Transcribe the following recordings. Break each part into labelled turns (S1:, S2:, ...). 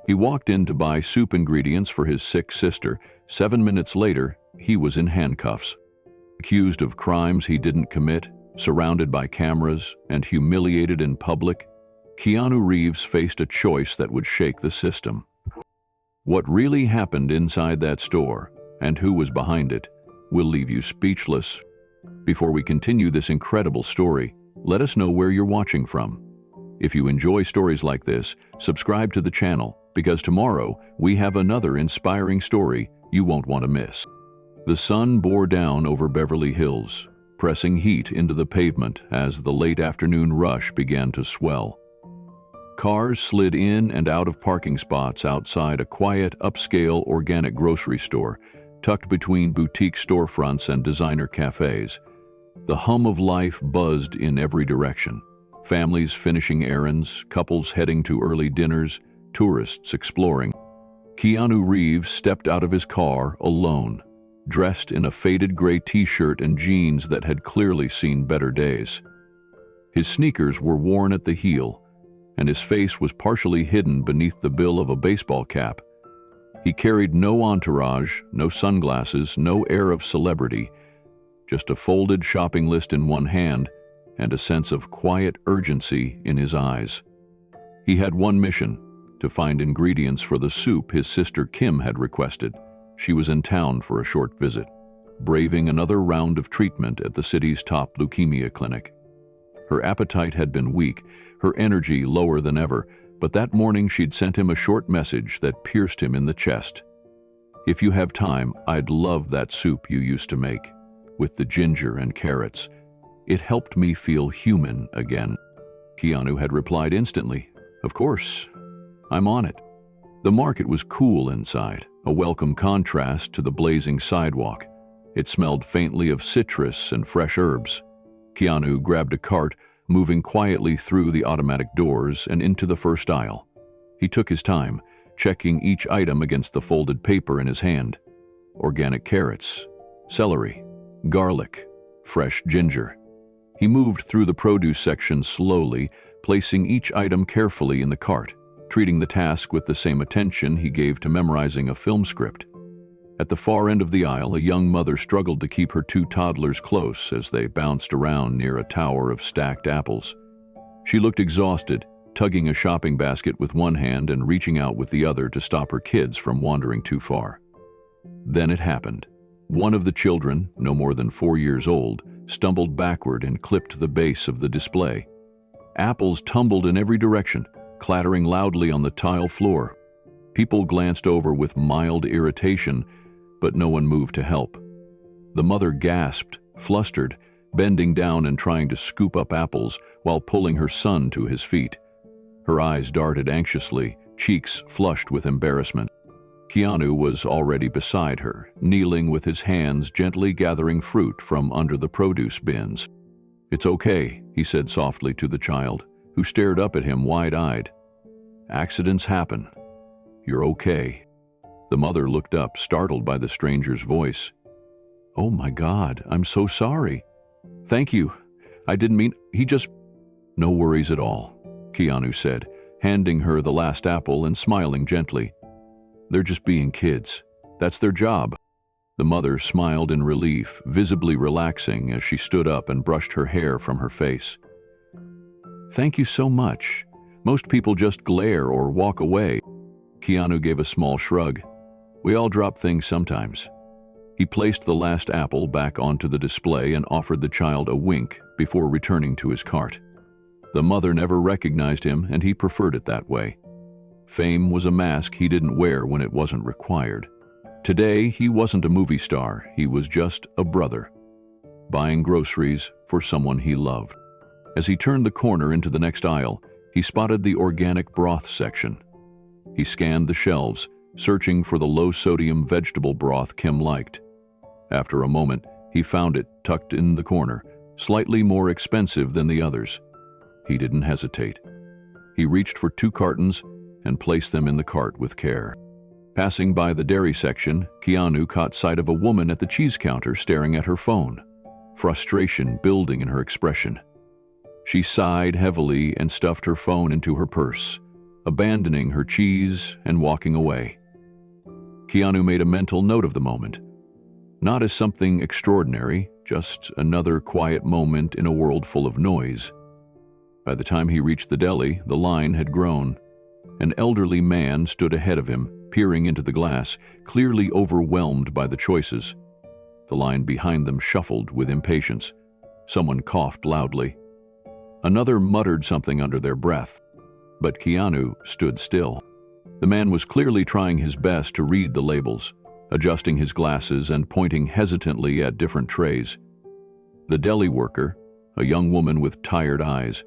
S1: He walked in to buy soup ingredients for his sick sister. 7 minutes later, he was in handcuffs. Accused of crimes he didn't commit, surrounded by cameras, and humiliated in public, Keanu Reeves faced a choice that would shake the system. What really happened inside that store, and who was behind it, will leave you speechless. Before we continue this incredible story, let us know where you're watching from. If you enjoy stories like this, subscribe to the channel, because tomorrow we have another inspiring story you won't want to miss. The sun bore down over Beverly Hills, pressing heat into the pavement as the late afternoon rush began to swell. Cars slid in and out of parking spots outside a quiet, upscale organic grocery store, tucked between boutique storefronts and designer cafes. The hum of life buzzed in every direction. Families finishing errands, couples heading to early dinners, tourists exploring. Keanu Reeves stepped out of his car alone, dressed in a faded gray t-shirt and jeans that had clearly seen better days. His sneakers were worn at the heel, and his face was partially hidden beneath the bill of a baseball cap. He carried no entourage, no sunglasses, no air of celebrity, just a folded shopping list in one hand and a sense of quiet urgency in his eyes. He had one mission: to find ingredients for the soup his sister Kim had requested. She was in town for a short visit, braving another round of treatment at the city's top leukemia clinic. Her appetite had been weak, her energy lower than ever, but that morning she'd sent him a short message that pierced him in the chest. "If you have time, I'd love that soup you used to make, with the ginger and carrots. It helped me feel human again." Keanu had replied instantly, "Of course, I'm on it." The market was cool inside, a welcome contrast to the blazing sidewalk. It smelled faintly of citrus and fresh herbs. Keanu grabbed a cart, moving quietly through the automatic doors and into the first aisle. He took his time, checking each item against the folded paper in his hand. Organic carrots, celery, garlic, fresh ginger. He moved through the produce section slowly, placing each item carefully in the cart, treating the task with the same attention he gave to memorizing a film script. At the far end of the aisle, a young mother struggled to keep her two toddlers close as they bounced around near a tower of stacked apples. She looked exhausted, tugging a shopping basket with one hand and reaching out with the other to stop her kids from wandering too far. Then it happened. One of the children, no more than 4 years old, stumbled backward and clipped the base of the display. Apples tumbled in every direction, clattering loudly on the tile floor. People glanced over with mild irritation, but no one moved to help. The mother gasped, flustered, bending down and trying to scoop up apples while pulling her son to his feet. Her eyes darted anxiously, cheeks flushed with embarrassment. Keanu was already beside her, kneeling with his hands gently gathering fruit from under the produce bins. "It's okay," he said softly to the child, who stared up at him wide-eyed. "Accidents happen. You're okay." The mother looked up, startled by the stranger's voice. "Oh my God, I'm so sorry." "Thank you. I didn't mean, he just—" "No worries at all," Keanu said, handing her the last apple and smiling gently. "They're just being kids. That's their job." The mother smiled in relief, visibly relaxing as she stood up and brushed her hair from her face. "Thank you so much. Most people just glare or walk away." Keanu gave a small shrug. "We all drop things sometimes." He placed the last apple back onto the display and offered the child a wink before returning to his cart. The mother never recognized him, and he preferred it that way. Fame was a mask he didn't wear when it wasn't required. Today, he wasn't a movie star, he was just a brother, buying groceries for someone he loved. As he turned the corner into the next aisle, he spotted the organic broth section. He scanned the shelves, searching for the low-sodium vegetable broth Kim liked. After a moment, he found it tucked in the corner, slightly more expensive than the others. He didn't hesitate. He reached for 2 cartons and placed them in the cart with care. Passing by the dairy section, Keanu caught sight of a woman at the cheese counter staring at her phone, frustration building in her expression. She sighed heavily and stuffed her phone into her purse, abandoning her cheese and walking away. Keanu made a mental note of the moment. Not as something extraordinary, just another quiet moment in a world full of noise. By the time he reached the deli, the line had grown. An elderly man stood ahead of him, peering into the glass, clearly overwhelmed by the choices. The line behind them shuffled with impatience. Someone coughed loudly. Another muttered something under their breath. But Keanu stood still. The man was clearly trying his best to read the labels, adjusting his glasses and pointing hesitantly at different trays. The deli worker, a young woman with tired eyes,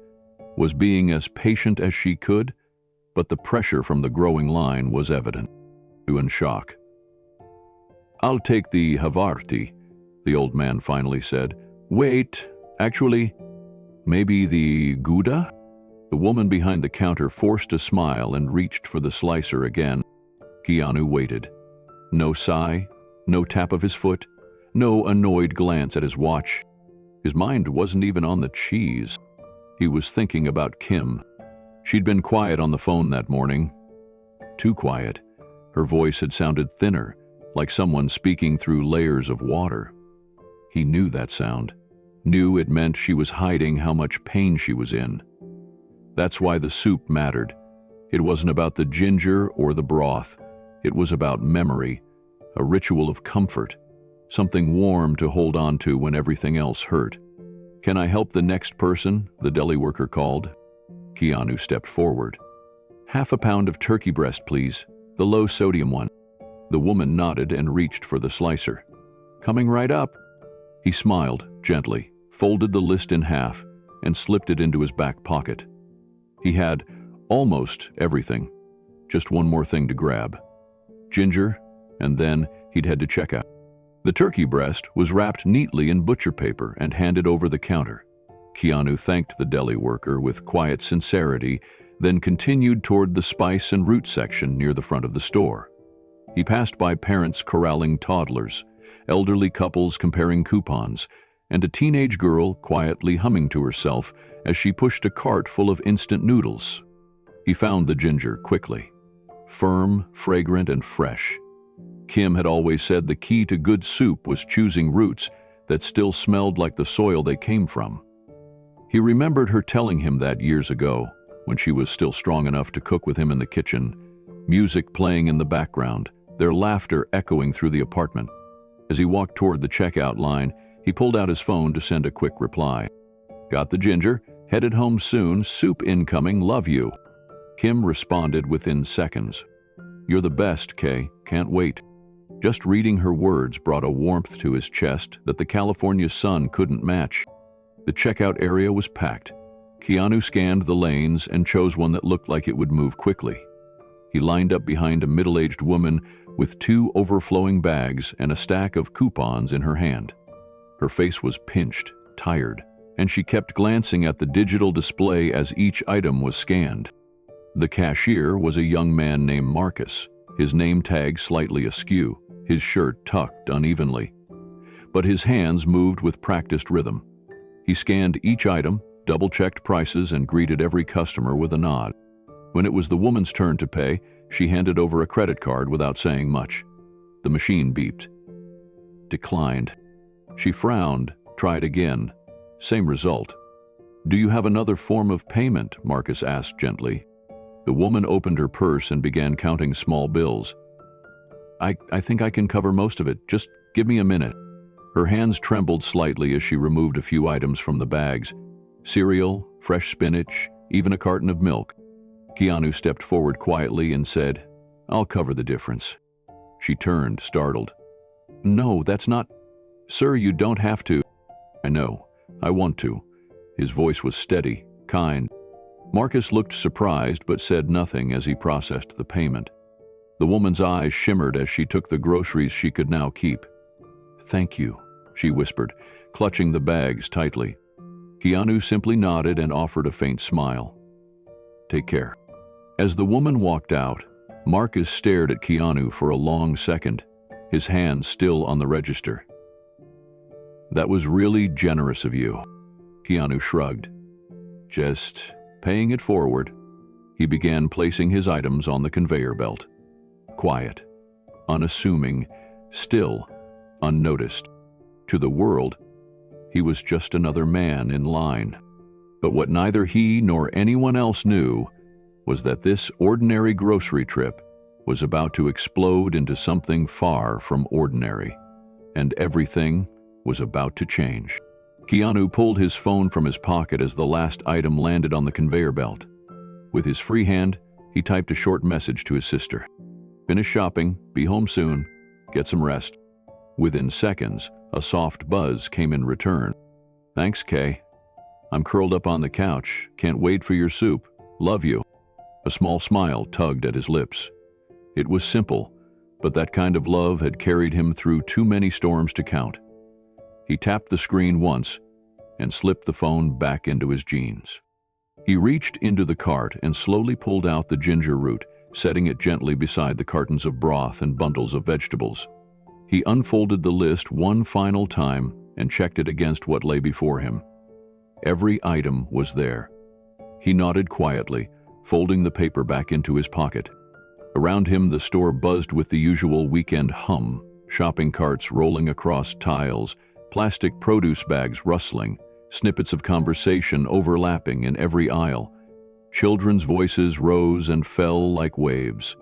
S1: was being as patient as she could, but the pressure from the growing line was evident. In shock. "I'll take the Havarti," the old man finally said. "Wait, actually, maybe the Gouda?" The woman behind the counter forced a smile and reached for the slicer again. Keanu waited. No sigh, no tap of his foot, no annoyed glance at his watch. His mind wasn't even on the cheese. He was thinking about Kim. She'd been quiet on the phone that morning. Too quiet. Her voice had sounded thinner, like someone speaking through layers of water. He knew that sound. Knew it meant she was hiding how much pain she was in. That's why the soup mattered. It wasn't about the ginger or the broth. It was about memory, a ritual of comfort, something warm to hold on to when everything else hurt. "Can I help the next person?" the deli worker called. Keanu stepped forward. "Half a pound of turkey breast, please, the low-sodium one." The woman nodded and reached for the slicer. "Coming right up." He smiled gently, folded the list in half, and slipped it into his back pocket. He had almost everything, just one more thing to grab. Ginger, and then he'd head to checkout. The turkey breast was wrapped neatly in butcher paper and handed over the counter. Keanu thanked the deli worker with quiet sincerity, then continued toward the spice and root section near the front of the store. He passed by parents corralling toddlers, elderly couples comparing coupons, and a teenage girl quietly humming to herself as she pushed a cart full of instant noodles. He found the ginger quickly. Firm, fragrant, and fresh. Kim had always said the key to good soup was choosing roots that still smelled like the soil they came from. He remembered her telling him that years ago, when she was still strong enough to cook with him in the kitchen, music playing in the background, their laughter echoing through the apartment. As he walked toward the checkout line, he pulled out his phone to send a quick reply. "Got the ginger, headed home soon, soup incoming, love you." Kim responded within seconds. "You're the best, Kay, can't wait." Just reading her words brought a warmth to his chest that the California sun couldn't match. The checkout area was packed. Keanu scanned the lanes and chose one that looked like it would move quickly. He lined up behind a middle-aged woman with 2 overflowing bags and a stack of coupons in her hand. Her face was pinched, tired, and she kept glancing at the digital display as each item was scanned. The cashier was a young man named Marcus, his name tag slightly askew, his shirt tucked unevenly. But his hands moved with practiced rhythm. He scanned each item, double-checked prices, and greeted every customer with a nod. When it was the woman's turn to pay, she handed over a credit card without saying much. The machine beeped. Declined. She frowned, tried again. Same result. "Do you have another form of payment?" Marcus asked gently. The woman opened her purse and began counting small bills. I think I can cover most of it. Just give me a minute." Her hands trembled slightly as she removed a few items from the bags. Cereal, fresh spinach, even a carton of milk. Keanu stepped forward quietly and said, "I'll cover the difference." She turned, startled. "No, that's not... Sir, you don't have to." "I know. I want to." His voice was steady, kind. Marcus looked surprised but said nothing as he processed the payment. The woman's eyes shimmered as she took the groceries she could now keep. "Thank you," she whispered, clutching the bags tightly. Keanu simply nodded and offered a faint smile. "Take care." As the woman walked out, Marcus stared at Keanu for a long second, his hands still on the register. "That was really generous of you." Keanu shrugged. "Just paying it forward." He began placing his items on the conveyor belt. Quiet, unassuming, still, unnoticed. To the world, he was just another man in line. But what neither he nor anyone else knew was that this ordinary grocery trip was about to explode into something far from ordinary, and everything was about to change. Keanu pulled his phone from his pocket as the last item landed on the conveyor belt. With his free hand, he typed a short message to his sister. "Finish shopping, be home soon, get some rest." Within seconds, a soft buzz came in return. "Thanks, Kay. I'm curled up on the couch, can't wait for your soup, love you." A small smile tugged at his lips. It was simple, but that kind of love had carried him through too many storms to count. He tapped the screen once and slipped the phone back into his jeans. He reached into the cart and slowly pulled out the ginger root, setting it gently beside the cartons of broth and bundles of vegetables. He unfolded the list one final time and checked it against what lay before him. Every item was there. He nodded quietly, folding the paper back into his pocket. Around him, the store buzzed with the usual weekend hum, shopping carts rolling across tiles, plastic produce bags rustling, snippets of conversation overlapping in every aisle. Children's voices rose and fell like waves.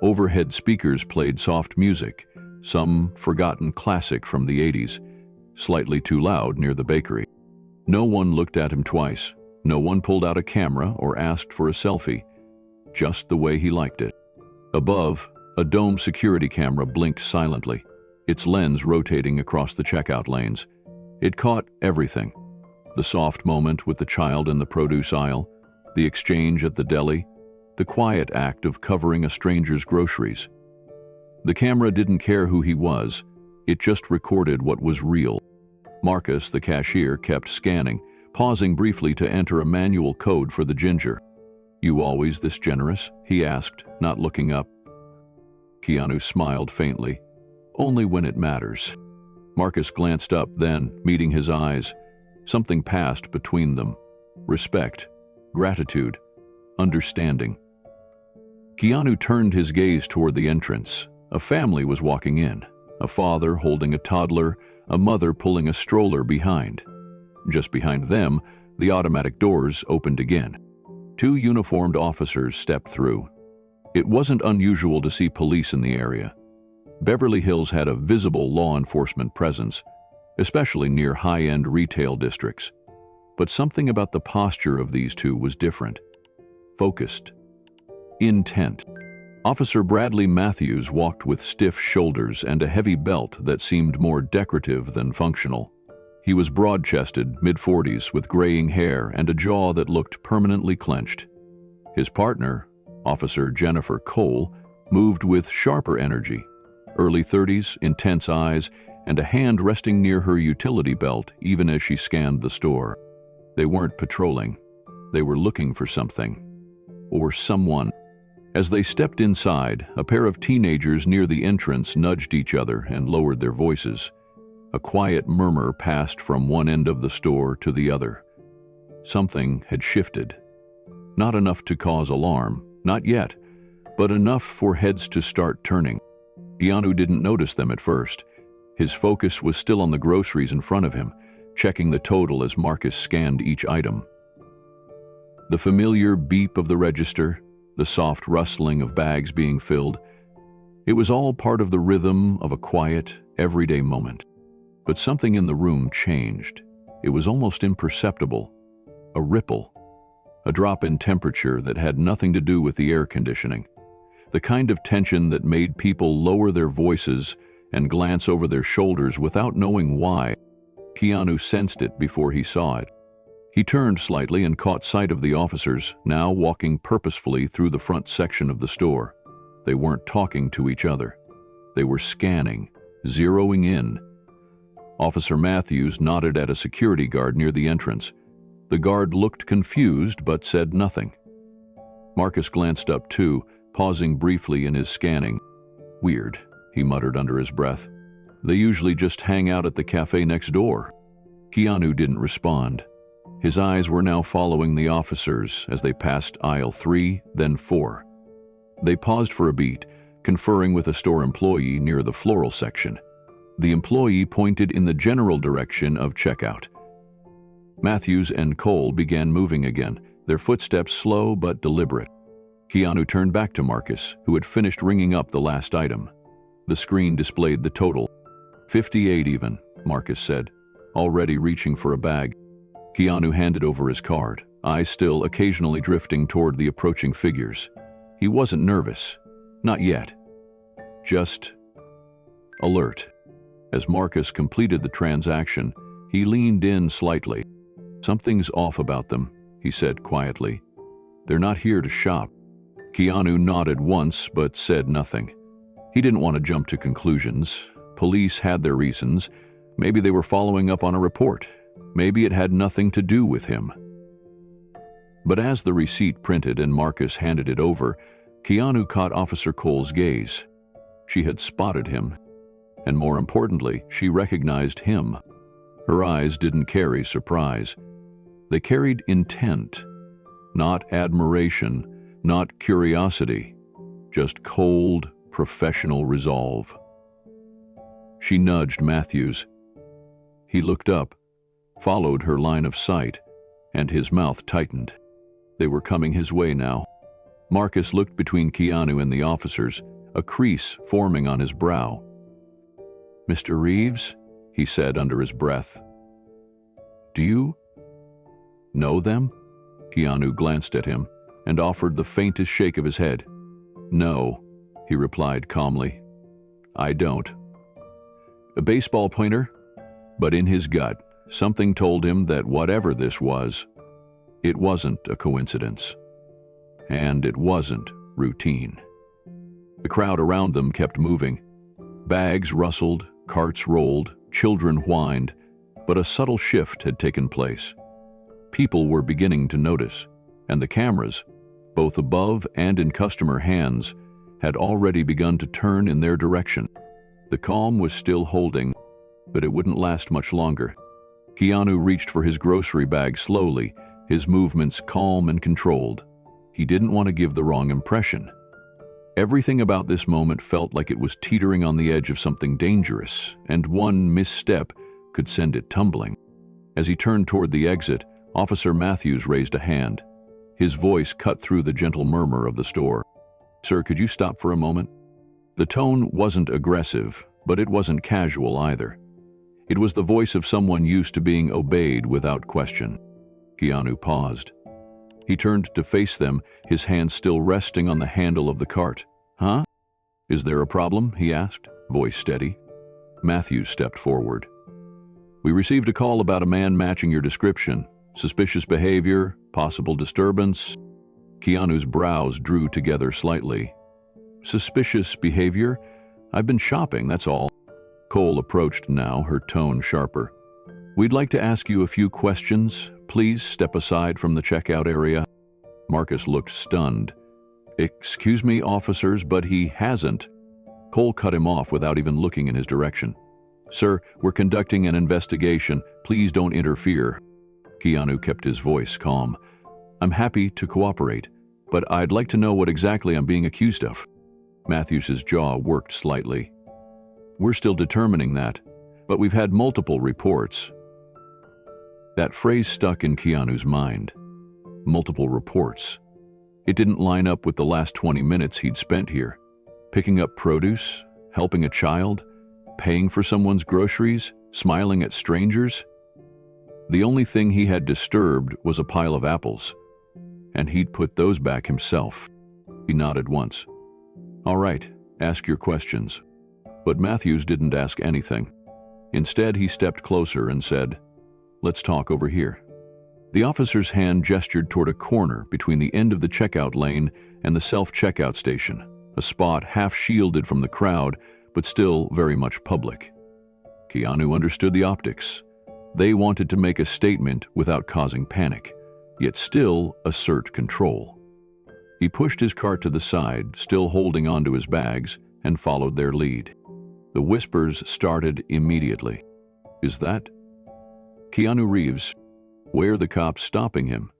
S1: Overhead speakers played soft music, some forgotten classic from the 80s, slightly too loud near the bakery. No one looked at him twice. No one pulled out a camera or asked for a selfie, just the way he liked it. Above, a dome security camera blinked silently, its lens rotating across the checkout lanes. It caught everything. The soft moment with the child in the produce aisle, the exchange at the deli, the quiet act of covering a stranger's groceries. The camera didn't care who he was, it just recorded what was real. Marcus, the cashier, kept scanning, pausing briefly to enter a manual code for the ginger. "You always this generous?" he asked, not looking up. Keanu smiled faintly. "Only when it matters." Marcus glanced up then, meeting his eyes. Something passed between them. Respect, gratitude, understanding. Keanu turned his gaze toward the entrance. A family was walking in, a father holding a toddler, a mother pulling a stroller behind. Just behind them, the automatic doors opened again. 2 uniformed officers stepped through. It wasn't unusual to see police in the area. Beverly Hills had a visible law enforcement presence, especially near high-end retail districts. But something about the posture of these 2 was different. Focused. Intent. Officer Bradley Matthews walked with stiff shoulders and a heavy belt that seemed more decorative than functional. He was broad-chested, mid-40s, with graying hair and a jaw that looked permanently clenched. His partner, Officer Jennifer Cole, moved with sharper energy, early 30s, intense eyes, and a hand resting near her utility belt even as she scanned the store. They weren't patrolling. They were looking for something. Or someone. As they stepped inside, a pair of teenagers near the entrance nudged each other and lowered their voices. A quiet murmur passed from one end of the store to the other. Something had shifted. Not enough to cause alarm, not yet, but enough for heads to start turning. Keanu didn't notice them at first. His focus was still on the groceries in front of him, checking the total as Marcus scanned each item. The familiar beep of the register, the soft rustling of bags being filled, it was all part of the rhythm of a quiet, everyday moment. But something in the room changed. It was almost imperceptible. A ripple. A drop in temperature that had nothing to do with the air conditioning. The kind of tension that made people lower their voices and glance over their shoulders without knowing why. Keanu sensed it before he saw it. He turned slightly and caught sight of the officers, now walking purposefully through the front section of the store. They weren't talking to each other. They were scanning, zeroing in. Officer Matthews nodded at a security guard near the entrance. The guard looked confused but said nothing. Marcus glanced up too, pausing briefly in his scanning. "Weird," he muttered under his breath. "They usually just hang out at the cafe next door." Keanu didn't respond. His eyes were now following the officers as they passed aisle 3, then 4. They paused for a beat, conferring with a store employee near the floral section. The employee pointed in the general direction of checkout. Matthews and Cole began moving again, their footsteps slow but deliberate. Keanu turned back to Marcus, who had finished ringing up the last item. The screen displayed the total. 58 even, Marcus said, already reaching for a bag. Keanu handed over his card, eyes still occasionally drifting toward the approaching figures. He wasn't nervous. Not yet. Just alert. As Marcus completed the transaction, he leaned in slightly. "Something's off about them," he said quietly. "They're not here to shop." Keanu nodded once but said nothing. He didn't want to jump to conclusions. Police had their reasons. Maybe they were following up on a report. Maybe it had nothing to do with him. But as the receipt printed and Marcus handed it over, Keanu caught Officer Cole's gaze. She had spotted him. And more importantly, she recognized him. Her eyes didn't carry surprise. They carried intent. Not admiration, not curiosity. Just cold, professional resolve. She nudged Matthews. He looked up, followed her line of sight, and his mouth tightened. They were coming his way now. Marcus looked between Keanu and the officers, a crease forming on his brow. "Mr. Reeves?" he said under his breath. "Do you know them?" Keanu glanced at him and offered the faintest shake of his head. "No," he replied calmly. "I don't." A baseball pointer? But in his gut, something told him that whatever this was, it wasn't a coincidence. And it wasn't routine. The crowd around them kept moving. Bags rustled, carts rolled, children whined, but a subtle shift had taken place. People were beginning to notice, and the cameras, both above and in customer hands, had already begun to turn in their direction. The calm was still holding, but it wouldn't last much longer. Keanu reached for his grocery bag slowly, his movements calm and controlled. He didn't want to give the wrong impression. Everything about this moment felt like it was teetering on the edge of something dangerous, and one misstep could send it tumbling. As he turned toward the exit, Officer Matthews raised a hand. His voice cut through the gentle murmur of the store. "Sir, could you stop for a moment?" The tone wasn't aggressive, but it wasn't casual either. It was the voice of someone used to being obeyed without question. Keanu paused. He turned to face them, his hand still resting on the handle of the cart. "Huh? Is there a problem?" he asked, voice steady. Matthews stepped forward. "We received a call about a man matching your description. Suspicious behavior, possible disturbance." Keanu's brows drew together slightly. "Suspicious behavior? I've been shopping, that's all." Cole approached now, her tone sharper. "We'd like to ask you a few questions. Please step aside from the checkout area." Marcus looked stunned. "Excuse me, officers, but he hasn't." Cole cut him off without even looking in his direction. "Sir, we're conducting an investigation. Please don't interfere." Keanu kept his voice calm. "I'm happy to cooperate, but I'd like to know what exactly I'm being accused of." Matthews's jaw worked slightly. "We're still determining that, but we've had multiple reports." That phrase stuck in Keanu's mind. Multiple reports. It didn't line up with the last 20 minutes he'd spent here. Picking up produce, helping a child, paying for someone's groceries, smiling at strangers. The only thing he had disturbed was a pile of apples, and he'd put those back himself. He nodded once. "All right, ask your questions." But Matthews didn't ask anything. Instead, he stepped closer and said, "Let's talk over here." The officer's hand gestured toward a corner between the end of the checkout lane and the self-checkout station, a spot half shielded from the crowd, but still very much public. Keanu understood the optics. They wanted to make a statement without causing panic, yet still assert control. He pushed his cart to the side, still holding onto his bags, and followed their lead. The whispers started immediately. "Is that Keanu Reeves?" Why are the cops stopping him?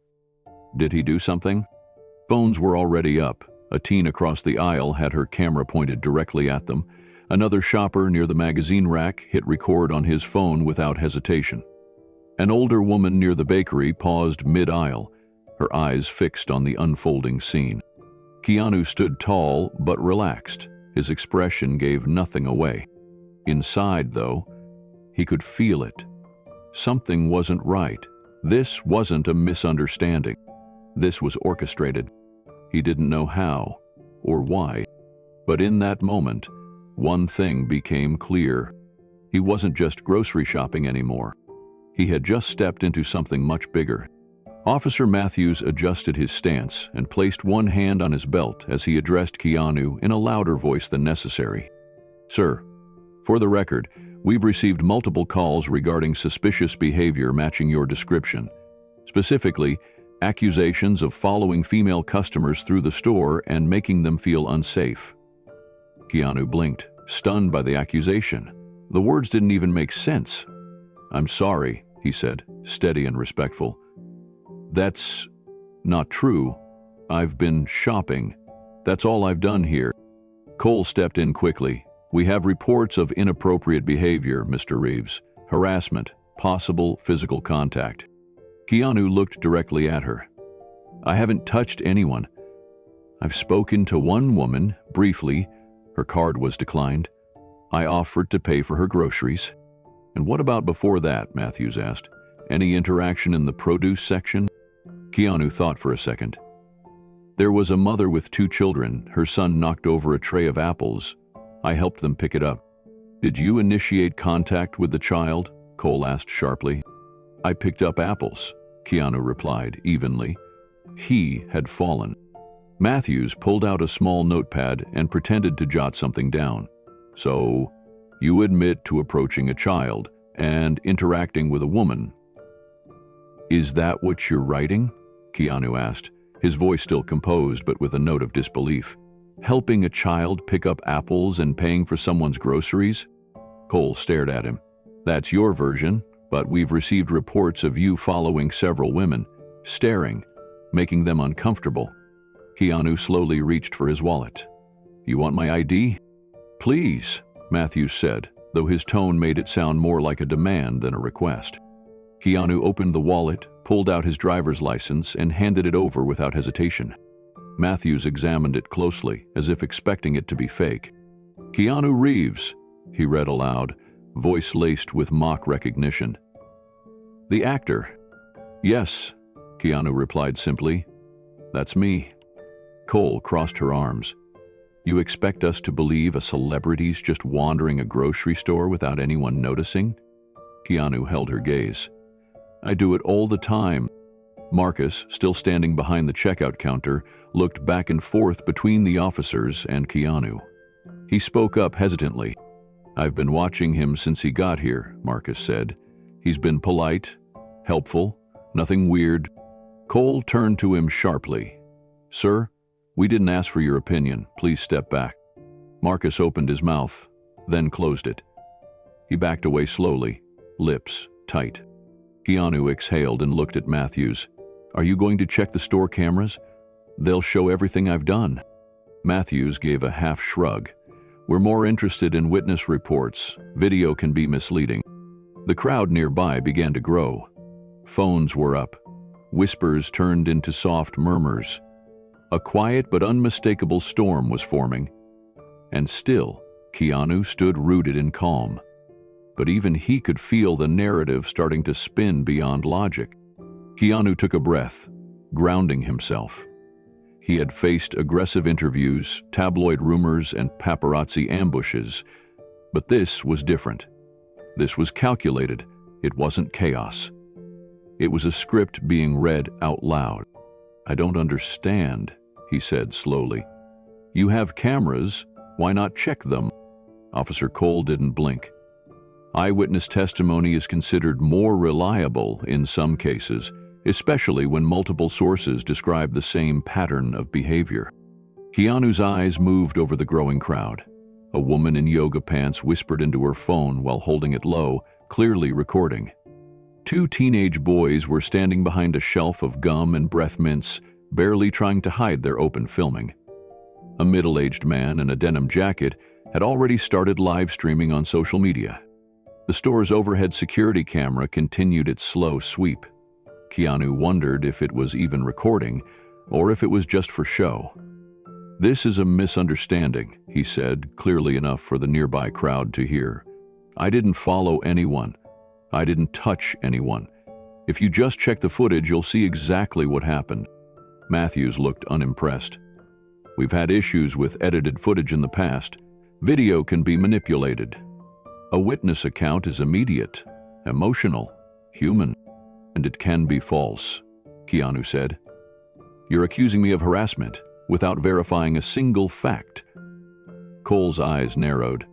S1: Did he do something? Phones were already up. A teen across the aisle had her camera pointed directly at them. Another shopper near the magazine rack hit record on his phone without hesitation. An older woman near the bakery paused mid-aisle, her eyes fixed on the unfolding scene. Keanu stood tall but relaxed. His expression gave nothing away. Inside, though, he could feel it. Something wasn't right. This wasn't a misunderstanding. This was orchestrated. He didn't know how or why. But in that moment, one thing became clear. He wasn't just grocery shopping anymore. He had just stepped into something much bigger. Officer Matthews adjusted his stance and placed one hand on his belt as he addressed Keanu in a louder voice than necessary. "Sir, for the record, we've received multiple calls regarding suspicious behavior matching your description. Specifically, accusations of following female customers through the store and making them feel unsafe." Keanu blinked, stunned by the accusation. The words didn't even make sense. "I'm sorry," he said, steady and respectful. "That's not true. I've been shopping. That's all I've done here." Cole stepped in quickly. "We have reports of inappropriate behavior, Mr. Reeves. Harassment, possible physical contact." Keanu looked directly at her. "I haven't touched anyone. I've spoken to one woman, briefly. Her card was declined. I offered to pay for her groceries." "And what about before that?" Matthews asked. "Any interaction in the produce section?" Keanu thought for a second. "There was a mother with 2 children. Her son knocked over a tray of apples. I helped them pick it up." "Did you initiate contact with the child?" Cole asked sharply. "I picked up apples," Keanu replied evenly. He had fallen. Matthews pulled out a small notepad and pretended to jot something down. "So, you admit to approaching a child and interacting with a woman. Is that what you're writing?" Keanu asked, his voice still composed but with a note of disbelief. "Helping a child pick up apples and paying for someone's groceries?" Cole stared at him. "That's your version, but we've received reports of you following several women, staring, making them uncomfortable." Keanu slowly reached for his wallet. "You want my ID?" "Please," Matthews said, though his tone made it sound more like a demand than a request. Keanu opened the wallet, pulled out his driver's license, and handed it over without hesitation. Matthews examined it closely, as if expecting it to be fake. "Keanu Reeves," he read aloud, voice laced with mock recognition. "The actor." "Yes," Keanu replied simply. "That's me." Cole crossed her arms. "You expect us to believe a celebrity's just wandering a grocery store without anyone noticing?" Keanu held her gaze. "I do it all the time." Marcus, still standing behind the checkout counter, looked back and forth between the officers and Keanu. He spoke up hesitantly. "I've been watching him since he got here," Marcus said. "He's been polite, helpful, nothing weird." Cole turned to him sharply. "Sir, we didn't ask for your opinion. Please step back." Marcus opened his mouth, then closed it. He backed away slowly, lips tight. Keanu exhaled and looked at Matthews. "Are you going to check the store cameras? They'll show everything I've done." Matthews gave a half shrug. "We're more interested in witness reports. Video can be misleading." The crowd nearby began to grow. Phones were up. Whispers turned into soft murmurs. A quiet but unmistakable storm was forming. And still, Keanu stood rooted in calm. But even he could feel the narrative starting to spin beyond logic. Keanu took a breath, grounding himself. He had faced aggressive interviews, tabloid rumors, and paparazzi ambushes, but this was different. This was calculated. It wasn't chaos. It was a script being read out loud. "I don't understand," he said slowly. "You have cameras. Why not check them?" Officer Cole didn't blink. "Eyewitness testimony is considered more reliable in some cases, especially when multiple sources describe the same pattern of behavior." Keanu's eyes moved over the growing crowd. A woman in yoga pants whispered into her phone while holding it low, clearly recording. Two teenage boys were standing behind a shelf of gum and breath mints, barely trying to hide their open filming. A middle-aged man in a denim jacket had already started live streaming on social media. The store's overhead security camera continued its slow sweep. Keanu wondered if it was even recording, or if it was just for show. "This is a misunderstanding," he said, clearly enough for the nearby crowd to hear. "I didn't follow anyone. I didn't touch anyone. If you just check the footage, you'll see exactly what happened." Matthews looked unimpressed. "We've had issues with edited footage in the past. Video can be manipulated. A witness account is immediate, emotional, human, and it can be false," Keanu said. "You're accusing me of harassment without verifying a single fact." Cole's eyes narrowed.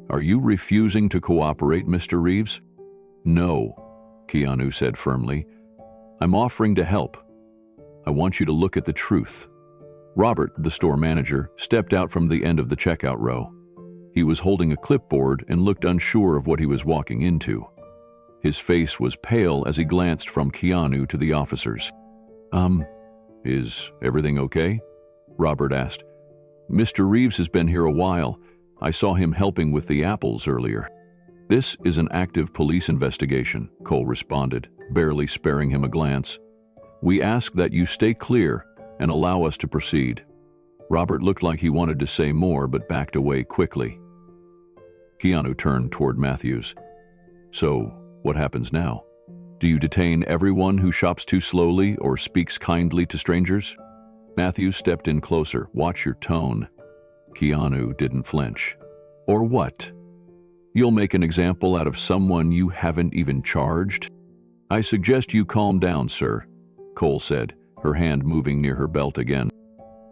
S1: "Are you refusing to cooperate, Mr. Reeves?" "No," Keanu said firmly. "I'm offering to help. I want you to look at the truth." Robert, the store manager, stepped out from the end of the checkout row. He was holding a clipboard and looked unsure of what he was walking into. His face was pale as he glanced from Keanu to the officers. Is everything okay?" Robert asked. "Mr. Reeves has been here a while. I saw him helping with the apples earlier." "This is an active police investigation," Cole responded, barely sparing him a glance. "We ask that you stay clear and allow us to proceed." Robert looked like he wanted to say more but backed away quickly. Keanu turned toward Matthews. "So, what happens now? Do you detain everyone who shops too slowly or speaks kindly to strangers?" Matthews stepped in closer. "Watch your tone." Keanu didn't flinch. "Or what? You'll make an example out of someone you haven't even charged?" "I suggest you calm down, sir," Cole said, her hand moving near her belt again.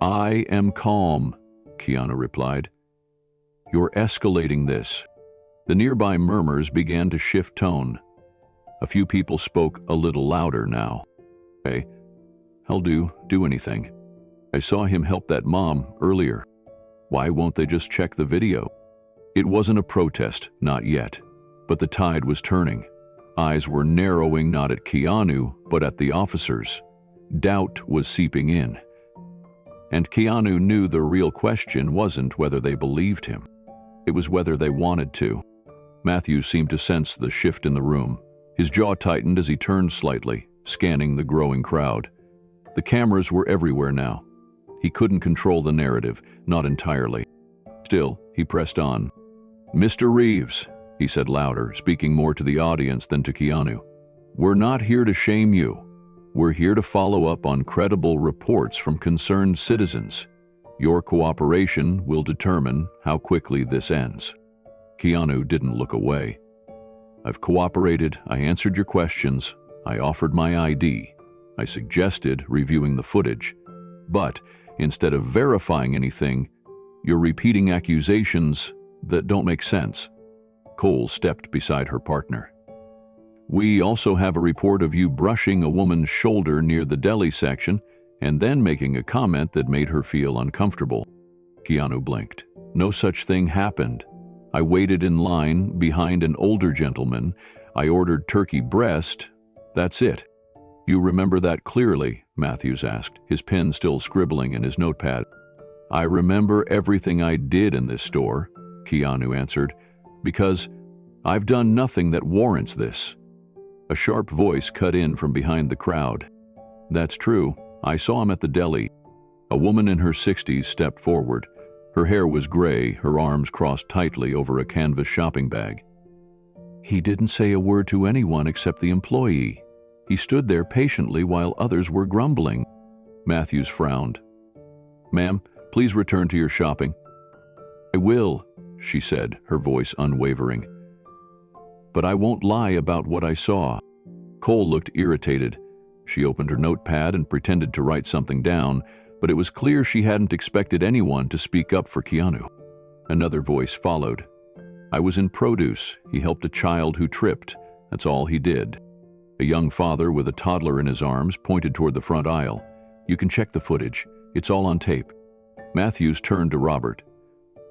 S1: "I am calm," Keanu replied. "You're escalating this." The nearby murmurs began to shift tone. A few people spoke a little louder now. "Hey, I'll do anything. I saw him help that mom earlier. Why won't they just check the video?" It wasn't a protest, not yet, but the tide was turning. Eyes were narrowing not at Keanu, but at the officers. Doubt was seeping in. And Keanu knew the real question wasn't whether they believed him. It was whether they wanted to. Matthews seemed to sense the shift in the room. His jaw tightened as he turned slightly, scanning the growing crowd. The cameras were everywhere now. He couldn't control the narrative, not entirely. Still, he pressed on. "Mr. Reeves," he said louder, speaking more to the audience than to Keanu. "We're not here to shame you. We're here to follow up on credible reports from concerned citizens. Your cooperation will determine how quickly this ends." Keanu didn't look away. "I've cooperated, I answered your questions, I offered my ID, I suggested reviewing the footage. But instead of verifying anything, you're repeating accusations that don't make sense." Cole stepped beside her partner. "We also have a report of you brushing a woman's shoulder near the deli section and then making a comment that made her feel uncomfortable." Keanu blinked. "No such thing happened. I waited in line behind an older gentleman. I ordered turkey breast. That's it." "You remember that clearly?" Matthews asked, his pen still scribbling in his notepad. "I remember everything I did in this store," Keanu answered, "because I've done nothing that warrants this." A sharp voice cut in from behind the crowd. "That's true. I saw him at the deli." A woman in her 60s stepped forward. Her hair was gray, her arms crossed tightly over a canvas shopping bag. "He didn't say a word to anyone except the employee. He stood there patiently while others were grumbling." Matthews frowned. "Ma'am, please return to your shopping." "I will," she said, her voice unwavering. "But I won't lie about what I saw." Cole looked irritated. She opened her notepad and pretended to write something down, but it was clear she hadn't expected anyone to speak up for Keanu. Another voice followed. "I was in produce. He helped a child who tripped. That's all he did." A young father with a toddler in his arms pointed toward the front aisle. "You can check the footage. It's all on tape." Matthews turned to Robert.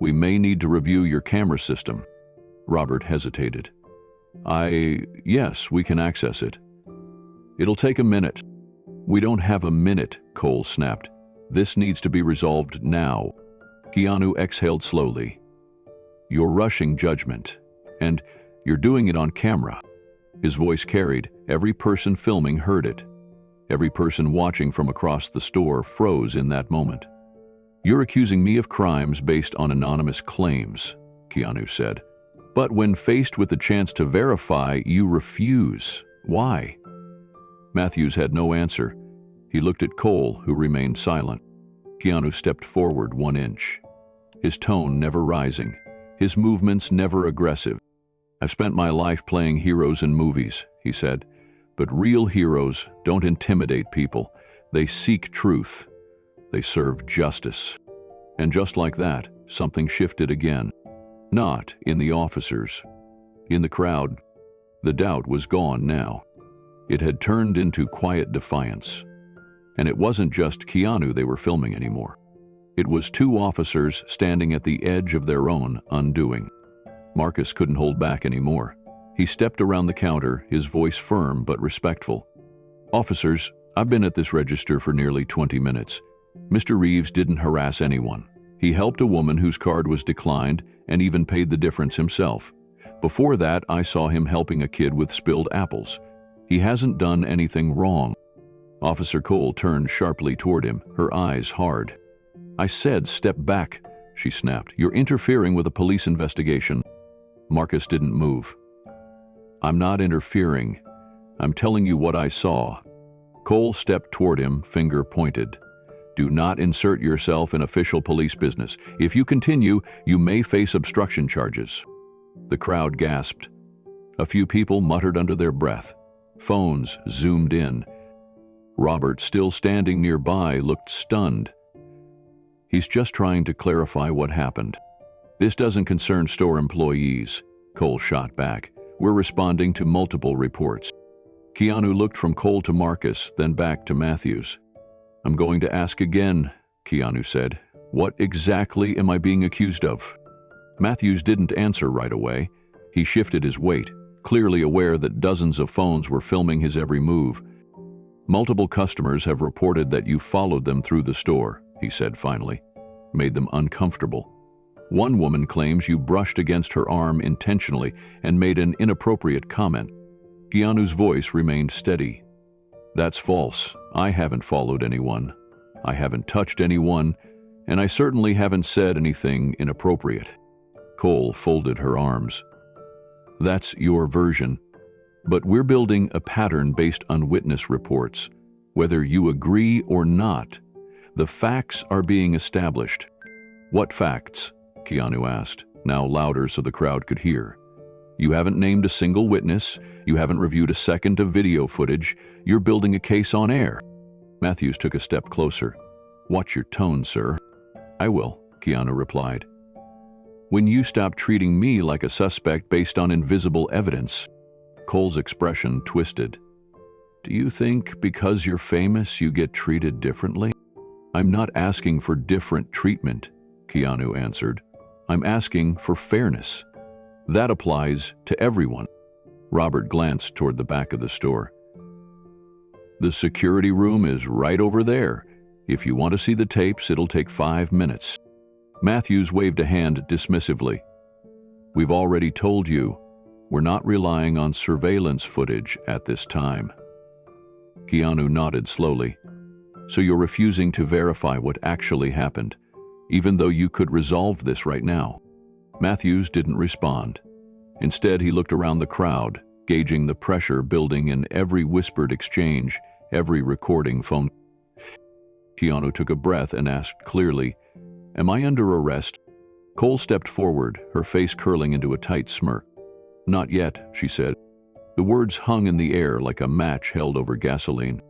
S1: "We may need to review your camera system." Robert hesitated. Yes, we can access it. It'll take a minute. We don't have a minute, Cole snapped. This needs to be resolved now. Keanu exhaled slowly. You're rushing judgment, and you're doing it on camera. His voice carried. Every person filming heard it. Every person watching from across the store froze in that moment. You're accusing me of crimes based on anonymous claims, Keanu said. But when faced with the chance to verify, you refuse. Why? Matthews had no answer. He looked at Cole, who remained silent. Keanu stepped forward 1 inch. His tone never rising. His movements never aggressive. I've spent my life playing heroes in movies, he said. But real heroes don't intimidate people. They seek truth. They serve justice. And just like that, something shifted again. Not in the officers. In the crowd. The doubt was gone now. It had turned into quiet defiance. And it wasn't just Keanu they were filming anymore. It was 2 officers standing at the edge of their own undoing. Marcus couldn't hold back anymore. He stepped around the counter, his voice firm but respectful. Officers, I've been at this register for nearly 20 minutes. Mr. Reeves didn't harass anyone. He helped a woman whose card was declined and even paid the difference himself. Before that, I saw him helping a kid with spilled apples. He hasn't done anything wrong. Officer Cole turned sharply toward him, her eyes hard. I said step back, she snapped. You're interfering with a police investigation. Marcus didn't move. I'm not interfering. I'm telling you what I saw. Cole stepped toward him, finger pointed. Do not insert yourself in official police business. If you continue, you may face obstruction charges. The crowd gasped. A few people muttered under their breath. Phones zoomed in. Robert, still standing nearby, looked stunned. He's just trying to clarify what happened. This doesn't concern store employees, Cole shot back. We're responding to multiple reports. Keanu looked from Cole to Marcus, then back to Matthews. I'm going to ask again, Keanu said. What exactly am I being accused of? Matthews didn't answer right away. He shifted his weight, clearly aware that dozens of phones were filming his every move. Multiple customers have reported that you followed them through the store, he said finally. Made them uncomfortable. One woman claims you brushed against her arm intentionally and made an inappropriate comment. Keanu's voice remained steady. That's false. I haven't followed anyone. I haven't touched anyone, and I certainly haven't said anything inappropriate. Cole folded her arms. That's your version. But we're building a pattern based on witness reports. Whether you agree or not, the facts are being established. What facts? Keanu asked, now louder so the crowd could hear. You haven't named a single witness. You haven't reviewed a second of video footage. You're building a case on air. Matthews took a step closer. Watch your tone, sir. I will, Keanu replied. When you stop treating me like a suspect based on invisible evidence. Cole's expression twisted. Do you think because you're famous you get treated differently? I'm not asking for different treatment, Keanu answered. I'm asking for fairness. That applies to everyone. Robert glanced toward the back of the store. The security room is right over there. If you want to see the tapes, it'll take 5 minutes. Matthews waved a hand dismissively. We've already told you, we're not relying on surveillance footage at this time. Keanu nodded slowly. So you're refusing to verify what actually happened, even though you could resolve this right now? Matthews didn't respond. Instead, he looked around the crowd, gauging the pressure building in every whispered exchange, every recording phone. Keanu took a breath and asked clearly, Am I under arrest? Cole stepped forward, her face curling into a tight smirk. Not yet, she said. The words hung in the air like a match held over gasoline.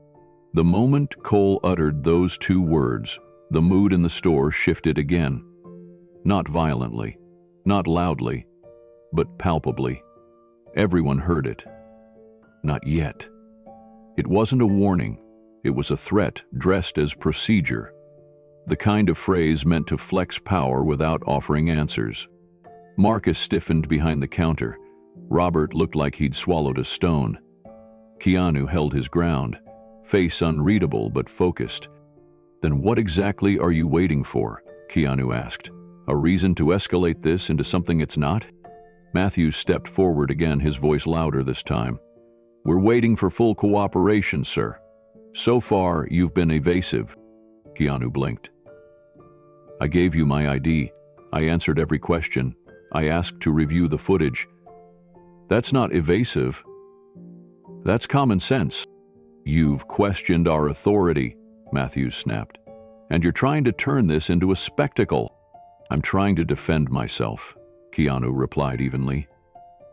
S1: The moment Cole uttered those 2 words, the mood in the store shifted again. Not violently, not loudly, but palpably. Everyone heard it. Not yet. It wasn't a warning. It was a threat dressed as procedure. The kind of phrase meant to flex power without offering answers. Marcus stiffened behind the counter. Robert looked like he'd swallowed a stone. Keanu held his ground, face unreadable but focused. "Then what exactly are you waiting for?" Keanu asked. "A reason to escalate this into something it's not?" Matthews stepped forward again, his voice louder this time. "We're waiting for full cooperation, sir. So far, you've been evasive." Keanu blinked. "I gave you my ID. I answered every question. I asked to review the footage. That's not evasive. That's common sense." "You've questioned our authority," Matthews snapped. "And you're trying to turn this into a spectacle." "I'm trying to defend myself," Keanu replied evenly.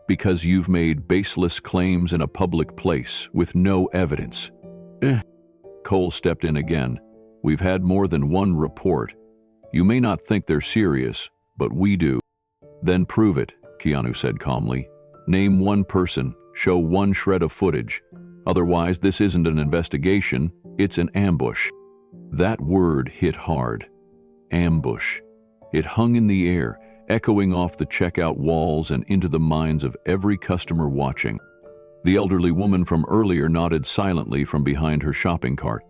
S1: "Because you've made baseless claims in a public place with no evidence." Cole stepped in again. "We've had more than one report. You may not think they're serious, but we do." "Then prove it," Keanu said calmly. "Name one person, show one shred of footage. Otherwise, this isn't an investigation, it's an ambush." That word hit hard. Ambush. It hung in the air, echoing off the checkout walls and into the minds of every customer watching. The elderly woman from earlier nodded silently from behind her shopping cart.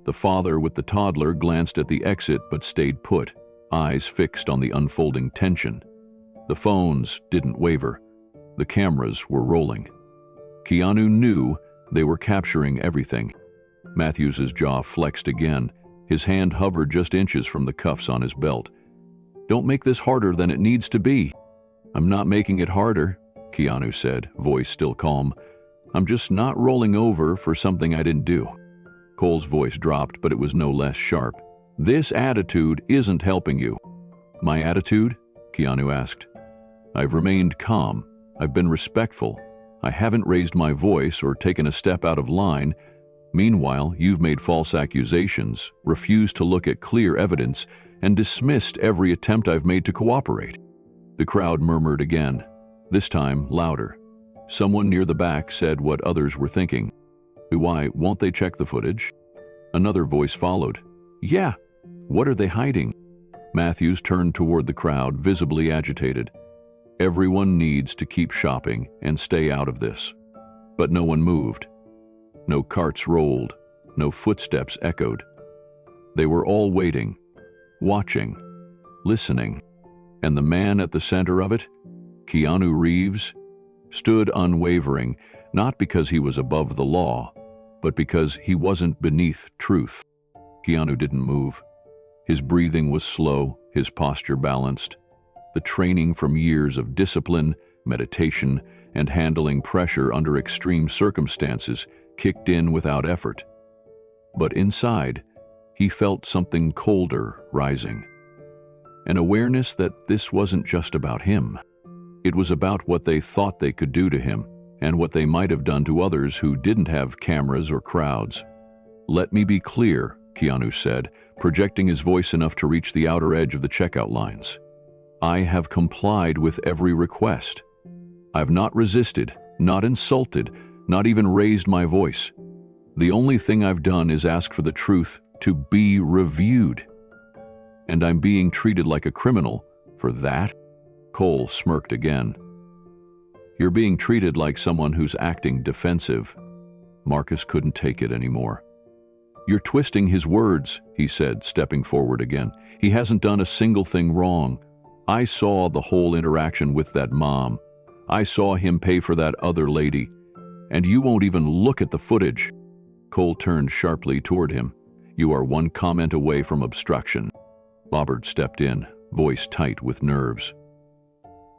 S1: The father with the toddler glanced at the exit but stayed put, eyes fixed on the unfolding tension. The phones didn't waver. The cameras were rolling. Keanu knew they were capturing everything. Matthews's jaw flexed again. His hand hovered just inches from the cuffs on his belt. "Don't make this harder than it needs to be." "I'm not making it harder," Keanu said, voice still calm. "I'm just not rolling over for something I didn't do." Cole's voice dropped, but it was no less sharp. "This attitude isn't helping you." "My attitude?" Keanu asked. "I've remained calm. I've been respectful. I haven't raised my voice or taken a step out of line. Meanwhile, you've made false accusations, refused to look at clear evidence, and dismissed every attempt I've made to cooperate." The crowd murmured again, this time louder. Someone near the back said what others were thinking. "Why, won't they check the footage?" Another voice followed. "Yeah, what are they hiding?" Matthews turned toward the crowd, visibly agitated. "Everyone needs to keep shopping and stay out of this." But no one moved. No carts rolled. No footsteps echoed. They were all waiting, watching, listening. And the man at the center of it, Keanu Reeves, stood unwavering, not because he was above the law, but because he wasn't beneath truth. Keanu didn't move. His breathing was slow, his posture balanced. The training from years of discipline, meditation, and handling pressure under extreme circumstances kicked in without effort. But inside, he felt something colder rising. An awareness that this wasn't just about him. It was about what they thought they could do to him, and what they might have done to others who didn't have cameras or crowds. "Let me be clear," Keanu said, projecting his voice enough to reach the outer edge of the checkout lines. "I have complied with every request. I've not resisted, not insulted, not even raised my voice. The only thing I've done is ask for the truth to be reviewed. And I'm being treated like a criminal for that?" Cole smirked again. "You're being treated like someone who's acting defensive." Marcus couldn't take it anymore. "You're twisting his words," he said, stepping forward again. "He hasn't done a single thing wrong. I saw the whole interaction with that mom. I saw him pay for that other lady. And you won't even look at the footage." Cole turned sharply toward him. "You are one comment away from obstruction." Robert stepped in, voice tight with nerves.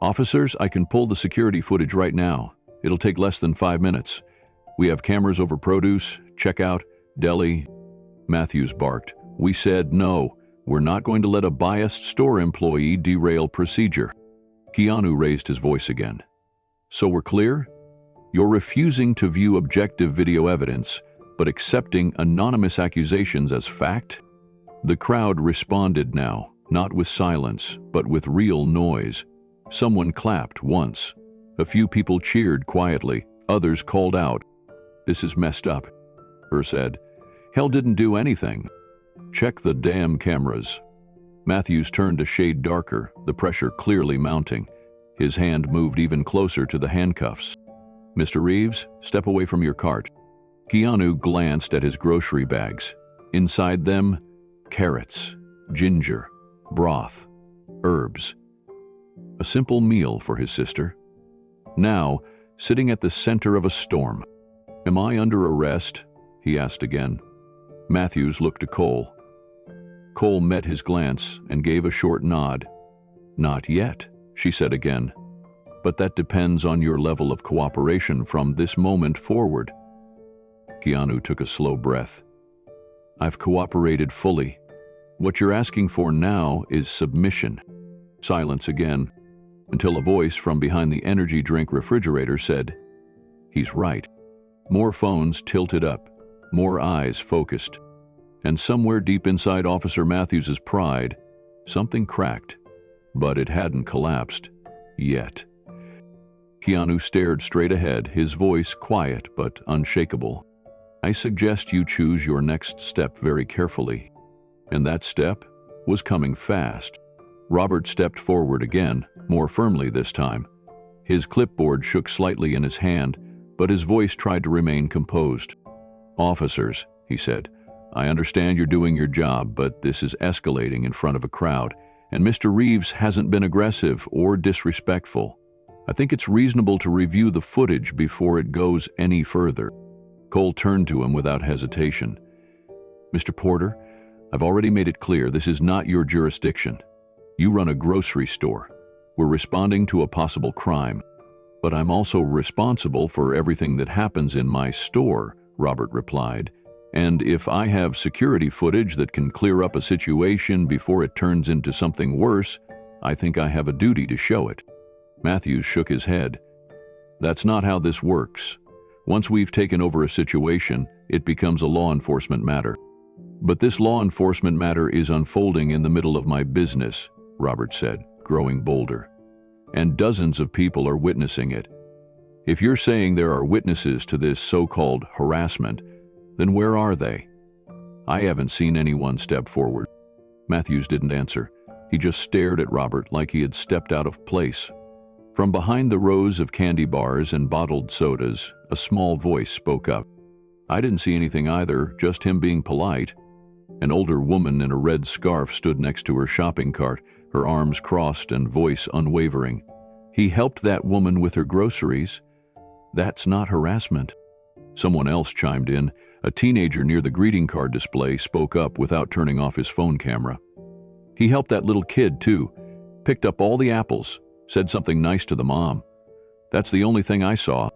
S1: "Officers, I can pull the security footage right now. It'll take less than 5 minutes. We have cameras over produce, checkout, deli." Matthews barked. "We said no. We're not going to let a biased store employee derail procedure." Keanu raised his voice again. "So we're clear? You're refusing to view objective video evidence, but accepting anonymous accusations as fact?" The crowd responded now, not with silence, but with real noise. Someone clapped once. A few people cheered quietly. Others called out. "This is messed up," Burr said. "Hell didn't do anything. Check the damn cameras." Matthews turned a shade darker, the pressure clearly mounting. His hand moved even closer to the handcuffs. "Mr. Reeves, step away from your cart." Keanu glanced at his grocery bags. Inside them, carrots, ginger, broth, herbs. A simple meal for his sister. Now, sitting at the center of a storm. "Am I under arrest?" he asked again. Matthews looked to Cole. Cole met his glance and gave a short nod. "Not yet," she said again. "But that depends on your level of cooperation from this moment forward." Keanu took a slow breath. "I've cooperated fully. What you're asking for now is submission." Silence again, until a voice from behind the energy drink refrigerator said, "He's right." More phones tilted up, more eyes focused. And somewhere deep inside Officer Matthews's pride, something cracked, but it hadn't collapsed. Yet. Keanu stared straight ahead, his voice quiet but unshakable. "I suggest you choose your next step very carefully." And that step was coming fast. Robert stepped forward again, more firmly this time. His clipboard shook slightly in his hand, but his voice tried to remain composed. "Officers," he said, "I understand you're doing your job, but this is escalating in front of a crowd, and Mr. Reeves hasn't been aggressive or disrespectful. I think it's reasonable to review the footage before it goes any further." Cole turned to him without hesitation. "Mr. Porter, I've already made it clear this is not your jurisdiction. You run a grocery store. We're responding to a possible crime. But I'm also responsible for everything that happens in my store," Robert replied. "And if I have security footage that can clear up a situation before it turns into something worse, I think I have a duty to show it." Matthews shook his head. "That's not how this works. Once we've taken over a situation, it becomes a law enforcement matter." "But this law enforcement matter is unfolding in the middle of my business," Robert said, growing bolder. "And dozens of people are witnessing it. If you're saying there are witnesses to this so-called harassment, then where are they?" "I haven't seen anyone step forward." Matthews didn't answer. He just stared at Robert like he had stepped out of place. From behind the rows of candy bars and bottled sodas, a small voice spoke up. "I didn't see anything either, just him being polite." An older woman in a red scarf stood next to her shopping cart, her arms crossed and voice unwavering. "He helped that woman with her groceries. That's not harassment." Someone else chimed in. A teenager near the greeting card display spoke up without turning off his phone camera. "He helped that little kid, too. Picked up all the apples, said something nice to the mom. That's the only thing I saw."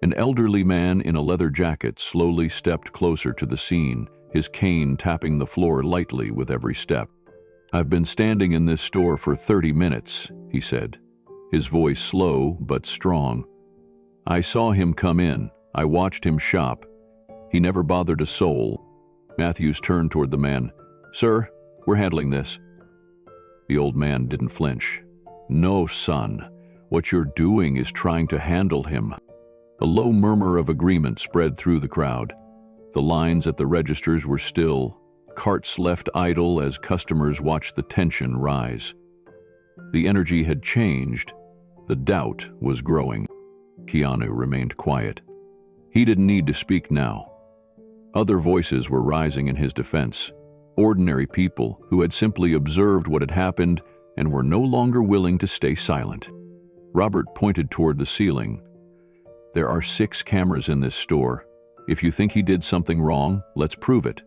S1: An elderly man in a leather jacket slowly stepped closer to the scene, his cane tapping the floor lightly with every step. "I've been standing in this store for 30 minutes, he said, his voice slow but strong. "I saw him come in. I watched him shop. He never bothered a soul." Matthews turned toward the man. "Sir, we're handling this." The old man didn't flinch. "No, son. What you're doing is trying to handle him." A low murmur of agreement spread through the crowd. The lines at the registers were still, carts left idle as customers watched the tension rise. The energy had changed. The doubt was growing. Keanu remained quiet. He didn't need to speak now. Other voices were rising in his defense. Ordinary people who had simply observed what had happened and were no longer willing to stay silent. Robert pointed toward the ceiling. "There are 6 cameras in this store. If you think he did something wrong, let's prove it.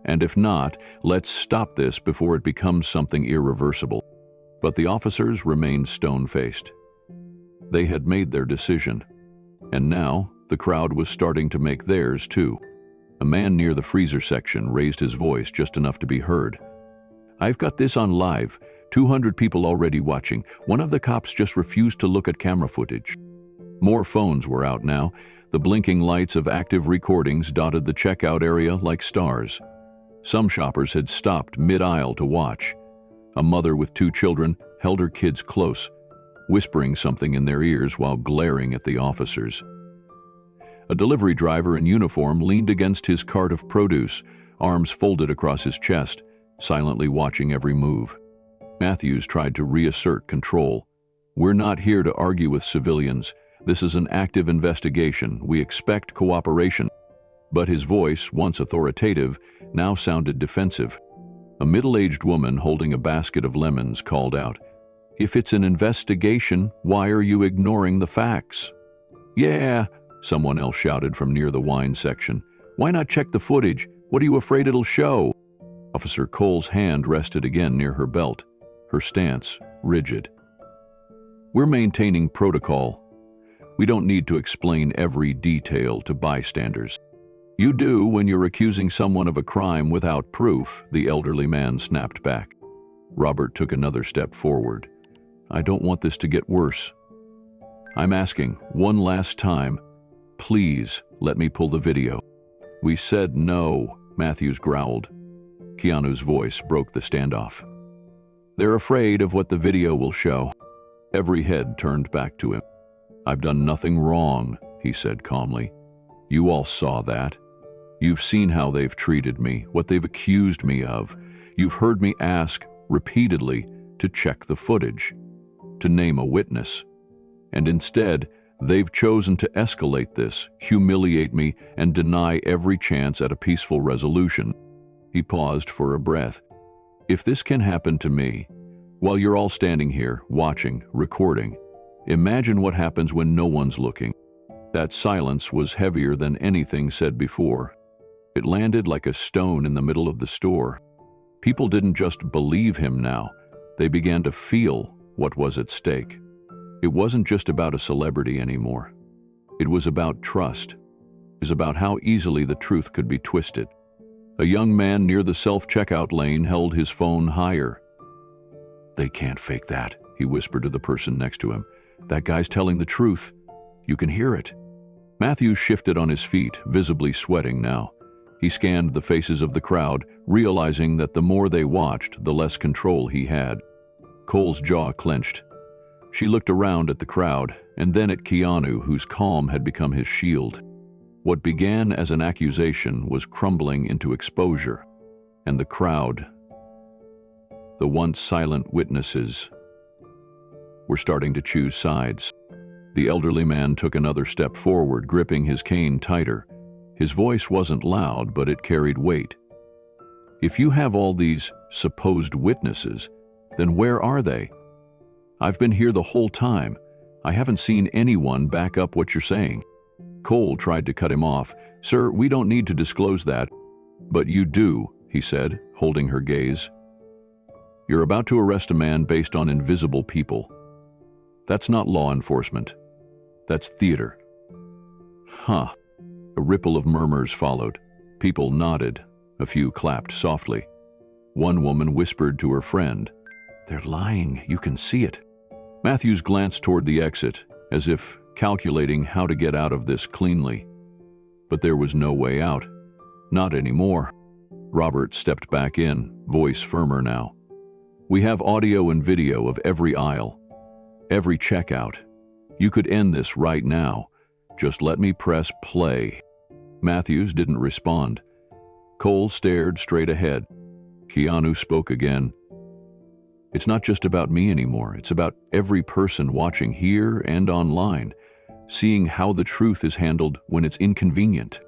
S1: And if not, let's stop this before it becomes something irreversible." But the officers remained stone-faced. They had made their decision. And now, the crowd was starting to make theirs too. A man near the freezer section raised his voice just enough to be heard. "I've got this on live. 200 people already watching. One of the cops just refused to look at camera footage." More phones were out now. The blinking lights of active recordings dotted the checkout area like stars. Some shoppers had stopped mid-aisle to watch. A mother with 2 children held her kids close, whispering something in their ears while glaring at the officers. A delivery driver in uniform leaned against his cart of produce, arms folded across his chest, silently watching every move. Matthews tried to reassert control. "We're not here to argue with civilians. This is an active investigation. We expect cooperation." But his voice, once authoritative, now sounded defensive. A middle-aged woman holding a basket of lemons called out, "If it's an investigation, why are you ignoring the facts?" "Yeah," someone else shouted from near the wine section. "Why not check the footage? What are you afraid it'll show?" Officer Cole's hand rested again near her belt, her stance rigid. "We're maintaining protocol. We don't need to explain every detail to bystanders." "You do when you're accusing someone of a crime without proof," the elderly man snapped back. Robert took another step forward. "I don't want this to get worse. I'm asking, one last time, please let me pull the video." "We said no," Matthews growled. Keanu's voice broke the standoff. "They're afraid of what the video will show." Every head turned back to him. "I've done nothing wrong," he said calmly. "You all saw that. You've seen how they've treated me, what they've accused me of. You've heard me ask repeatedly to check the footage, to name a witness. And instead, they've chosen to escalate this, humiliate me, and deny every chance at a peaceful resolution." He paused for a breath. "If this can happen to me, while you're all standing here, watching, recording, imagine what happens when no one's looking." That silence was heavier than anything said before. It landed like a stone in the middle of the store. People didn't just believe him now. They began to feel what was at stake. It wasn't just about a celebrity anymore. It was about trust. It was about how easily the truth could be twisted. A young man near the self-checkout lane held his phone higher. "They can't fake that," he whispered to the person next to him. "That guy's telling the truth. You can hear it." Matthews shifted on his feet, visibly sweating now. He scanned the faces of the crowd, realizing that the more they watched, the less control he had. Cole's jaw clenched. She looked around at the crowd, and then at Keanu, whose calm had become his shield. What began as an accusation was crumbling into exposure, and the crowd, the once silent witnesses, were starting to choose sides. The elderly man took another step forward, gripping his cane tighter. His voice wasn't loud, but it carried weight. "If you have all these supposed witnesses, then where are they? I've been here the whole time. I haven't seen anyone back up what you're saying." Cole tried to cut him off. "Sir, we don't need to disclose that." "But you do," he said, holding her gaze. "You're about to arrest a man based on invisible people. That's not law enforcement. That's theater." "Huh." A ripple of murmurs followed. People nodded. A few clapped softly. One woman whispered to her friend, "They're lying. You can see it." Matthews glanced toward the exit, as if calculating how to get out of this cleanly. But there was no way out. Not anymore. Robert stepped back in, voice firmer now. "We have audio and video of every aisle, every checkout. You could end this right now. Just let me press play." Matthews didn't respond. Cole stared straight ahead. Keanu spoke again. "It's not just about me anymore. It's about every person watching here and online, seeing how the truth is handled when it's inconvenient."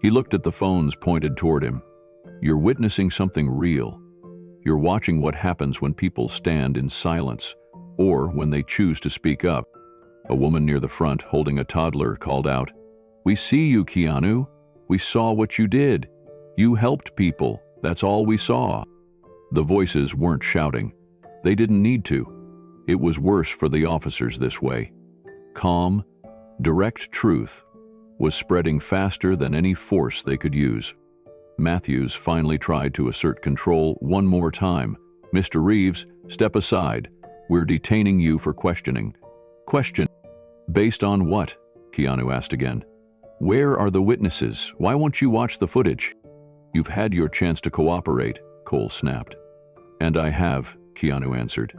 S1: He looked at the phones pointed toward him. "You're witnessing something real. You're watching what happens when people stand in silence, or when they choose to speak up." A woman near the front, holding a toddler, called out, "We see you, Keanu. We saw what you did. You helped people. That's all we saw." The voices weren't shouting. They didn't need to. It was worse for the officers this way. Calm, direct truth was spreading faster than any force they could use. Matthews finally tried to assert control one more time. "Mr. Reeves, step aside. We're detaining you for questioning." "Question? Based on what?" Keanu asked again. "Where are the witnesses? Why won't you watch the footage?" "You've had your chance to cooperate," Cole snapped. "And I have," Keanu answered.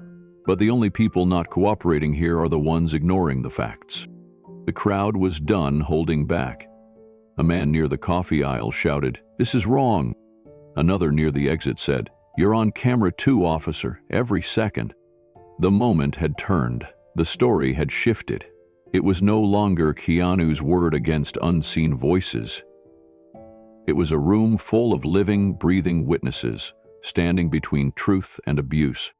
S1: "But the only people not cooperating here are the ones ignoring the facts." The crowd was done holding back. A man near the coffee aisle shouted, "This is wrong." Another near the exit said, "You're on camera too, officer, every second." The moment had turned. The story had shifted. It was no longer Keanu's word against unseen voices. It was a room full of living, breathing witnesses, standing between truth and abuse.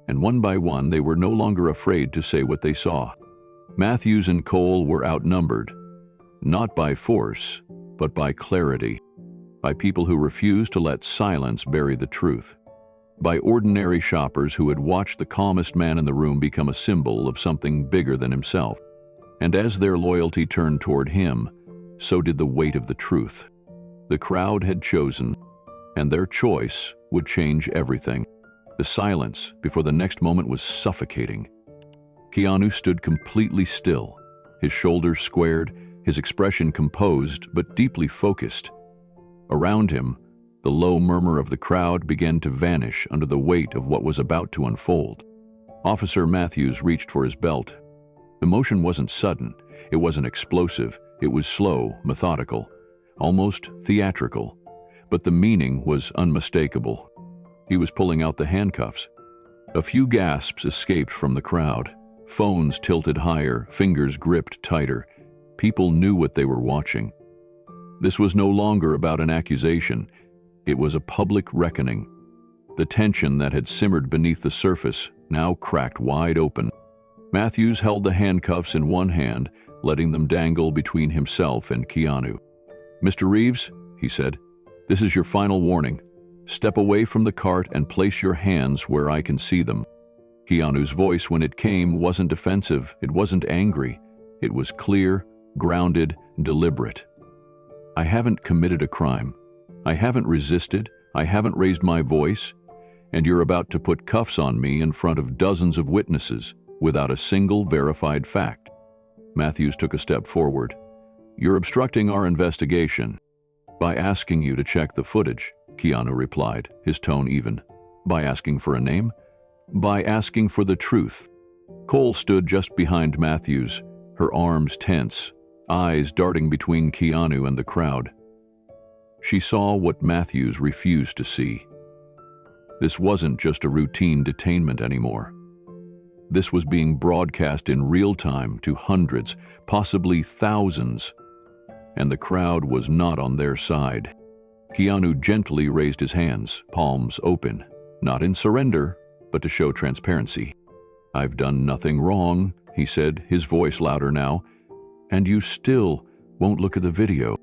S1: And one by one, they were no longer afraid to say what they saw. Matthews and Cole were outnumbered, not by force, but by clarity, by people who refused to let silence bury the truth, by ordinary shoppers who had watched the calmest man in the room become a symbol of something bigger than himself. And as their loyalty turned toward him, so did the weight of the truth. The crowd had chosen, and their choice would change everything. The silence before the next moment was suffocating. Keanu stood completely still, his shoulders squared, his expression composed but deeply focused. Around him, the low murmur of the crowd began to vanish under the weight of what was about to unfold. Officer Matthews reached for his belt. The motion wasn't sudden, it wasn't explosive, it was slow, methodical, almost theatrical, but the meaning was unmistakable. He was pulling out the handcuffs. A few gasps escaped from the crowd. Phones tilted higher, fingers gripped tighter. People knew what they were watching. This was no longer about an accusation. It was a public reckoning. The tension that had simmered beneath the surface now cracked wide open. Matthews held the handcuffs in one hand, letting them dangle between himself and Keanu. "Mr. Reeves," he said, "this is your final warning. Step away from the cart and place your hands where I can see them." Keanu's voice, when it came, wasn't defensive, it wasn't angry. It was clear, grounded, deliberate. "I haven't committed a crime. I haven't resisted, I haven't raised my voice, and you're about to put cuffs on me in front of dozens of witnesses without a single verified fact." Matthews took a step forward. "You're obstructing our investigation." "By asking you to check the footage," Keanu replied, his tone even. "By asking for a name?" "By asking for the truth." Cole stood just behind Matthews, her arms tense, eyes darting between Keanu and the crowd. She saw what Matthews refused to see. This wasn't just a routine detainment anymore. This was being broadcast in real time to hundreds, possibly thousands, and the crowd was not on their side. Keanu gently raised his hands, palms open, not in surrender, but to show transparency. "I've done nothing wrong," he said, his voice louder now, "and you still won't look at the video."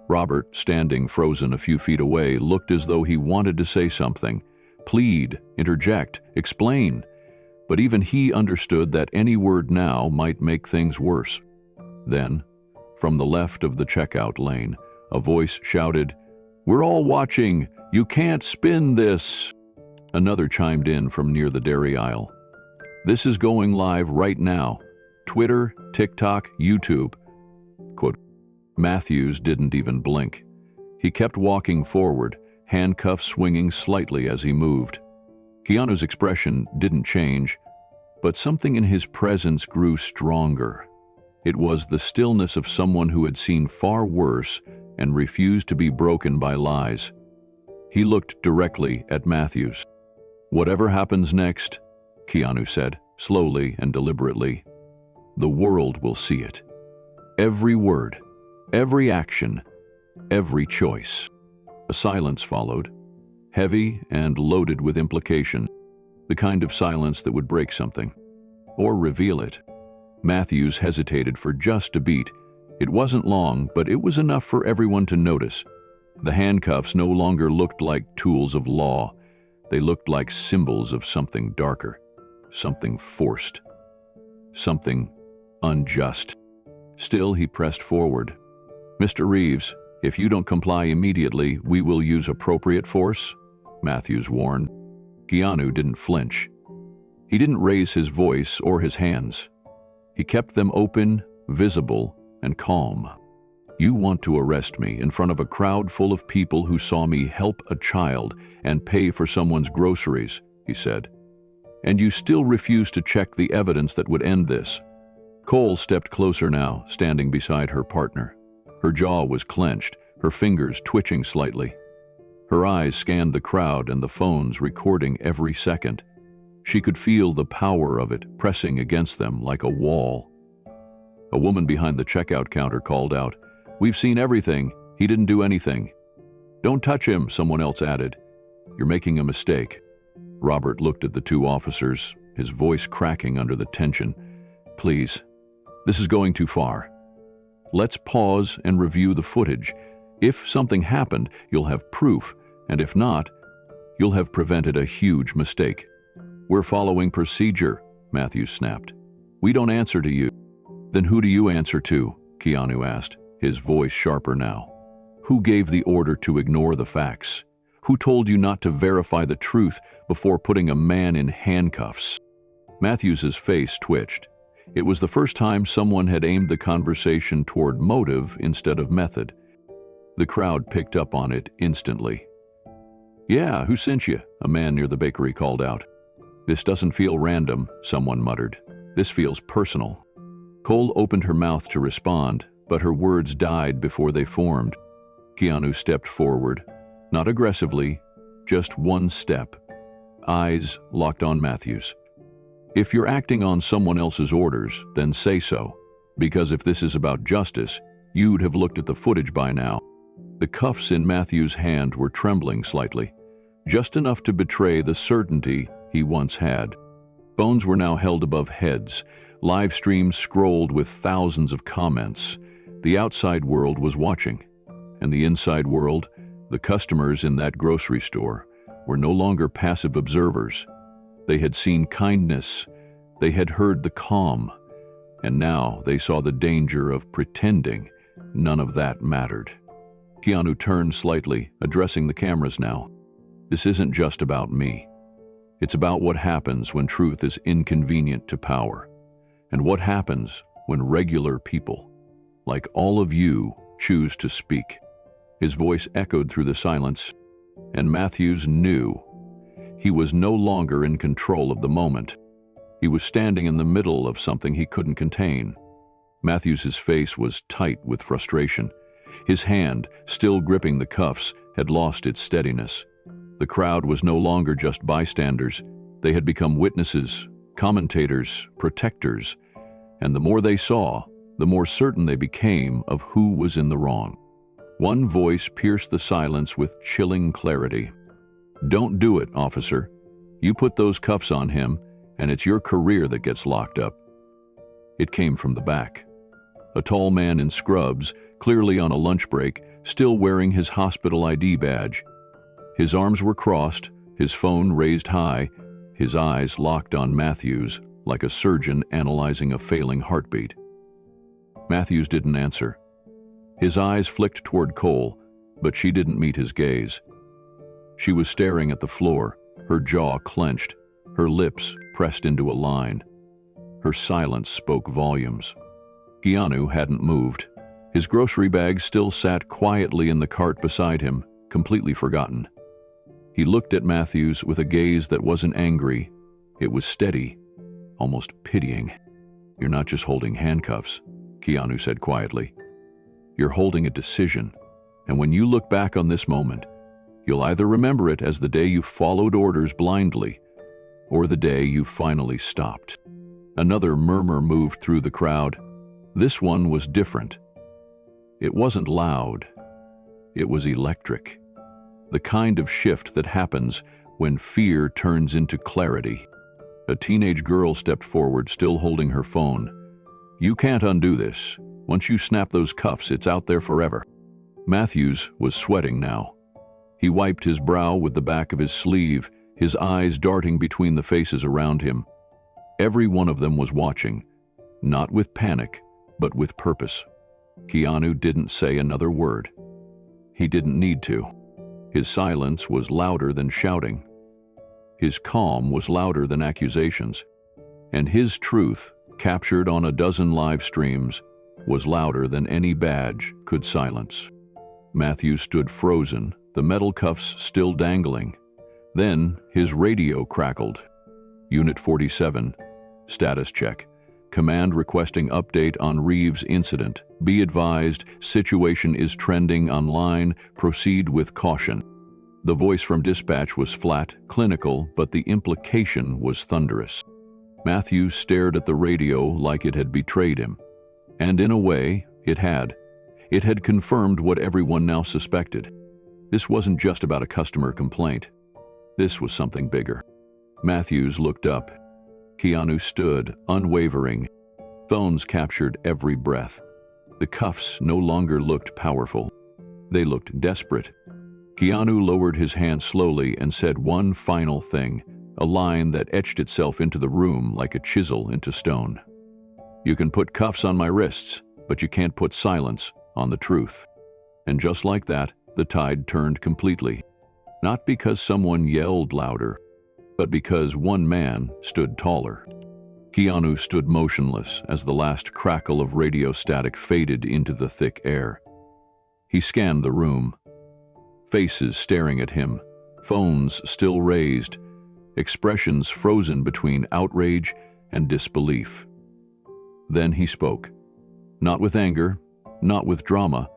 S1: Robert, standing frozen a few feet away, looked as though he wanted to say something, plead, interject, explain, but even he understood that any word now might make things worse. Then, from the left of the checkout lane, a voice shouted, "We're all watching! You can't spin this!" Another chimed in from near the dairy aisle. "This is going live right now. Twitter, TikTok, YouTube." Quote, Matthews didn't even blink. He kept walking forward, handcuffs swinging slightly as he moved. Keanu's expression didn't change, but something in his presence grew stronger. It was the stillness of someone who had seen far worse and refused to be broken by lies. He looked directly at Matthews. "Whatever happens next," Keanu said, slowly and deliberately, "the world will see it. Every word, every action, every choice." A silence followed, heavy and loaded with implication, the kind of silence that would break something, or reveal it. Matthews hesitated for just a beat. It wasn't long, but it was enough for everyone to notice. The handcuffs no longer looked like tools of law. They looked like symbols of something darker, something forced, something unjust. Still, he pressed forward. "Mr. Reeves, if you don't comply immediately, we will use appropriate force," Matthews warned. Keanu didn't flinch. He didn't raise his voice or his hands. He kept them open, visible, and calm. "You want to arrest me in front of a crowd full of people who saw me help a child and pay for someone's groceries," he said. "And you still refuse to check the evidence that would end this." Cole stepped closer now, standing beside her partner. Her jaw was clenched, her fingers twitching slightly. Her eyes scanned the crowd and the phones recording every second. She could feel the power of it pressing against them like a wall. A woman behind the checkout counter called out, "We've seen everything. He didn't do anything." "Don't touch him," someone else added. "You're making a mistake." Robert looked at the two officers, his voice cracking under the tension. "Please, this is going too far. Let's pause and review the footage. If something happened, you'll have proof, and if not, you'll have prevented a huge mistake." "We're following procedure," Matthews snapped. "We don't answer to you." "Then who do you answer to?" Keanu asked, his voice sharper now. "Who gave the order to ignore the facts? Who told you not to verify the truth before putting a man in handcuffs?" Matthews's face twitched. It was the first time someone had aimed the conversation toward motive instead of method. The crowd picked up on it instantly. "Yeah, who sent you?" a man near the bakery called out. "This doesn't feel random," someone muttered. "This feels personal." Cole opened her mouth to respond, but her words died before they formed. Keanu stepped forward, not aggressively, just one step. Eyes locked on Matthews. "If you're acting on someone else's orders, then say so, because if this is about justice, you'd have looked at the footage by now." The cuffs in Matthews' hand were trembling slightly, just enough to betray the certainty he once had. Phones were now held above heads, live streams scrolled with thousands of comments. The outside world was watching, and the inside world, the customers in that grocery store, were no longer passive observers. They had seen kindness, they had heard the calm, and now they saw the danger of pretending none of that mattered. Keanu turned slightly, addressing the cameras now. "This isn't just about me. It's about what happens when truth is inconvenient to power, and what happens when regular people, like all of you, choose to speak." His voice echoed through the silence, and Matthews knew he was no longer in control of the moment. He was standing in the middle of something he couldn't contain. Matthews's face was tight with frustration. His hand, still gripping the cuffs, had lost its steadiness. The crowd was no longer just bystanders. They had become witnesses, commentators, protectors, and the more they saw, the more certain they became of who was in the wrong. One voice pierced the silence with chilling clarity. "Don't do it, officer. You put those cuffs on him, and it's your career that gets locked up." It came from the back. A tall man in scrubs, clearly on a lunch break, still wearing his hospital ID badge. His arms were crossed, his phone raised high, his eyes locked on Matthews like a surgeon analyzing a failing heartbeat. Matthews didn't answer. His eyes flicked toward Cole, but she didn't meet his gaze. She was staring at the floor, her jaw clenched, her lips pressed into a line. Her silence spoke volumes. Keanu hadn't moved. His grocery bag still sat quietly in the cart beside him, completely forgotten. He looked at Matthews with a gaze that wasn't angry. It was steady, almost pitying. "You're not just holding handcuffs," Keanu said quietly. "You're holding a decision, and when you look back on this moment, you'll either remember it as the day you followed orders blindly, or the day you finally stopped." Another murmur moved through the crowd. This one was different. It wasn't loud. It was electric. The kind of shift that happens when fear turns into clarity. A teenage girl stepped forward, still holding her phone. "You can't undo this. Once you snap those cuffs, it's out there forever." Matthews was sweating now. He wiped his brow with the back of his sleeve, his eyes darting between the faces around him. Every one of them was watching, not with panic, but with purpose. Keanu didn't say another word. He didn't need to. His silence was louder than shouting. His calm was louder than accusations. And his truth, captured on a dozen live streams, was louder than any badge could silence. Matthews stood frozen, the metal cuffs still dangling. Then his radio crackled. "Unit 47, status check. Command requesting update on Reeves incident. Be advised, situation is trending online. Proceed with caution." The voice from dispatch was flat, clinical, but the implication was thunderous. Matthews stared at the radio like it had betrayed him. And in a way, it had. It had confirmed what everyone now suspected. This wasn't just about a customer complaint. This was something bigger. Matthews looked up. Keanu stood, unwavering. Phones captured every breath. The cuffs no longer looked powerful. They looked desperate. Keanu lowered his hand slowly and said one final thing, a line that etched itself into the room like a chisel into stone. "You can put cuffs on my wrists, but you can't put silence on the truth." And just like that, the tide turned completely. Not because someone yelled louder, but because one man stood taller. Keanu stood motionless as the last crackle of radio static faded into the thick air. He scanned the room. Faces staring at him, phones still raised, expressions frozen between outrage and disbelief. Then he spoke. Not with anger, not with drama,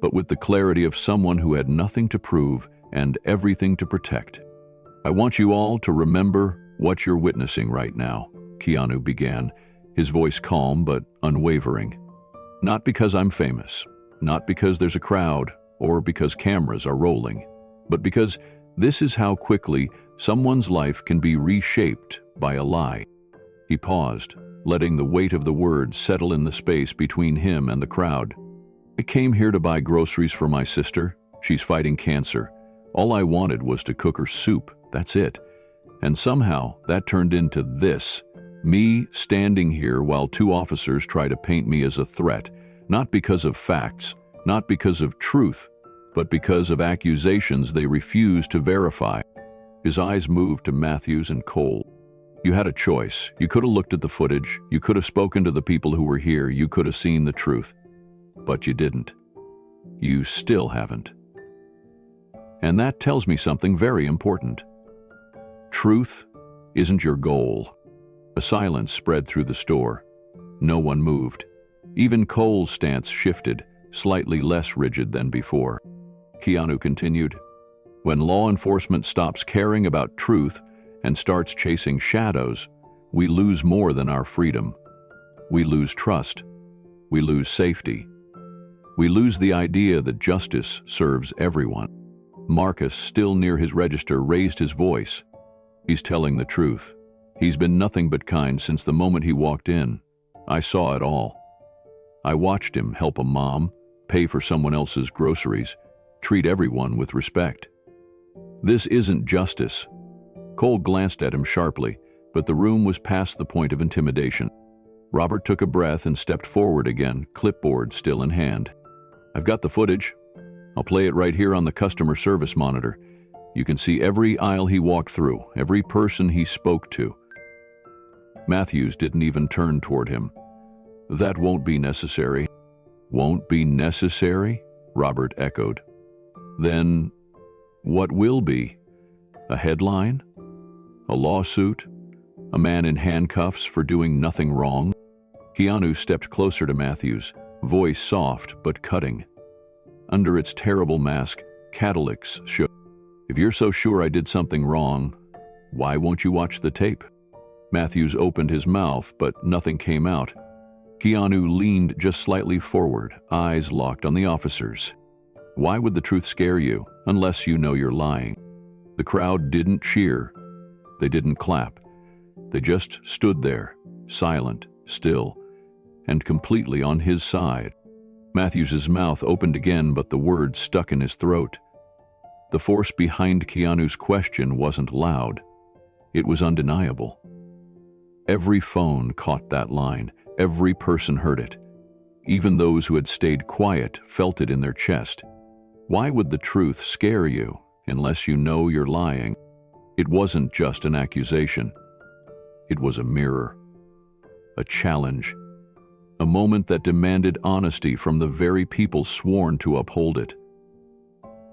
S1: but with the clarity of someone who had nothing to prove and everything to protect. "I want you all to remember what you're witnessing right now," Keanu began, his voice calm but unwavering. "Not because I'm famous, not because there's a crowd, or because cameras are rolling, but because this is how quickly someone's life can be reshaped by a lie." He paused, letting the weight of the words settle in the space between him and the crowd. "I came here to buy groceries for my sister. She's fighting cancer. All I wanted was to cook her soup, that's it. And somehow that turned into this, me standing here while two officers try to paint me as a threat, not because of facts, not because of truth, but because of accusations they refuse to verify." His eyes moved to Matthews and Cole. "You had a choice. You could have looked at the footage. You could have spoken to the people who were here. You could have seen the truth. But you didn't. You still haven't. And that tells me something very important. Truth isn't your goal." A silence spread through the store. No one moved. Even Cole's stance shifted, slightly less rigid than before. Keanu continued, "When law enforcement stops caring about truth and starts chasing shadows, we lose more than our freedom. We lose trust. We lose safety. We lose the idea that justice serves everyone." Marcus, still near his register, raised his voice. "He's telling the truth. He's been nothing but kind since the moment he walked in. I saw it all. I watched him help a mom, pay for someone else's groceries, treat everyone with respect. This isn't justice." Cole glanced at him sharply, but the room was past the point of intimidation. Robert took a breath and stepped forward again, clipboard still in hand. "I've got the footage. I'll play it right here on the customer service monitor. You can see every aisle he walked through, every person he spoke to." Matthews didn't even turn toward him. "That won't be necessary." "Won't be necessary?" Robert echoed. "Then what will be? A headline? A lawsuit? A man in handcuffs for doing nothing wrong?" Keanu stepped closer to Matthews, voice soft but cutting. Under its terrible mask, catalysts shook. "If you're so sure I did something wrong, why won't you watch the tape?" Matthews opened his mouth, but nothing came out. Keanu leaned just slightly forward, eyes locked on the officers. "Why would the truth scare you, unless you know you're lying?" The crowd didn't cheer. They didn't clap. They just stood there, silent, still, and completely on his side. Matthews's mouth opened again, but the words stuck in his throat. The force behind Keanu's question wasn't loud. It was undeniable. Every phone caught that line. Every person heard it. Even those who had stayed quiet felt it in their chest. Why would the truth scare you unless you know you're lying? It wasn't just an accusation. It was a mirror, a challenge, a moment that demanded honesty from the very people sworn to uphold it.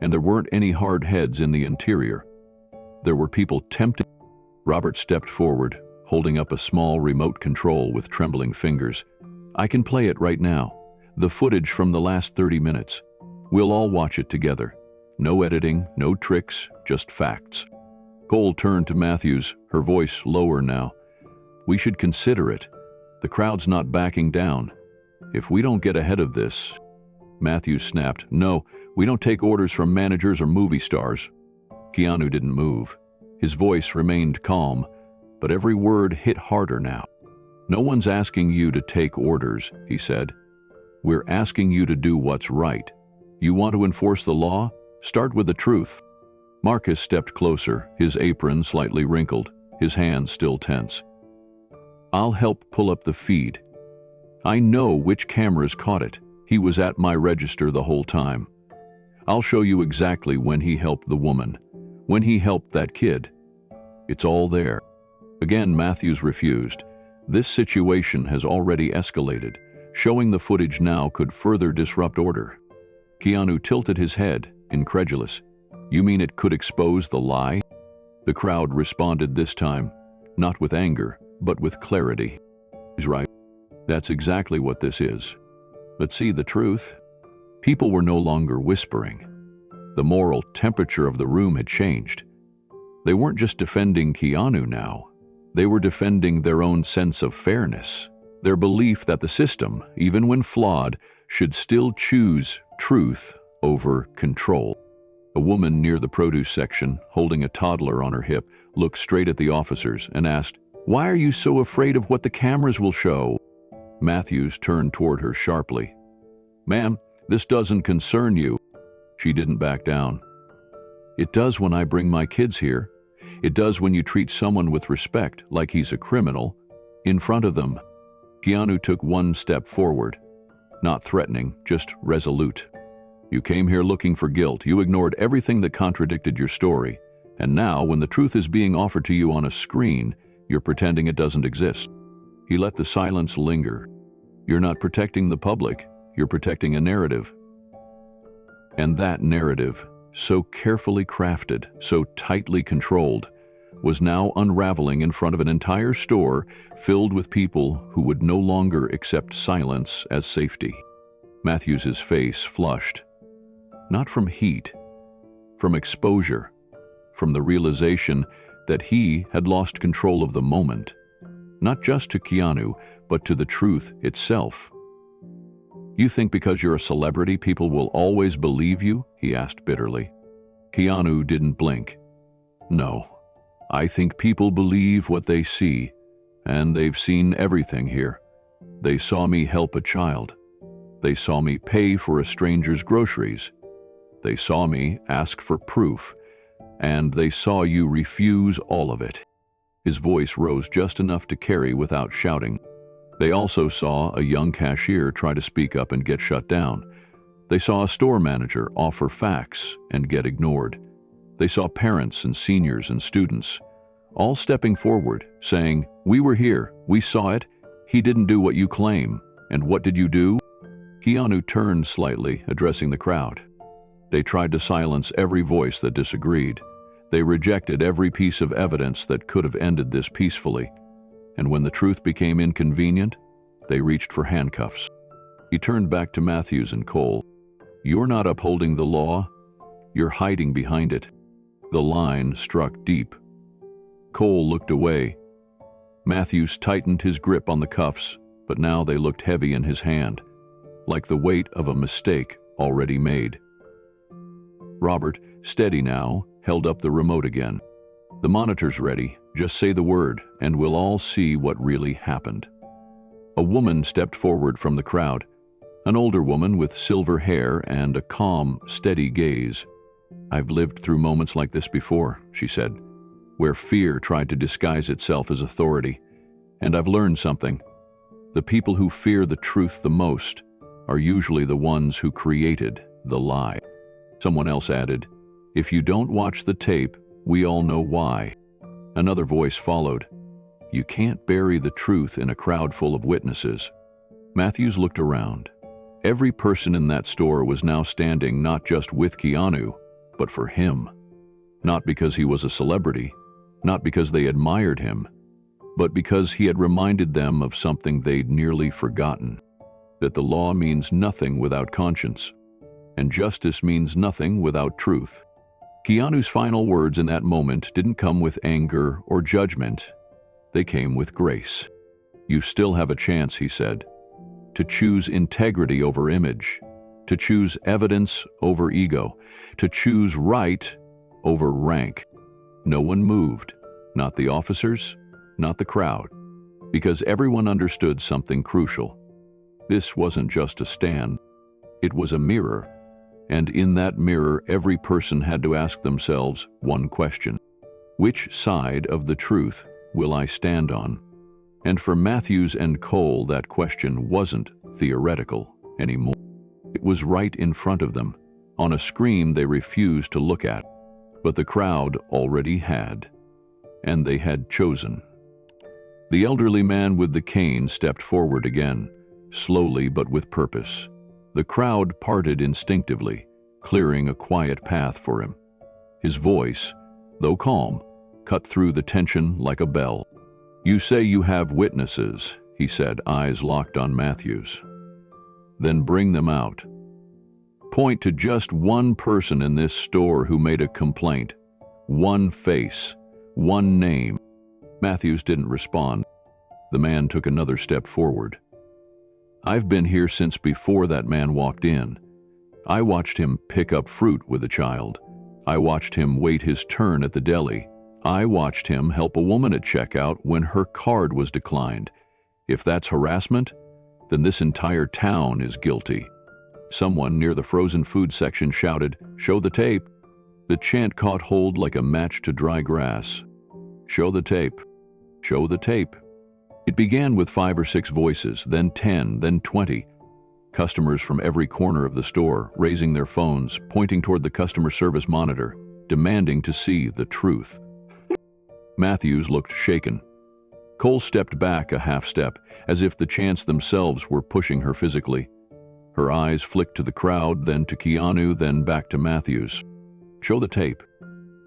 S1: And there weren't any hard heads in the interior. There were people tempted. Robert stepped forward, holding up a small remote control with trembling fingers. "I can play it right now. The footage from the last 30 minutes. We'll all watch it together. No editing, no tricks, just facts. Cole turned to Matthews, her voice lower now. We should consider it. The crowd's not backing down. If we don't get ahead of this... Matthews snapped, No, we don't take orders from managers or movie stars. Keanu didn't move. His voice remained calm, but every word hit harder now. No one's asking you to take orders, he said. We're asking you to do what's right. You want to enforce the law? Start with the truth. Marcus stepped closer, his apron slightly wrinkled, his hands still tense. I'll help pull up the feed. I know which cameras caught it. He was at my register the whole time. I'll show you exactly when he helped the woman, when he helped that kid. It's all there. Again, Matthews refused. This situation has already escalated. Showing the footage now could further disrupt order. Keanu tilted his head, incredulous. You mean it could expose the lie? The crowd responded this time, not with anger, but with clarity. He's right. That's exactly what this is. But see the truth? People were no longer whispering. The moral temperature of the room had changed. They weren't just defending Keanu now. They were defending their own sense of fairness, their belief that the system, even when flawed, should still choose truth over control. A woman near the produce section, holding a toddler on her hip, looked straight at the officers and asked, Why are you so afraid of what the cameras will show? Matthews turned toward her sharply. Ma'am, this doesn't concern you. She didn't back down. It does when I bring my kids here. It does when you treat someone with respect, like he's a criminal, in front of them. Keanu took one step forward. Not threatening, just resolute. You came here looking for guilt. You ignored everything that contradicted your story. And now, when the truth is being offered to you on a screen, you're pretending it doesn't exist. He let the silence linger. You're not protecting the public. You're protecting a narrative. And that narrative, so carefully crafted, so tightly controlled, was now unraveling in front of an entire store filled with people who would no longer accept silence as safety. Matthews's face flushed. Not from heat, from exposure, from the realization that he had lost control of the moment, not just to Keanu, but to the truth itself. You think because you're a celebrity, people will always believe you? He asked bitterly. Keanu didn't blink. No, I think people believe what they see, and they've seen everything here. They saw me help a child. They saw me pay for a stranger's groceries. They saw me ask for proof, and they saw you refuse all of it. His voice rose just enough to carry without shouting. They also saw a young cashier try to speak up and get shut down. They saw a store manager offer facts and get ignored. They saw parents and seniors and students, all stepping forward, saying, We were here, we saw it, he didn't do what you claim, and what did you do? Keanu turned slightly, addressing the crowd. They tried to silence every voice that disagreed. They rejected every piece of evidence that could have ended this peacefully. And when the truth became inconvenient, they reached for handcuffs. He turned back to Matthews and Cole. You're not upholding the law, you're hiding behind it. The line struck deep. Cole looked away. Matthews tightened his grip on the cuffs, but now they looked heavy in his hand, like the weight of a mistake already made. Robert, steady now, held up the remote again. The monitor's ready. Just say the word, and we'll all see what really happened. A woman stepped forward from the crowd, an older woman with silver hair and a calm, steady gaze. I've lived through moments like this before, she said, where fear tried to disguise itself as authority. And I've learned something. The people who fear the truth the most are usually the ones who created the lie. Someone else added, If you don't watch the tape, we all know why. Another voice followed. You can't bury the truth in a crowd full of witnesses. Matthews looked around. Every person in that store was now standing not just with Keanu, but for him. Not because he was a celebrity, not because they admired him, but because he had reminded them of something they'd nearly forgotten, that the law means nothing without conscience. and justice means nothing without truth. Keanu's final words in that moment didn't come with anger or judgment. They came with grace. "You still have a chance," he said, "to choose integrity over image, to choose evidence over ego, to choose right over rank." No one moved, not the officers, not the crowd, because everyone understood something crucial. This wasn't just a stand, it was a mirror. And in that mirror, every person had to ask themselves one question: which side of the truth will I stand on? And for Matthews and Cole, that question wasn't theoretical anymore. It was right in front of them, on a screen they refused to look at. But the crowd already had, and they had chosen. The elderly man with the cane stepped forward again, slowly but with purpose. The crowd parted instinctively, clearing a quiet path for him. His voice, though calm, cut through the tension like a bell. "You say you have witnesses," he said, eyes locked on Matthews. "Then bring them out. Point to just one person in this store who made a complaint. One face, one name." Matthews didn't respond. The man took another step forward. "I've been here since before that man walked in. I watched him pick up fruit with a child. I watched him wait his turn at the deli. I watched him help a woman at checkout when her card was declined. If that's harassment, then this entire town is guilty." Someone near the frozen food section shouted, "Show the tape." The chant caught hold like a match to dry grass. "Show the tape. Show the tape." It began with 5 or 6 voices, then 10, then 20. Customers from every corner of the store, raising their phones, pointing toward the customer service monitor, demanding to see the truth. Matthews looked shaken. Cole stepped back a half step, as if the chants themselves were pushing her physically. Her eyes flicked to the crowd, then to Keanu, then back to Matthews. "Show the tape."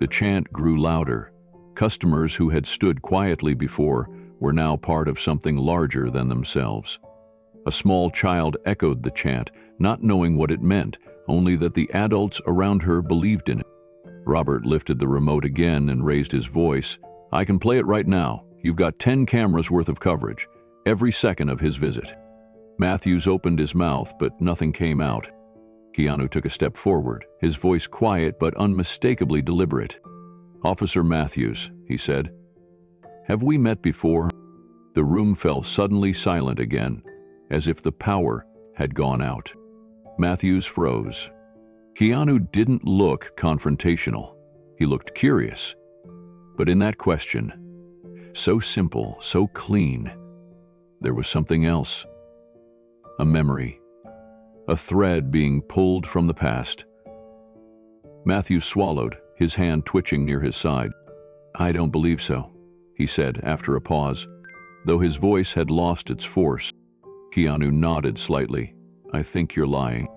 S1: The chant grew louder. Customers who had stood quietly before were now part of something larger than themselves. A small child echoed the chant, not knowing what it meant, only that the adults around her believed in it. Robert lifted the remote again and raised his voice. "I can play it right now. You've got 10 cameras worth of coverage, every second of his visit." Matthews opened his mouth, but nothing came out. Keanu took a step forward, his voice quiet but unmistakably deliberate. "Officer Matthews," he said, "have we met before?" The room fell suddenly silent again, as if the power had gone out. Matthews froze. Keanu didn't look confrontational. He looked curious. But in that question, so simple, so clean, there was something else. A memory. A thread being pulled from the past. Matthews swallowed, his hand twitching near his side. "I don't believe so," he said after a pause, though his voice had lost its force. Keanu nodded slightly. "I think you're lying."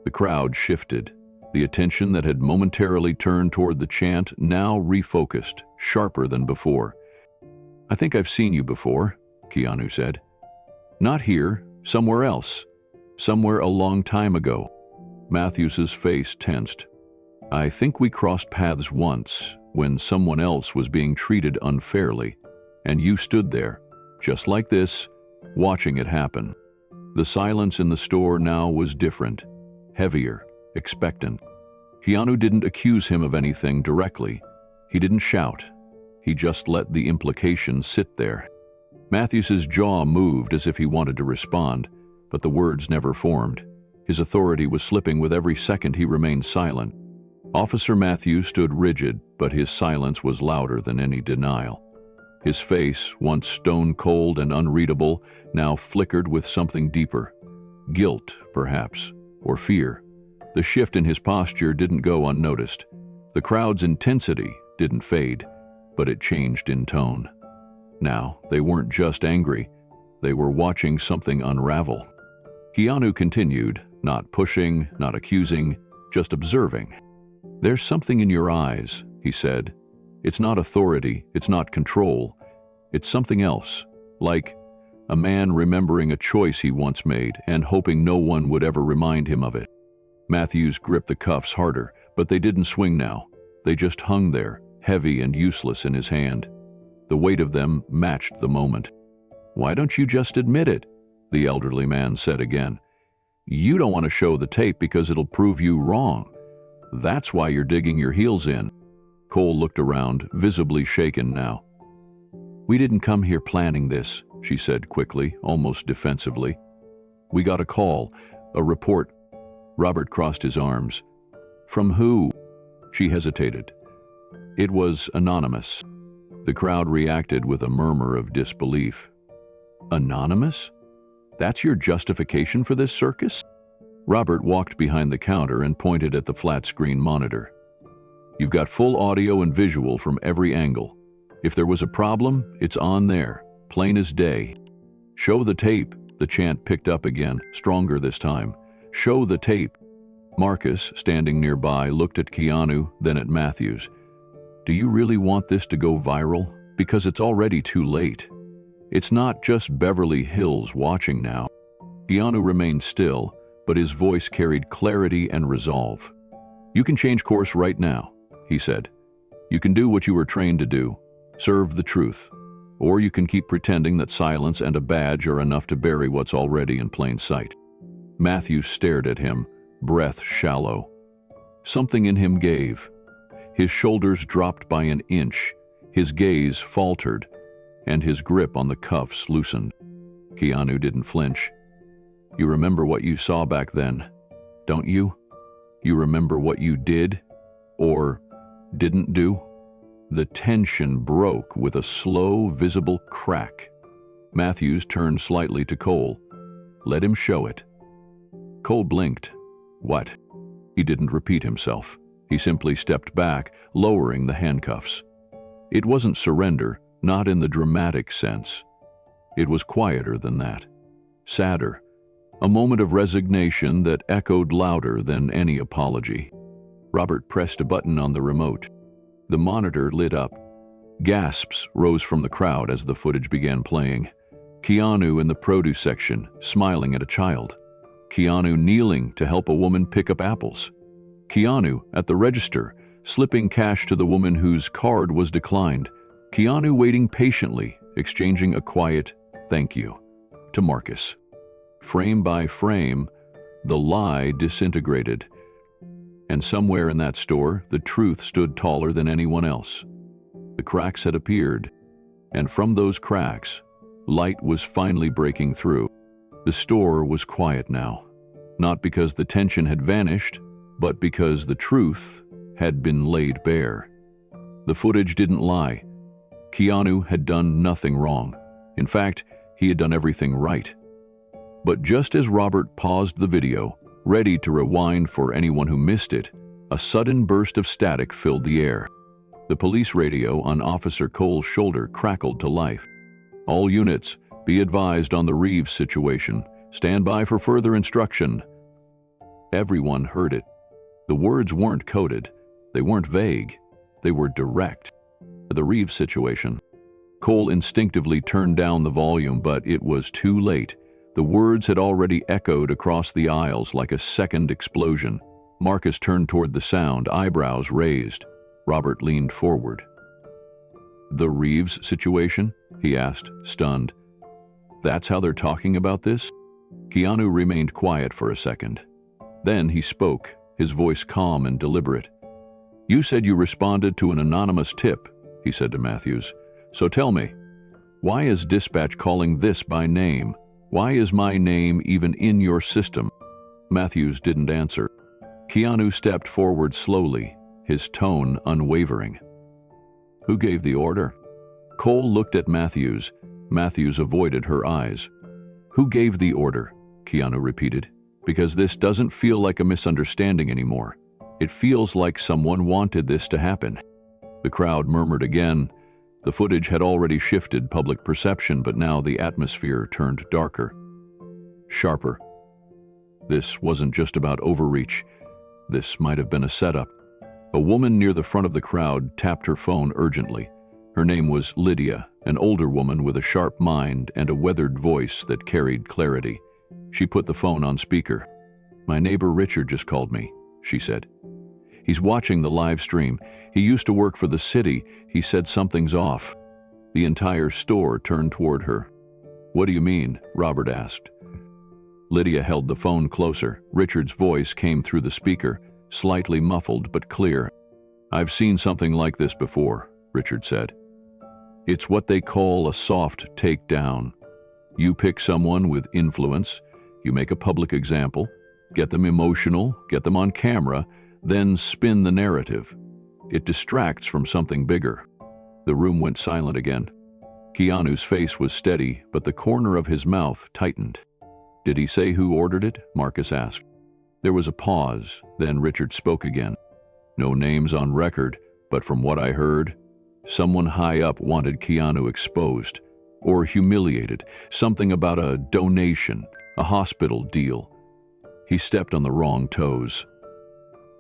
S1: The crowd shifted. The attention that had momentarily turned toward the chant now refocused, sharper than before. "I think I've seen you before," Keanu said. "Not here, somewhere else. Somewhere a long time ago." Matthews's face tensed. "I think we crossed paths once, when someone else was being treated unfairly, and you stood there, just like this, watching it happen." The silence in the store now was different, heavier, expectant. Keanu didn't accuse him of anything directly. He didn't shout. He just let the implication sit there. Matthews's jaw moved as if he wanted to respond, but the words never formed. His authority was slipping with every second he remained silent. Officer Matthews stood rigid, but his silence was louder than any denial. His face, once stone-cold and unreadable, now flickered with something deeper. Guilt, perhaps, or fear. The shift in his posture didn't go unnoticed. The crowd's intensity didn't fade, but it changed in tone. Now, they weren't just angry. They were watching something unravel. Keanu continued, not pushing, not accusing, just observing. "There's something in your eyes," he said. "It's not authority, it's not control. It's something else, like a man remembering a choice he once made and hoping no one would ever remind him of it." Matthews gripped the cuffs harder, but they didn't swing now. They just hung there, heavy and useless in his hand. The weight of them matched the moment. "Why don't you just admit it?" the elderly man said again. "You don't want to show the tape because it'll prove you wrong. That's why you're digging your heels in." Cole looked around, visibly shaken now. "We didn't come here planning this," she said quickly, almost defensively. "We got a call, a report." Robert crossed his arms. "From who?" She hesitated. "It was anonymous." The crowd reacted with a murmur of disbelief. "Anonymous? That's your justification for this circus?" Robert walked behind the counter and pointed at the flat-screen monitor. "You've got full audio and visual from every angle. If there was a problem, it's on there, plain as day." "Show the tape," the chant picked up again, stronger this time. "Show the tape." Marcus, standing nearby, looked at Keanu, then at Matthews. "Do you really want this to go viral? Because it's already too late. It's not just Beverly Hills watching now." Keanu remained still, but his voice carried clarity and resolve. "You can change course right now," he said. "You can do what you were trained to do, serve the truth. Or you can keep pretending that silence and a badge are enough to bury what's already in plain sight." Matthews stared at him, breath shallow. Something in him gave. His shoulders dropped by an inch, his gaze faltered, and his grip on the cuffs loosened. Keanu didn't flinch. "You remember what you saw back then, don't you? You remember what you did, or didn't do?" The tension broke with a slow, visible crack. Matthews turned slightly to Cole. "Let him show it." Cole blinked. "What?" He didn't repeat himself. He simply stepped back, lowering the handcuffs. It wasn't surrender, not in the dramatic sense. It was quieter than that. Sadder. A moment of resignation that echoed louder than any apology. Robert pressed a button on the remote. The monitor lit up. Gasps rose from the crowd as the footage began playing. Keanu in the produce section, smiling at a child. Keanu kneeling to help a woman pick up apples. Keanu at the register, slipping cash to the woman whose card was declined. Keanu waiting patiently, exchanging a quiet "thank you" to Marcus. Frame by frame, the lie disintegrated. And somewhere in that store, the truth stood taller than anyone else. The cracks had appeared, and from those cracks, light was finally breaking through. The store was quiet now, not because the tension had vanished, but because the truth had been laid bare. The footage didn't lie. Keanu had done nothing wrong. In fact, he had done everything right. But just as Robert paused the video, ready to rewind for anyone who missed it, a sudden burst of static filled the air. The police radio on Officer Cole's shoulder crackled to life. "All units, be advised on the Reeves situation. Stand by for further instruction." Everyone heard it. The words weren't coded. They weren't vague. They were direct. The Reeves situation. Cole instinctively turned down the volume, but it was too late. The words had already echoed across the aisles like a second explosion. Marcus turned toward the sound, eyebrows raised. Robert leaned forward. "The Reeves situation?" he asked, stunned. "That's how they're talking about this?" Keanu remained quiet for a second. Then he spoke, his voice calm and deliberate. "You said you responded to an anonymous tip," he said to Matthews. "So tell me, why is dispatch calling this by name? Why is my name even in your system?" Matthews didn't answer. Keanu stepped forward slowly, his tone unwavering. "Who gave the order?" Cole looked at Matthews. Matthews avoided her eyes. "Who gave the order?" Keanu repeated. "Because this doesn't feel like a misunderstanding anymore. It feels like someone wanted this to happen." The crowd murmured again. The footage had already shifted public perception, but now the atmosphere turned darker, sharper. This wasn't just about overreach. This might have been a setup. A woman near the front of the crowd tapped her phone urgently. Her name was Lydia, an older woman with a sharp mind and a weathered voice that carried clarity. She put the phone on speaker. "My neighbor Richard just called me," she said. "He's watching the live stream. He used to work for the city. He said something's off." The entire store turned toward her. "What do you mean?" Robert asked. Lydia held the phone closer. Richard's voice came through the speaker, slightly muffled but clear. "I've seen something like this before," Richard said. "It's what they call a soft takedown. You pick someone with influence, you make a public example, get them emotional, get them on camera, then spin the narrative. It distracts from something bigger." The room went silent again. Keanu's face was steady, but the corner of his mouth tightened. "Did he say who ordered it?" Marcus asked. There was a pause, then Richard spoke again. "No names on record, but from what I heard, someone high up wanted Keanu exposed, or humiliated, something about a donation, a hospital deal." He stepped on the wrong toes.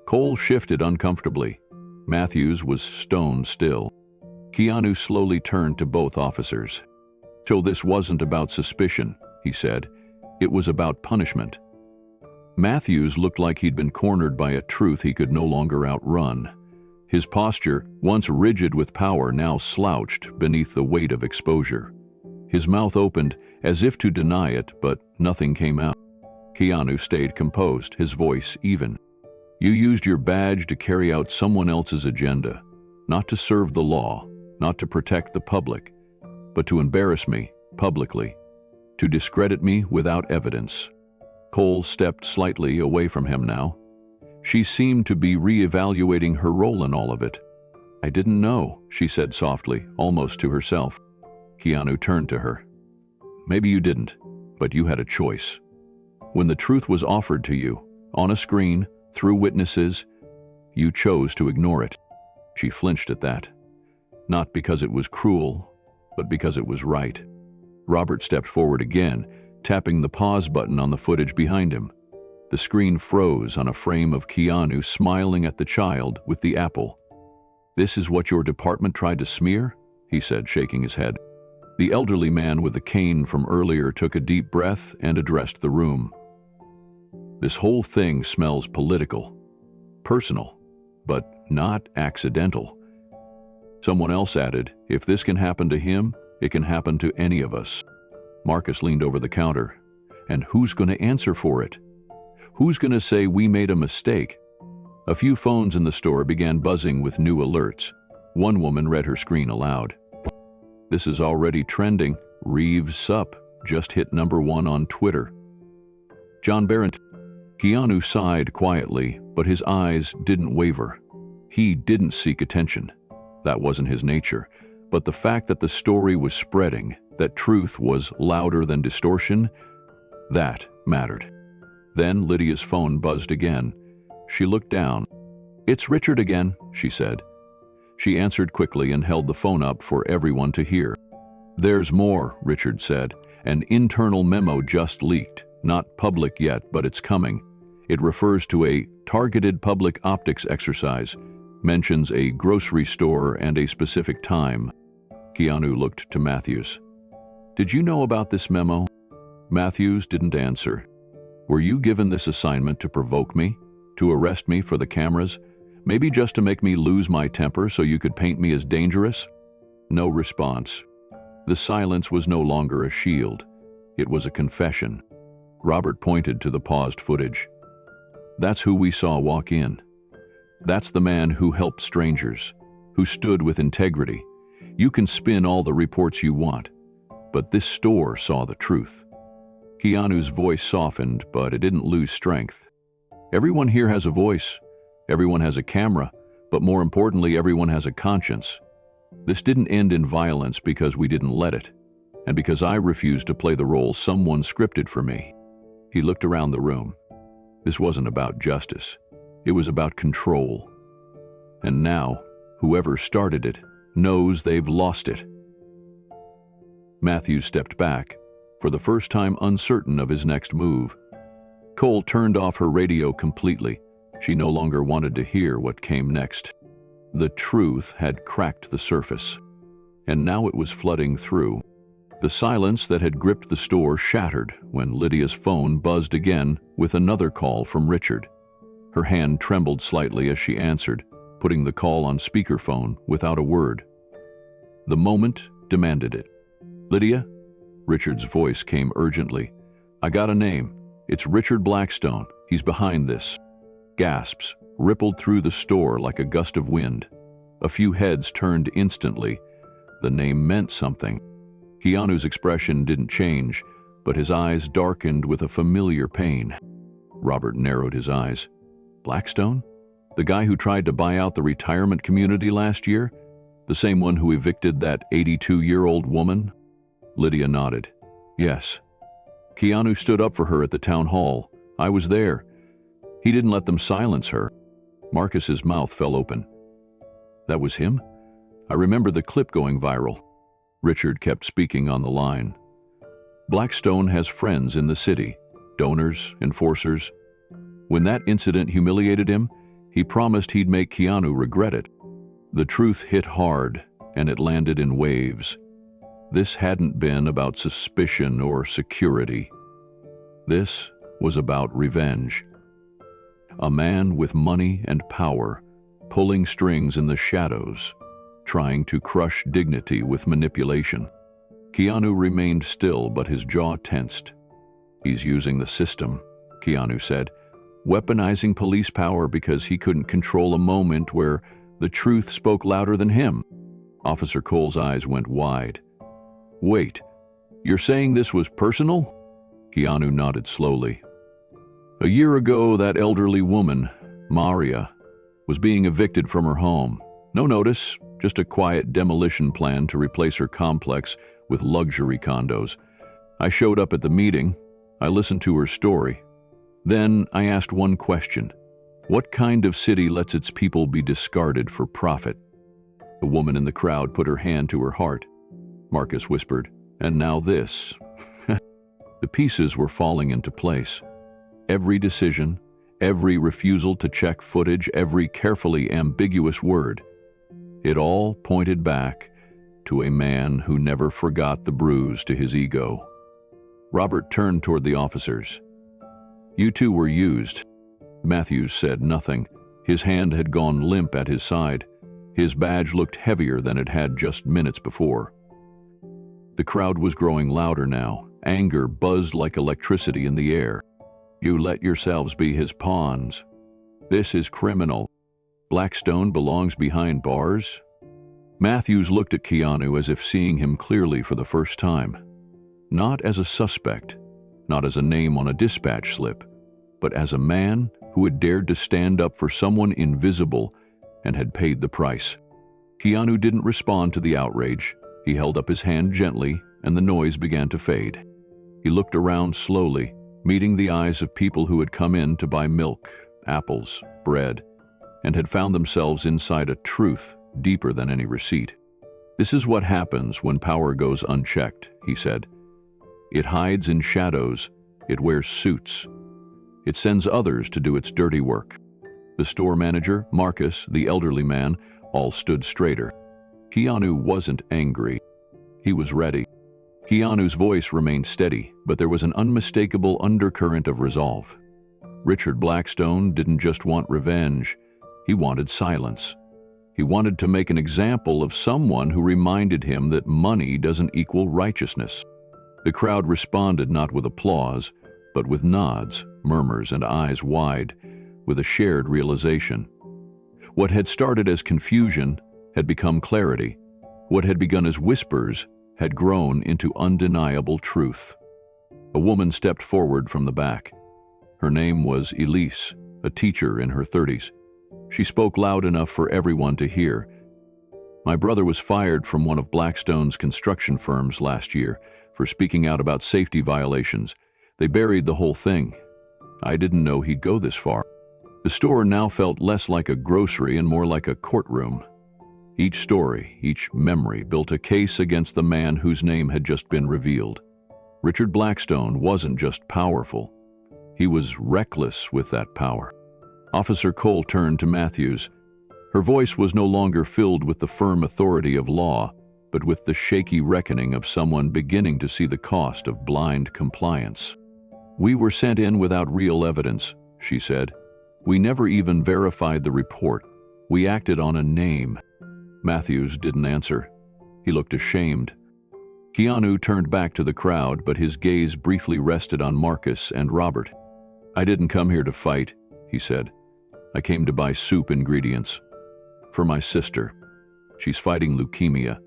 S1: Cole shifted uncomfortably. Matthews was stone still. Keanu slowly turned to both officers. "So this wasn't about suspicion," he said. "It was about punishment." Matthews looked like he'd been cornered by a truth he could no longer outrun. His posture, once rigid with power, now slouched beneath the weight of exposure. His mouth opened as if to deny it, but nothing came out. Keanu stayed composed, his voice even. "You used your badge to carry out someone else's agenda, not to serve the law, not to protect the public, but to embarrass me publicly, to discredit me without evidence." Cole stepped slightly away from him now. She seemed to be re-evaluating her role in all of it. "I didn't know," she said softly, almost to herself. Keanu turned to her. "Maybe you didn't, but you had a choice. When the truth was offered to you, on a screen, through witnesses, you chose to ignore it." She flinched at that. Not because it was cruel, but because it was right. Robert stepped forward again, tapping the pause button on the footage behind him. The screen froze on a frame of Keanu smiling at the child with the apple. "This is what your department tried to smear?" he said, shaking his head. The elderly man with the cane from earlier took a deep breath and addressed the room. "This whole thing smells political, personal, but not accidental." Someone else added, "If this can happen to him, it can happen to any of us." Marcus leaned over the counter. "And who's going to answer for it? Who's going to say we made a mistake?" A few phones in the store began buzzing with new alerts. One woman read her screen aloud. "This is already trending. Reeves sup. Just hit #1 on Twitter." John Barron. Keanu sighed quietly, but his eyes didn't waver. He didn't seek attention. That wasn't his nature. But the fact that the story was spreading, that truth was louder than distortion, that mattered. Then Lydia's phone buzzed again. She looked down. "It's Richard again," she said. She answered quickly and held the phone up for everyone to hear. "There's more," Richard said. "An internal memo just leaked. Not public yet, but it's coming. It refers to a targeted public optics exercise, mentions a grocery store and a specific time." Keanu looked to Matthews. "Did you know about this memo?" Matthews didn't answer. "Were you given this assignment to provoke me? To arrest me for the cameras? Maybe just to make me lose my temper so you could paint me as dangerous?" No response. The silence was no longer a shield. It was a confession. Robert pointed to the paused footage. "That's who we saw walk in. That's the man who helped strangers, who stood with integrity. You can spin all the reports you want, but this store saw the truth." Keanu's voice softened, but it didn't lose strength. "Everyone here has a voice. Everyone has a camera, but more importantly, everyone has a conscience. This didn't end in violence because we didn't let it, and because I refused to play the role someone scripted for me." He looked around the room. This wasn't about justice. It was about control. And now, whoever started it knows they've lost it. Matthews stepped back, for the first time uncertain of his next move. Cole turned off her radio completely. She no longer wanted to hear what came next. The truth had cracked the surface, and now it was flooding through. The silence that had gripped the store shattered when Lydia's phone buzzed again with another call from Richard. Her hand trembled slightly as she answered, putting the call on speakerphone without a word. The moment demanded it. "Lydia?" Richard's voice came urgently. "I got a name. It's Richard Blackstone. He's behind this." Gasps rippled through the store like a gust of wind. A few heads turned instantly. The name meant something. Keanu's expression didn't change, but his eyes darkened with a familiar pain. Robert narrowed his eyes. Blackstone? The guy who tried to buy out the retirement community last year? The same one who evicted that 82-year-old woman? Lydia nodded. Yes. Keanu stood up for her at the town hall. I was there. He didn't let them silence her. Marcus's mouth fell open. That was him? I remember the clip going viral. Richard kept speaking on the line. Blackstone has friends in the city, donors, enforcers. When that incident humiliated him, he promised he'd make Keanu regret it. The truth hit hard, and it landed in waves. This hadn't been about suspicion or security. This was about revenge. A man with money and power, pulling strings in the shadows, trying to crush dignity with manipulation. Keanu remained still, but his jaw tensed. He's using the system, Keanu said, weaponizing police power because he couldn't control a moment where the truth spoke louder than him. Officer Cole's eyes went wide. Wait, you're saying this was personal? Keanu nodded slowly. A year ago, that elderly woman, Maria, was being evicted from her home. No notice, just a quiet demolition plan to replace her complex with luxury condos. I showed up at the meeting. I listened to her story. Then I asked one question. What kind of city lets its people be discarded for profit? A woman in the crowd put her hand to her heart. Marcus whispered, and now this. The pieces were falling into place. Every decision, every refusal to check footage, every carefully ambiguous word. It all pointed back to a man who never forgot the bruise to his ego. Robert turned toward the officers. You two were used. Matthews said nothing. His hand had gone limp at his side. His badge looked heavier than it had just minutes before. The crowd was growing louder now. Anger buzzed like electricity in the air. You let yourselves be his pawns. This is criminal. Blackstone belongs behind bars? Matthews looked at Keanu as if seeing him clearly for the first time. Not as a suspect, not as a name on a dispatch slip, but as a man who had dared to stand up for someone invisible and had paid the price. Keanu didn't respond to the outrage. He held up his hand gently, and the noise began to fade. He looked around slowly, meeting the eyes of people who had come in to buy milk, apples, bread, and had found themselves inside a truth deeper than any receipt. This is what happens when power goes unchecked, he said. It hides in shadows, it wears suits. It sends others to do its dirty work. The store manager, Marcus, the elderly man, all stood straighter. Keanu wasn't angry. He was ready. Keanu's voice remained steady, but there was an unmistakable undercurrent of resolve. Richard Blackstone didn't just want revenge. He wanted silence. He wanted to make an example of someone who reminded him that money doesn't equal righteousness. The crowd responded not with applause, but with nods, murmurs, and eyes wide, with a shared realization. What had started as confusion had become clarity. What had begun as whispers had grown into undeniable truth. A woman stepped forward from the back. Her name was Elise, a teacher in her 30s. She spoke loud enough for everyone to hear. My brother was fired from one of Blackstone's construction firms last year for speaking out about safety violations. They buried the whole thing. I didn't know he'd go this far. The store now felt less like a grocery and more like a courtroom. Each story, each memory built a case against the man whose name had just been revealed. Richard Blackstone wasn't just powerful. He was reckless with that power. Officer Cole turned to Matthews. Her voice was no longer filled with the firm authority of law, but with the shaky reckoning of someone beginning to see the cost of blind compliance. "We were sent in without real evidence," she said. "We never even verified the report. We acted on a name." Matthews didn't answer. He looked ashamed. Keanu turned back to the crowd, but his gaze briefly rested on Marcus and Robert. "I didn't come here to fight," he said. "I came to buy soup ingredients. For my sister. She's fighting leukemia.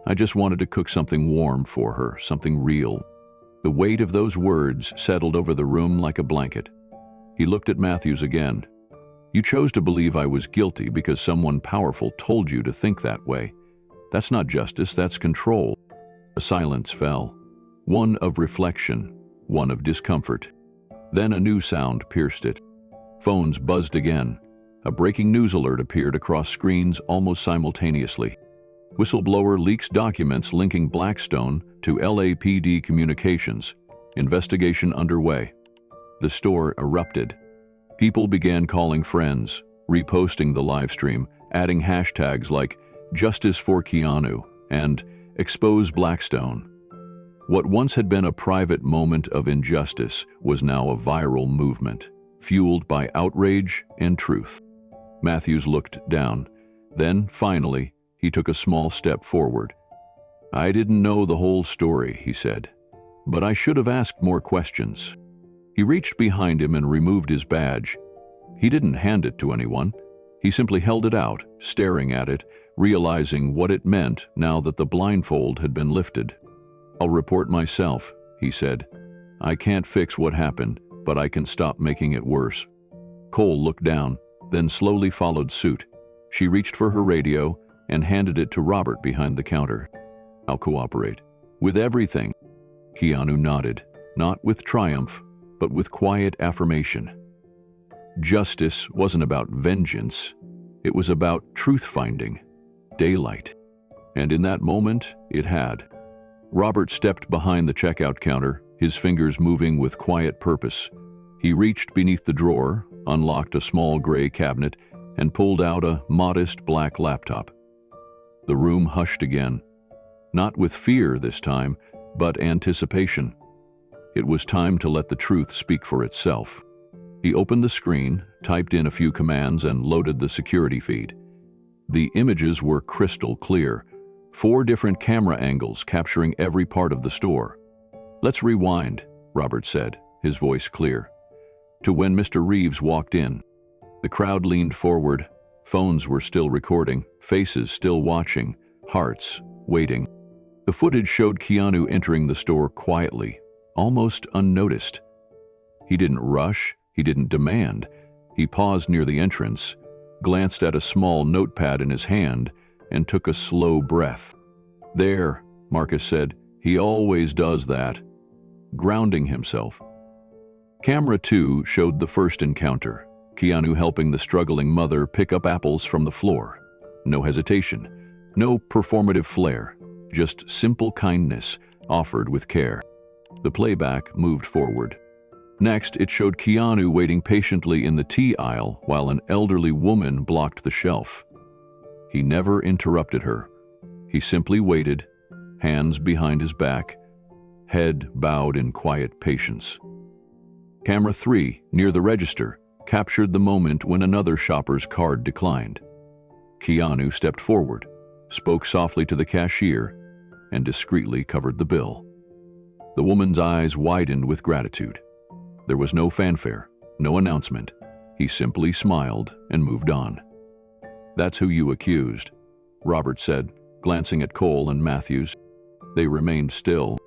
S1: I just wanted to cook something warm for her, something real." The weight of those words settled over the room like a blanket. He looked at Matthews again. "You chose to believe I was guilty because someone powerful told you to think that way. That's not justice, that's control." A silence fell. One of reflection, one of discomfort. Then a new sound pierced it. Phones buzzed again. A breaking news alert appeared across screens almost simultaneously. Whistleblower leaks documents linking Blackstone to LAPD communications. Investigation underway. The store erupted. People began calling friends, reposting the livestream, adding hashtags like "Justice for Keanu" and "Expose Blackstone." What once had been a private moment of injustice was now a viral movement, fueled by outrage and truth. Matthews looked down. Then, finally, he took a small step forward. "I didn't know the whole story," he said, "but I should have asked more questions." He reached behind him and removed his badge. He didn't hand it to anyone. He simply held it out, staring at it, realizing what it meant now that the blindfold had been lifted. "I'll report myself," he said. "I can't fix what happened, but I can stop making it worse." Cole looked down, then slowly followed suit. She reached for her radio and handed it to Robert behind the counter. "I'll cooperate. With everything." Keanu nodded, not with triumph, but with quiet affirmation. Justice wasn't about vengeance. It was about truth-finding, daylight. And in that moment, it had. Robert stepped behind the checkout counter, his fingers moving with quiet purpose. He reached beneath the drawer, unlocked a small gray cabinet, and pulled out a modest black laptop. The room hushed again. Not with fear this time, but anticipation. It was time to let the truth speak for itself. He opened the screen, typed in a few commands, and loaded the security feed. The images were crystal clear, 4 different camera angles capturing every part of the store. "Let's rewind," Robert said, his voice clear, "to when Mr. Reeves walked in." The crowd leaned forward. Phones were still recording, faces still watching, hearts waiting. The footage showed Keanu entering the store quietly, almost unnoticed. He didn't rush, he didn't demand. He paused near the entrance, glanced at a small notepad in his hand, and took a slow breath. "There," Marcus said, "he always does that." Grounding himself. Camera 2 showed the first encounter, Keanu helping the struggling mother pick up apples from the floor. No hesitation, no performative flair, just simple kindness offered with care. The playback moved forward. Next, it showed Keanu waiting patiently in the tea aisle while an elderly woman blocked the shelf. He never interrupted her. He simply waited, hands behind his back, head bowed in quiet patience. Camera 3, near the register, captured the moment when another shopper's card declined. Keanu stepped forward, spoke softly to the cashier, and discreetly covered the bill. The woman's eyes widened with gratitude. There was no fanfare, no announcement. He simply smiled and moved on. "That's who you accused," Robert said, glancing at Cole and Matthews. They remained still.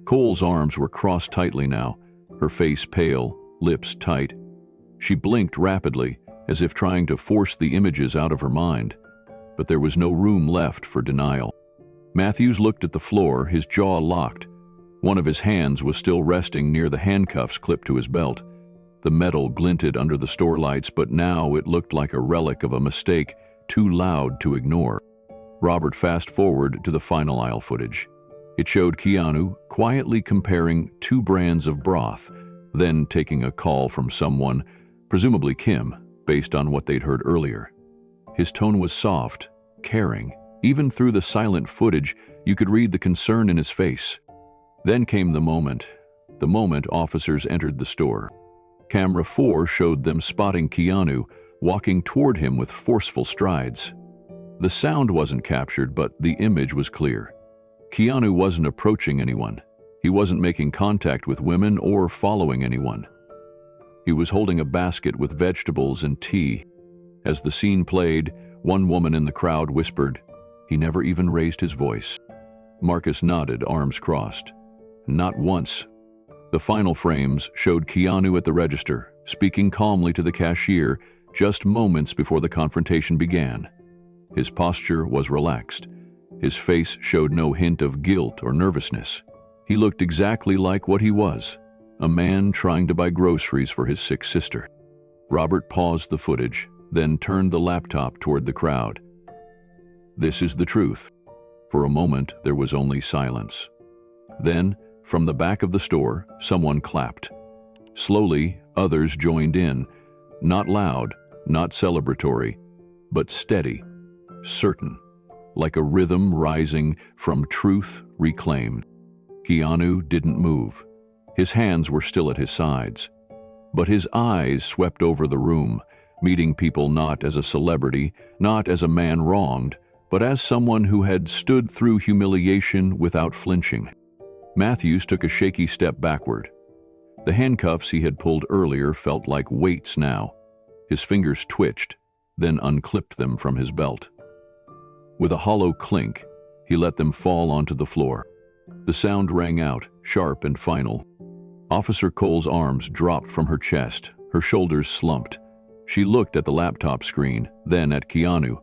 S1: Cole's arms were crossed tightly now, her face pale, lips tight. She blinked rapidly, as if trying to force the images out of her mind. But there was no room left for denial. Matthews looked at the floor, his jaw locked. One of his hands was still resting near the handcuffs clipped to his belt. The metal glinted under the store lights, but now it looked like a relic of a mistake too loud to ignore. Robert fast-forwarded to the final aisle footage. It showed Keanu quietly comparing 2 brands of broth, then taking a call from someone, presumably Kim, based on what they'd heard earlier. His tone was soft, caring, Even through the silent footage, you could read the concern in his face. Then came the moment officers entered the store. Camera 4 showed them spotting Keanu, walking toward him with forceful strides. The sound wasn't captured, but the image was clear. Keanu wasn't approaching anyone. He wasn't making contact with women or following anyone. He was holding a basket with vegetables and tea. As the scene played, one woman in the crowd whispered. He never even raised his voice. Marcus nodded, arms crossed. Not once. The final frames showed Keanu at the register, speaking calmly to the cashier just moments before the confrontation began. His posture was relaxed. His face showed no hint of guilt or nervousness. He looked exactly like what he was, a man trying to buy groceries for his sick sister. Robert paused the footage, then turned the laptop toward the crowd. This is the truth. For a moment, there was only silence. Then, from the back of the store, someone clapped. Slowly, others joined in, not loud, not celebratory, but steady, certain, like a rhythm rising from truth reclaimed. Keanu didn't move. His hands were still at his sides. But his eyes swept over the room, meeting people not as a celebrity, not as a man wronged, but as someone who had stood through humiliation without flinching. Matthews took a shaky step backward. The handcuffs he had pulled earlier felt like weights now. His fingers twitched, then unclipped them from his belt. With a hollow clink, he let them fall onto the floor. The sound rang out, sharp and final. Officer Cole's arms dropped from her chest, her shoulders slumped. She looked at the laptop screen, then at Keanu,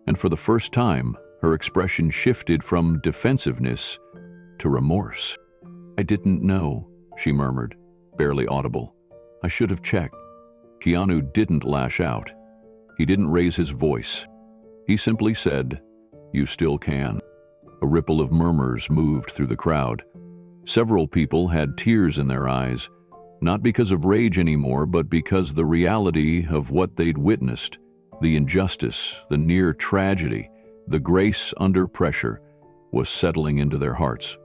S1: and for the first time, her expression shifted from defensiveness to remorse. I didn't know, she murmured, barely audible. I should have checked. Keanu didn't lash out. He didn't raise his voice. He simply said, "You still can." A ripple of murmurs moved through the crowd. Several people had tears in their eyes, not because of rage anymore, but because the reality of what they'd witnessed, the injustice, the near tragedy, the grace under pressure, was settling into their hearts.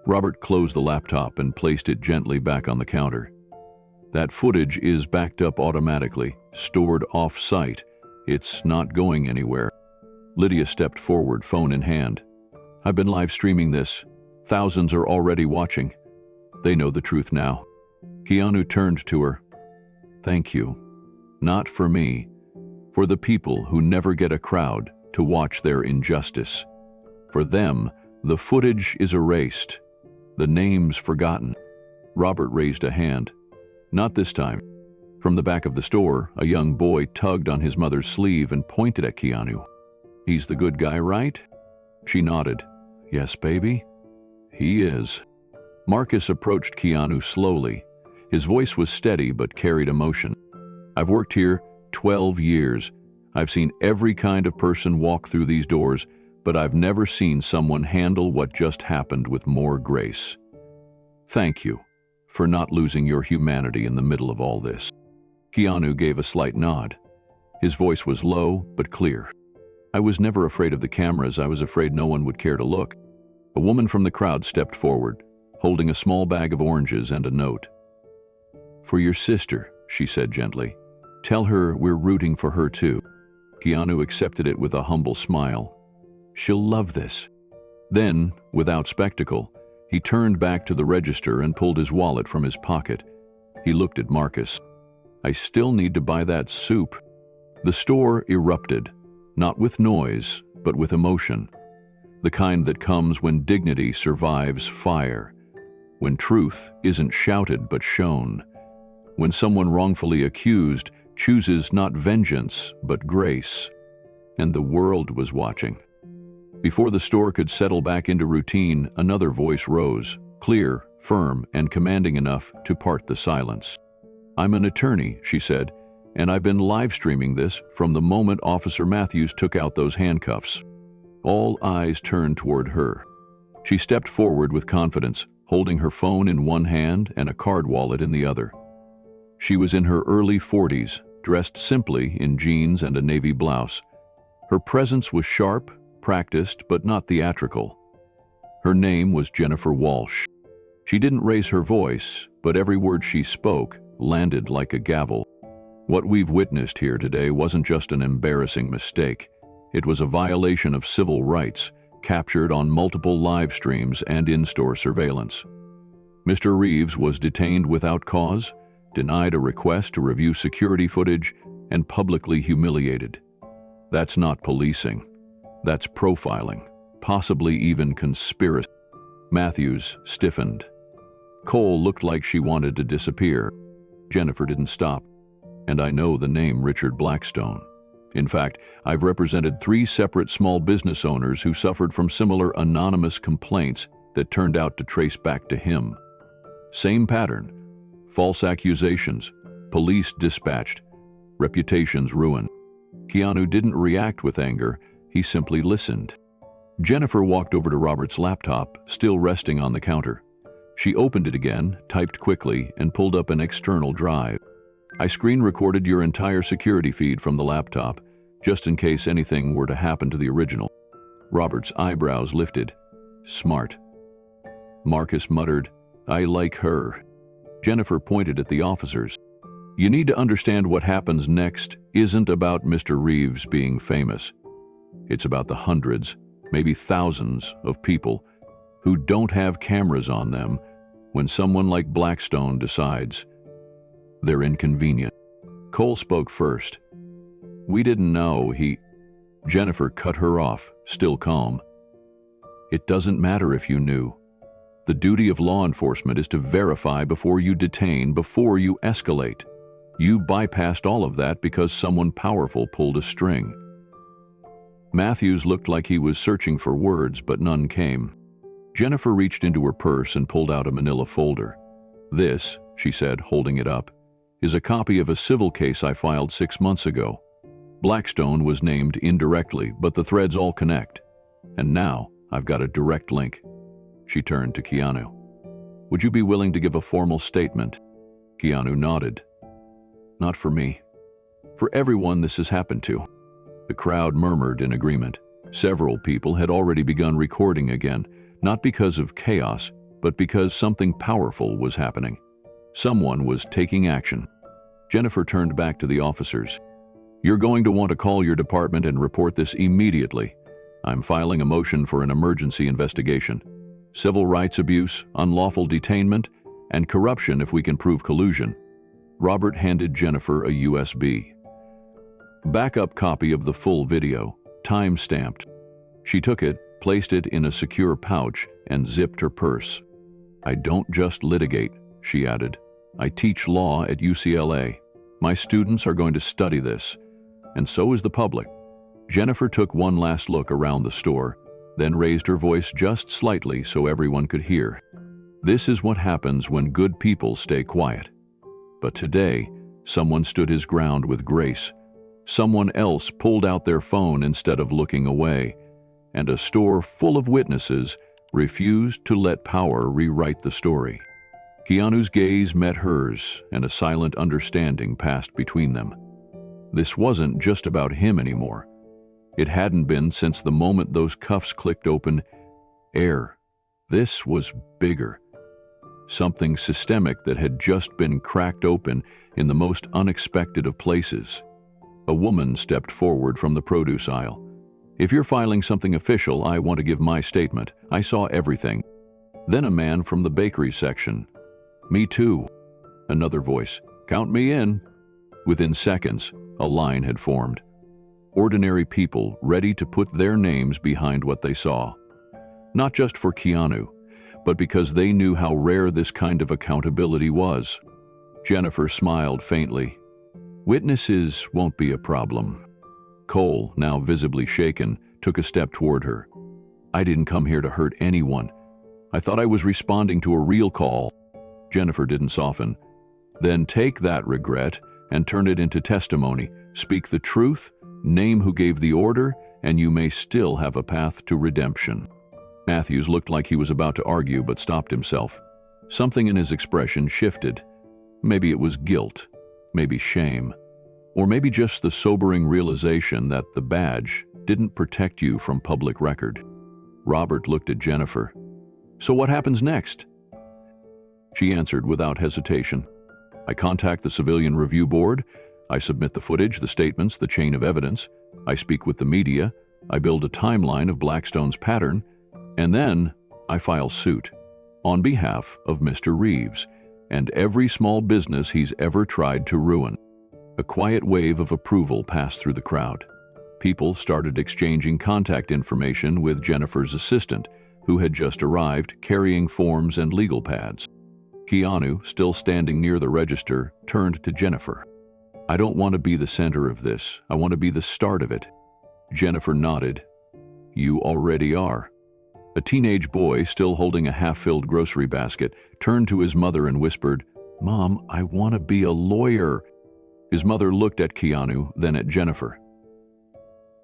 S1: Robert closed the laptop and placed it gently back on the counter. That footage is backed up automatically, stored off-site. It's not going anywhere. Lydia stepped forward, phone in hand. I've been live streaming this. Thousands are already watching. They know the truth now. Keanu turned to her. Thank you. Not for me. For the people who never get a crowd to watch their injustice. For them, the footage is erased. The names forgotten. Robert raised a hand. Not this time. From the back of the store, a young boy tugged on his mother's sleeve and pointed at Keanu. He's the good guy, right? She nodded. Yes, baby. He is. Marcus approached Keanu slowly. His voice was steady but carried emotion. I've worked here 12 years. I've seen every kind of person walk through these doors, but I've never seen someone handle what just happened with more grace. Thank you for not losing your humanity in the middle of all this. Keanu gave a slight nod. His voice was low but clear. I was never afraid of the cameras. I was afraid no one would care to look. A woman from the crowd stepped forward, holding a small bag of oranges and a note. For your sister, she said gently. Tell her we're rooting for her too. Keanu accepted it with a humble smile. She'll love this. Then, without spectacle, he turned back to the register and pulled his wallet from his pocket. He looked at Marcus. I still need to buy that soup. The store erupted, not with noise, but with emotion. The kind that comes when dignity survives fire, when truth isn't shouted but shown, when someone wrongfully accused chooses not vengeance but grace. And the world was watching. Before the store could settle back into routine, another voice rose, clear, firm, and commanding enough to part the silence. I'm an attorney, she said, and I've been live streaming this from the moment Officer Matthews took out those handcuffs. All eyes turned toward her. She stepped forward with confidence, holding her phone in one hand and a card wallet in the other. She was in her early 40s, dressed simply in jeans and a navy blouse. Her presence was sharp practiced but not theatrical. Her name was Jennifer Walsh. She didn't raise her voice, but every word she spoke landed like a gavel. What we've witnessed here today wasn't just an embarrassing mistake. It was a violation of civil rights, captured on multiple live streams and in-store surveillance. Mr. Reeves was detained without cause, denied a request to review security footage, and publicly humiliated. That's not policing. That's profiling, possibly even conspiracy. Matthews stiffened. Cole looked like she wanted to disappear. Jennifer didn't stop. And I know the name Richard Blackstone. In fact, I've represented 3 separate small business owners who suffered from similar anonymous complaints that turned out to trace back to him. Same pattern: false accusations, police dispatched, reputations ruined. Keanu didn't react with anger, he simply listened. Jennifer walked over to Robert's laptop, still resting on the counter. She opened it again, typed quickly, and pulled up an external drive. I screen recorded your entire security feed from the laptop, just in case anything were to happen to the original. Robert's eyebrows lifted. Smart. Marcus muttered, I like her. Jennifer pointed at the officers. You need to understand what happens next isn't about Mr. Reeves being famous. It's about the hundreds, maybe thousands of people who don't have cameras on them when someone like Blackstone decides they're inconvenient. Cole spoke first. We didn't know he... Jennifer cut her off, still calm. It doesn't matter if you knew. The duty of law enforcement is to verify before you detain, before you escalate. You bypassed all of that because someone powerful pulled a string. Matthews looked like he was searching for words, but none came. Jennifer reached into her purse and pulled out a manila folder. This, she said, holding it up, is a copy of a civil case I filed 6 months ago. Blackstone was named indirectly, but the threads all connect. And now I've got a direct link. She turned to Keanu. Would you be willing to give a formal statement? Keanu nodded. Not for me. For everyone this has happened to. The crowd murmured in agreement. Several people had already begun recording again, not because of chaos, but because something powerful was happening. Someone was taking action. Jennifer turned back to the officers. You're going to want to call your department and report this immediately. I'm filing a motion for an emergency investigation. Civil rights abuse, unlawful detainment, and corruption if we can prove collusion. Robert handed Jennifer a USB. Backup copy of the full video, time-stamped. She took it, placed it in a secure pouch, and zipped her purse. I don't just litigate, she added. I teach law at UCLA. My students are going to study this, and so is the public. Jennifer took one last look around the store, then raised her voice just slightly so everyone could hear. This is what happens when good people stay quiet. But today, someone stood his ground with grace. Someone else pulled out their phone instead of looking away, and a store full of witnesses refused to let power rewrite the story. Keanu's gaze met hers, and a silent understanding passed between them. This wasn't just about him anymore. It hadn't been since the moment those cuffs clicked open. This was bigger. Something systemic that had just been cracked open in the most unexpected of places. A woman stepped forward from the produce aisle. If you're filing something official, I want to give my statement. I saw everything. Then a man from the bakery section. Me too. Another voice. Count me in. Within seconds, a line had formed. Ordinary people ready to put their names behind what they saw. Not just for Keanu, but because they knew how rare this kind of accountability was. Jennifer smiled faintly. Witnesses won't be a problem. Cole, now visibly shaken, took a step toward her. I didn't come here to hurt anyone. I thought I was responding to a real call. Jennifer didn't soften. Then take that regret and turn it into testimony. Speak the truth, name who gave the order, and you may still have a path to redemption. Matthews looked like he was about to argue but stopped himself. Something in his expression shifted. Maybe it was guilt, maybe shame, or maybe just the sobering realization that the badge didn't protect you from public record. Robert looked at Jennifer. So what happens next? She answered without hesitation. I contact the Civilian Review Board. I submit the footage, the statements, the chain of evidence. I speak with the media. I build a timeline of Blackstone's pattern. And then I file suit on behalf of Mr. Reeves and every small business he's ever tried to ruin. A quiet wave of approval passed through the crowd. People started exchanging contact information with Jennifer's assistant, who had just arrived carrying forms and legal pads. Keanu, still standing near the register, turned to Jennifer. I don't want to be the center of this. I want to be the start of it. Jennifer nodded. You already are. A teenage boy, still holding a half-filled grocery basket, turned to his mother and whispered, Mom, I want to be a lawyer. His mother looked at Keanu, then at Jennifer.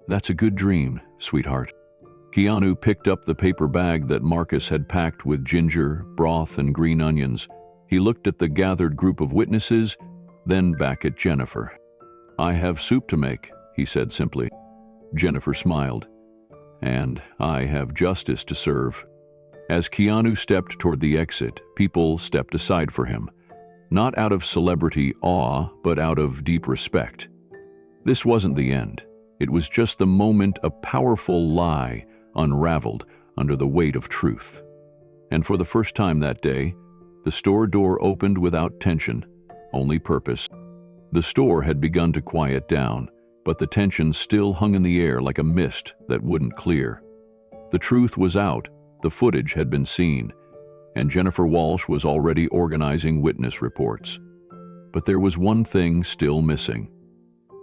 S1: That's a good dream, sweetheart. Keanu picked up the paper bag that Marcus had packed with ginger, broth, and green onions. He looked at the gathered group of witnesses, then back at Jennifer. I have soup to make, he said simply. Jennifer smiled. And I have justice to serve. As Keanu stepped toward the exit, people stepped aside for him, not out of celebrity awe, but out of deep respect. This wasn't the end. It was just the moment a powerful lie unraveled under the weight of truth. And for the first time that day, the store door opened without tension, only purpose. The store had begun to quiet down, but the tension still hung in the air like a mist that wouldn't clear. The truth was out, the footage had been seen, and Jennifer Walsh was already organizing witness reports. But there was one thing still missing.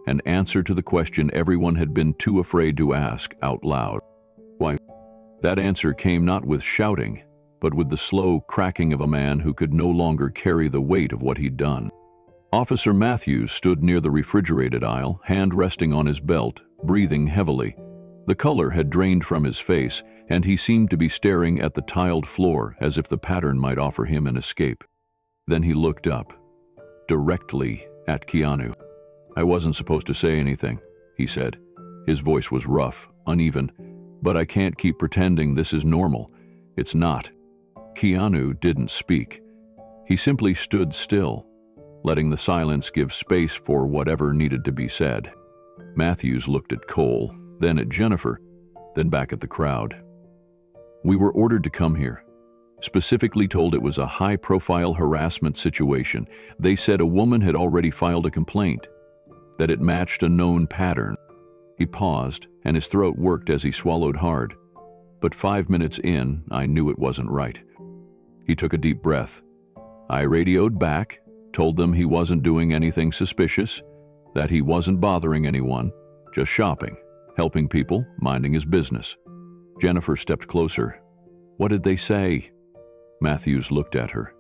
S1: An answer to the question everyone had been too afraid to ask out loud. Why? That answer came not with shouting, but with the slow cracking of a man who could no longer carry the weight of what he'd done. Officer Matthews stood near the refrigerated aisle, hand resting on his belt, breathing heavily. The color had drained from his face, and he seemed to be staring at the tiled floor as if the pattern might offer him an escape. Then he looked up, directly at Keanu. I wasn't supposed to say anything, he said. His voice was rough, uneven, but I can't keep pretending this is normal. It's not. Keanu didn't speak. He simply stood still, letting the silence give space for whatever needed to be said. Matthews looked at Cole, then at Jennifer, then back at the crowd. We were ordered to come here. Specifically told it was a high-profile harassment situation. They said a woman had already filed a complaint, that it matched a known pattern. He paused, and his throat worked as he swallowed hard. But 5 minutes in, I knew it wasn't right. He took a deep breath. I radioed back, told them he wasn't doing anything suspicious, that he wasn't bothering anyone, just shopping, helping people, minding his business. Jennifer stepped closer. What did they say? Matthews looked at her,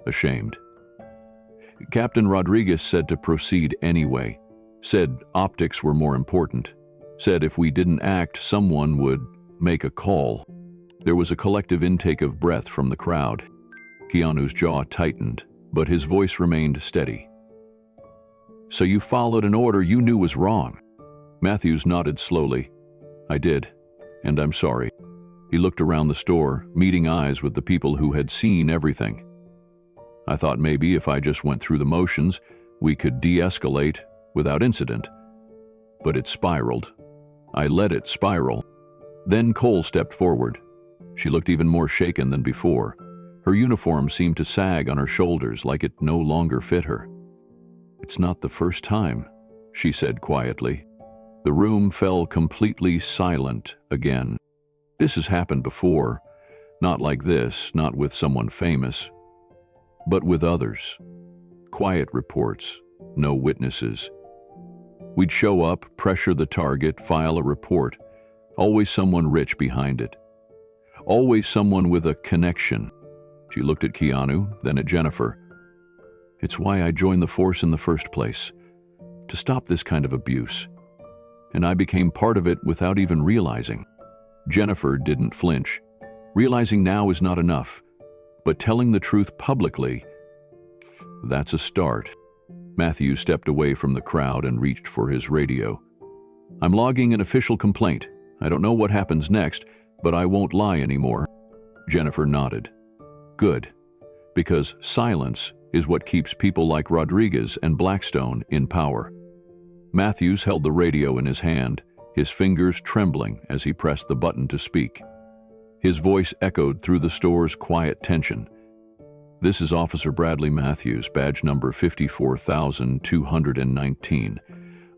S1: ashamed. Captain Rodriguez said to proceed anyway, said optics were more important, said if we didn't act, someone would make a call. There was a collective intake of breath from the crowd. Keanu's jaw tightened, but his voice remained steady. So you followed an order you knew was wrong? Matthews nodded slowly. I did, and I'm sorry. He looked around the store, meeting eyes with the people who had seen everything. I thought maybe if I just went through the motions, we could de-escalate without incident. But it spiraled. I let it spiral. Then Cole stepped forward. She looked even more shaken than before. Her uniform seemed to sag on her shoulders like it no longer fit her. It's not the first time, she said quietly. The room fell completely silent again. This has happened before. Not like this, not with someone famous, but with others. Quiet reports, no witnesses. We'd show up, pressure the target, file a report. Always someone rich behind it. Always someone with a connection. She looked at Keanu, then at Jennifer. It's why I joined the force in the first place, to stop this kind of abuse. And I became part of it without even realizing. Jennifer didn't flinch. Realizing now is not enough, but telling the truth publicly, that's a start. Matthew stepped away from the crowd and reached for his radio. I'm logging an official complaint, I don't know what happens next, but I won't lie anymore." Jennifer nodded. "Good, because silence is what keeps people like Rodriguez and Blackstone in power." Matthews held the radio in his hand, his fingers trembling as he pressed the button to speak. His voice echoed through the store's quiet tension. "This is Officer Bradley Matthews, badge number 54,219.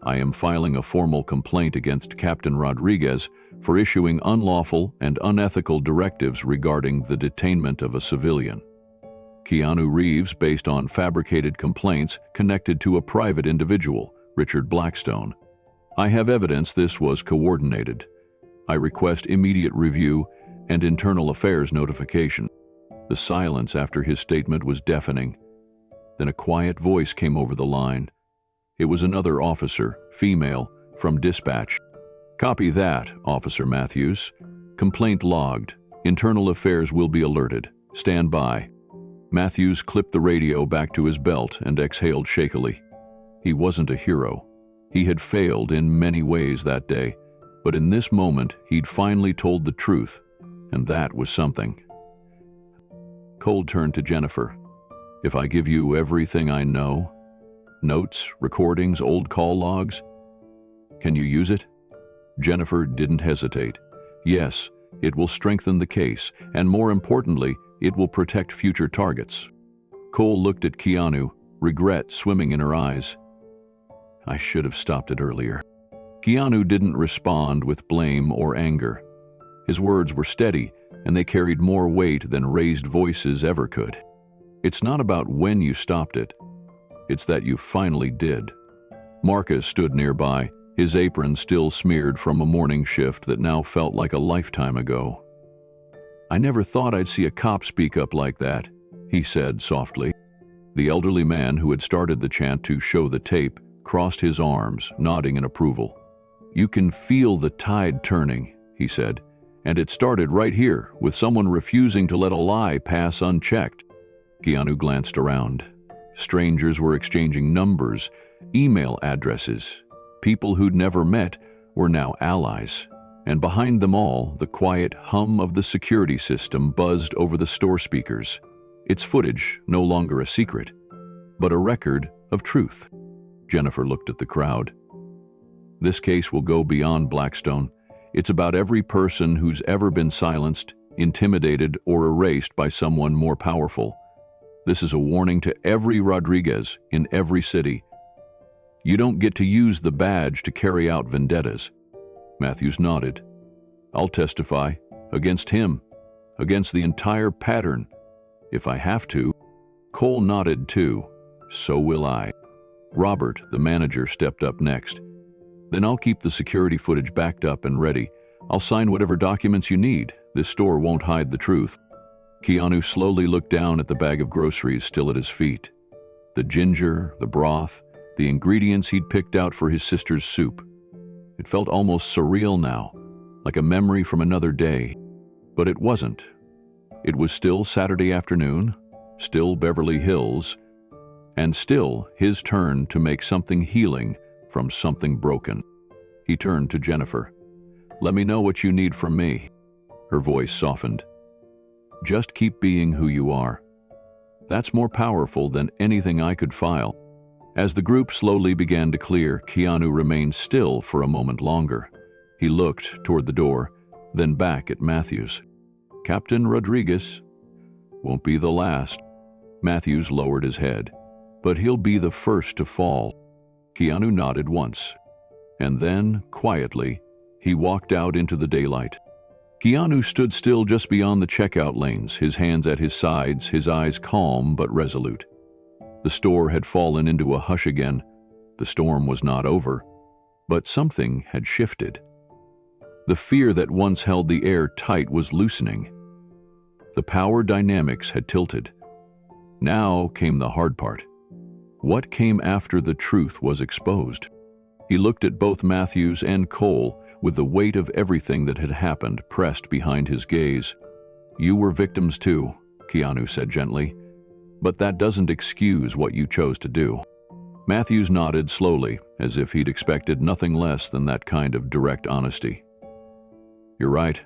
S1: I am filing a formal complaint against Captain Rodriguez for issuing unlawful and unethical directives regarding the detainment of a civilian. Keanu Reeves, based on fabricated complaints connected to a private individual, Richard Blackstone. I have evidence this was coordinated. I request immediate review and internal affairs notification." The silence after his statement was deafening. Then a quiet voice came over the line. It was another officer, female, from dispatch. "Copy that, Officer Matthews. Complaint logged. Internal affairs will be alerted. Stand by." Matthews clipped the radio back to his belt and exhaled shakily. He wasn't a hero. He had failed in many ways that day, but in this moment he'd finally told the truth, and that was something. Cole turned to Jennifer. "If I give you everything I know, notes, recordings, old call logs, can you use it?" Jennifer didn't hesitate. "Yes, it will strengthen the case, and more importantly, it will protect future targets." Cole looked at Keanu, regret swimming in her eyes. "I should have stopped it earlier." Keanu didn't respond with blame or anger. His words were steady, and they carried more weight than raised voices ever could. "It's not about when you stopped it. It's that you finally did." Marcus stood nearby, his apron still smeared from a morning shift that now felt like a lifetime ago. "I never thought I'd see a cop speak up like that," he said softly. The elderly man who had started the chant to show the tape crossed his arms, nodding in approval. "You can feel the tide turning," he said, "and it started right here, with someone refusing to let a lie pass unchecked." Keanu glanced around. Strangers were exchanging numbers, email addresses. People who'd never met were now allies. And behind them all, the quiet hum of the security system buzzed over the store speakers. Its footage no longer a secret, but a record of truth. Jennifer looked at the crowd. "This case will go beyond Blackstone. It's about every person who's ever been silenced, intimidated, or erased by someone more powerful. This is a warning to every Rodriguez in every city. You don't get to use the badge to carry out vendettas." Matthews nodded. "I'll testify. Against him. Against the entire pattern. If I have to." Cole nodded too. "So will I." Robert, the manager, stepped up next. "Then I'll keep the security footage backed up and ready. I'll sign whatever documents you need. This store won't hide the truth." Keanu slowly looked down at the bag of groceries still at his feet. The ginger, the broth, the ingredients he'd picked out for his sister's soup. It felt almost surreal now, like a memory from another day. But it wasn't. It was still Saturday afternoon, still Beverly Hills, and still his turn to make something healing from something broken. He turned to Jennifer. "Let me know what you need from me." Her voice softened. "Just keep being who you are. That's more powerful than anything I could file." As the group slowly began to clear, Keanu remained still for a moment longer. He looked toward the door, then back at Matthews. "Captain Rodriguez won't be the last." Matthews lowered his head. "But he'll be the first to fall." Keanu nodded once, and then, quietly, he walked out into the daylight. Keanu stood still just beyond the checkout lanes, his hands at his sides, his eyes calm but resolute. The store had fallen into a hush again. The storm was not over, but something had shifted. The fear that once held the air tight was loosening. The power dynamics had tilted. Now came the hard part. What came after the truth was exposed? He looked at both Matthews and Cole with the weight of everything that had happened pressed behind his gaze. "You were victims too," Keanu said gently, "but that doesn't excuse what you chose to do." Matthews nodded slowly, as if he'd expected nothing less than that kind of direct honesty. You're right.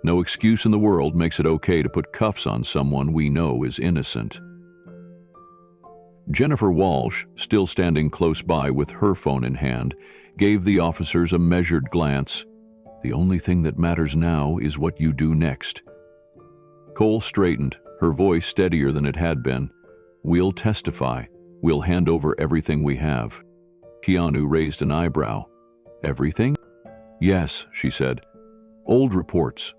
S1: No excuse in the world makes it okay to put cuffs on someone we know is innocent. Jennifer Walsh, still standing close by with her phone in hand, gave the officers a measured glance. The only thing that matters now is what you do next. Cole straightened, her voice steadier than it had been. We'll testify. We'll hand over everything we have. Keanu raised an eyebrow. Everything? Yes, she said. Old reports,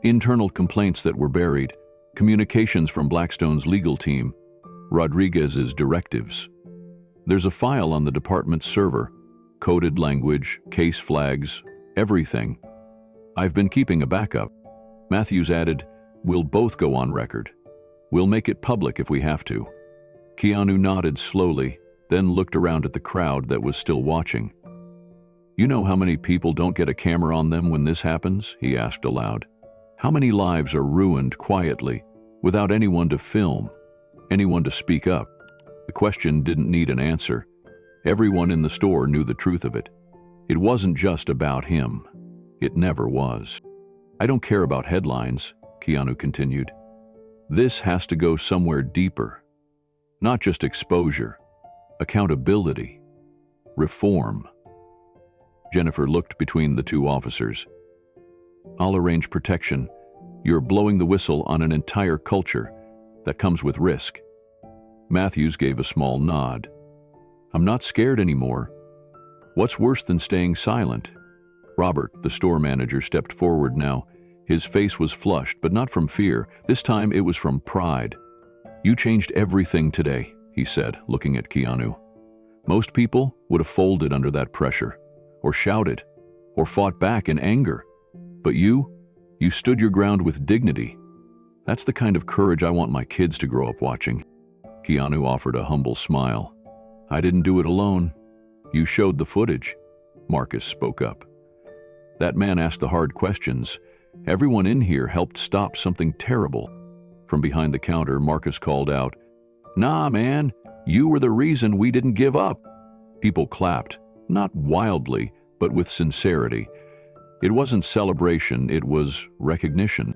S1: internal complaints that were buried, communications from Blackstone's legal team, Rodriguez's directives. There's a file on the department's server, coded language, case flags, everything. I've been keeping a backup. Matthews added, we'll both go on record. We'll make it public if we have to. Keanu nodded slowly, then looked around at the crowd that was still watching. You know how many people don't get a camera on them when this happens? He asked aloud. How many lives are ruined quietly, without anyone to film, anyone to speak up? The question didn't need an answer. Everyone in the store knew the truth of it. It wasn't just about him. It never was. I don't care about headlines, Keanu continued. This has to go somewhere deeper. Not just exposure, accountability, reform. Jennifer looked between the two officers. I'll arrange protection. You're blowing the whistle on an entire culture. That comes with risk. Matthews gave a small nod. I'm not scared anymore. What's worse than staying silent? Robert, the store manager, stepped forward now. His face was flushed, but not from fear. This time it was from pride. You changed everything today, he said, looking at Keanu. Most people would have folded under that pressure, or shouted, or fought back in anger. But you stood your ground with dignity. That's the kind of courage I want my kids to grow up watching. Keanu offered a humble smile. I didn't do it alone. You showed the footage. Marcus spoke up. That man asked the hard questions. Everyone in here helped stop something terrible. From behind the counter, Marcus called out, Nah, man, you were the reason we didn't give up. People clapped, not wildly, but with sincerity. It wasn't celebration, it was recognition.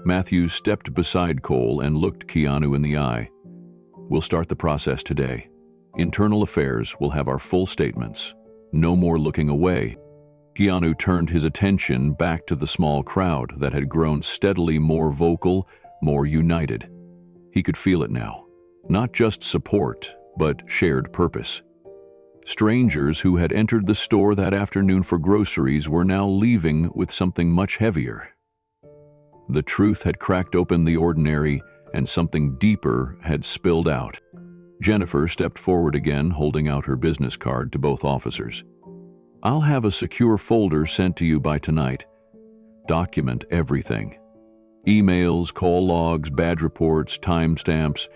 S1: Matthews stepped beside Cole and looked Keanu in the eye. We'll start the process today. Internal Affairs will have our full statements. No more looking away. Keanu turned his attention back to the small crowd that had grown steadily more vocal, more united. He could feel it now. Not just support, but shared purpose. Strangers who had entered the store that afternoon for groceries were now leaving with something much heavier. The truth had cracked open the ordinary, and something deeper had spilled out. Jennifer stepped forward again, holding out her business card to both officers. I'll have a secure folder sent to you by tonight. Document everything. Emails, call logs, badge reports, timestamps.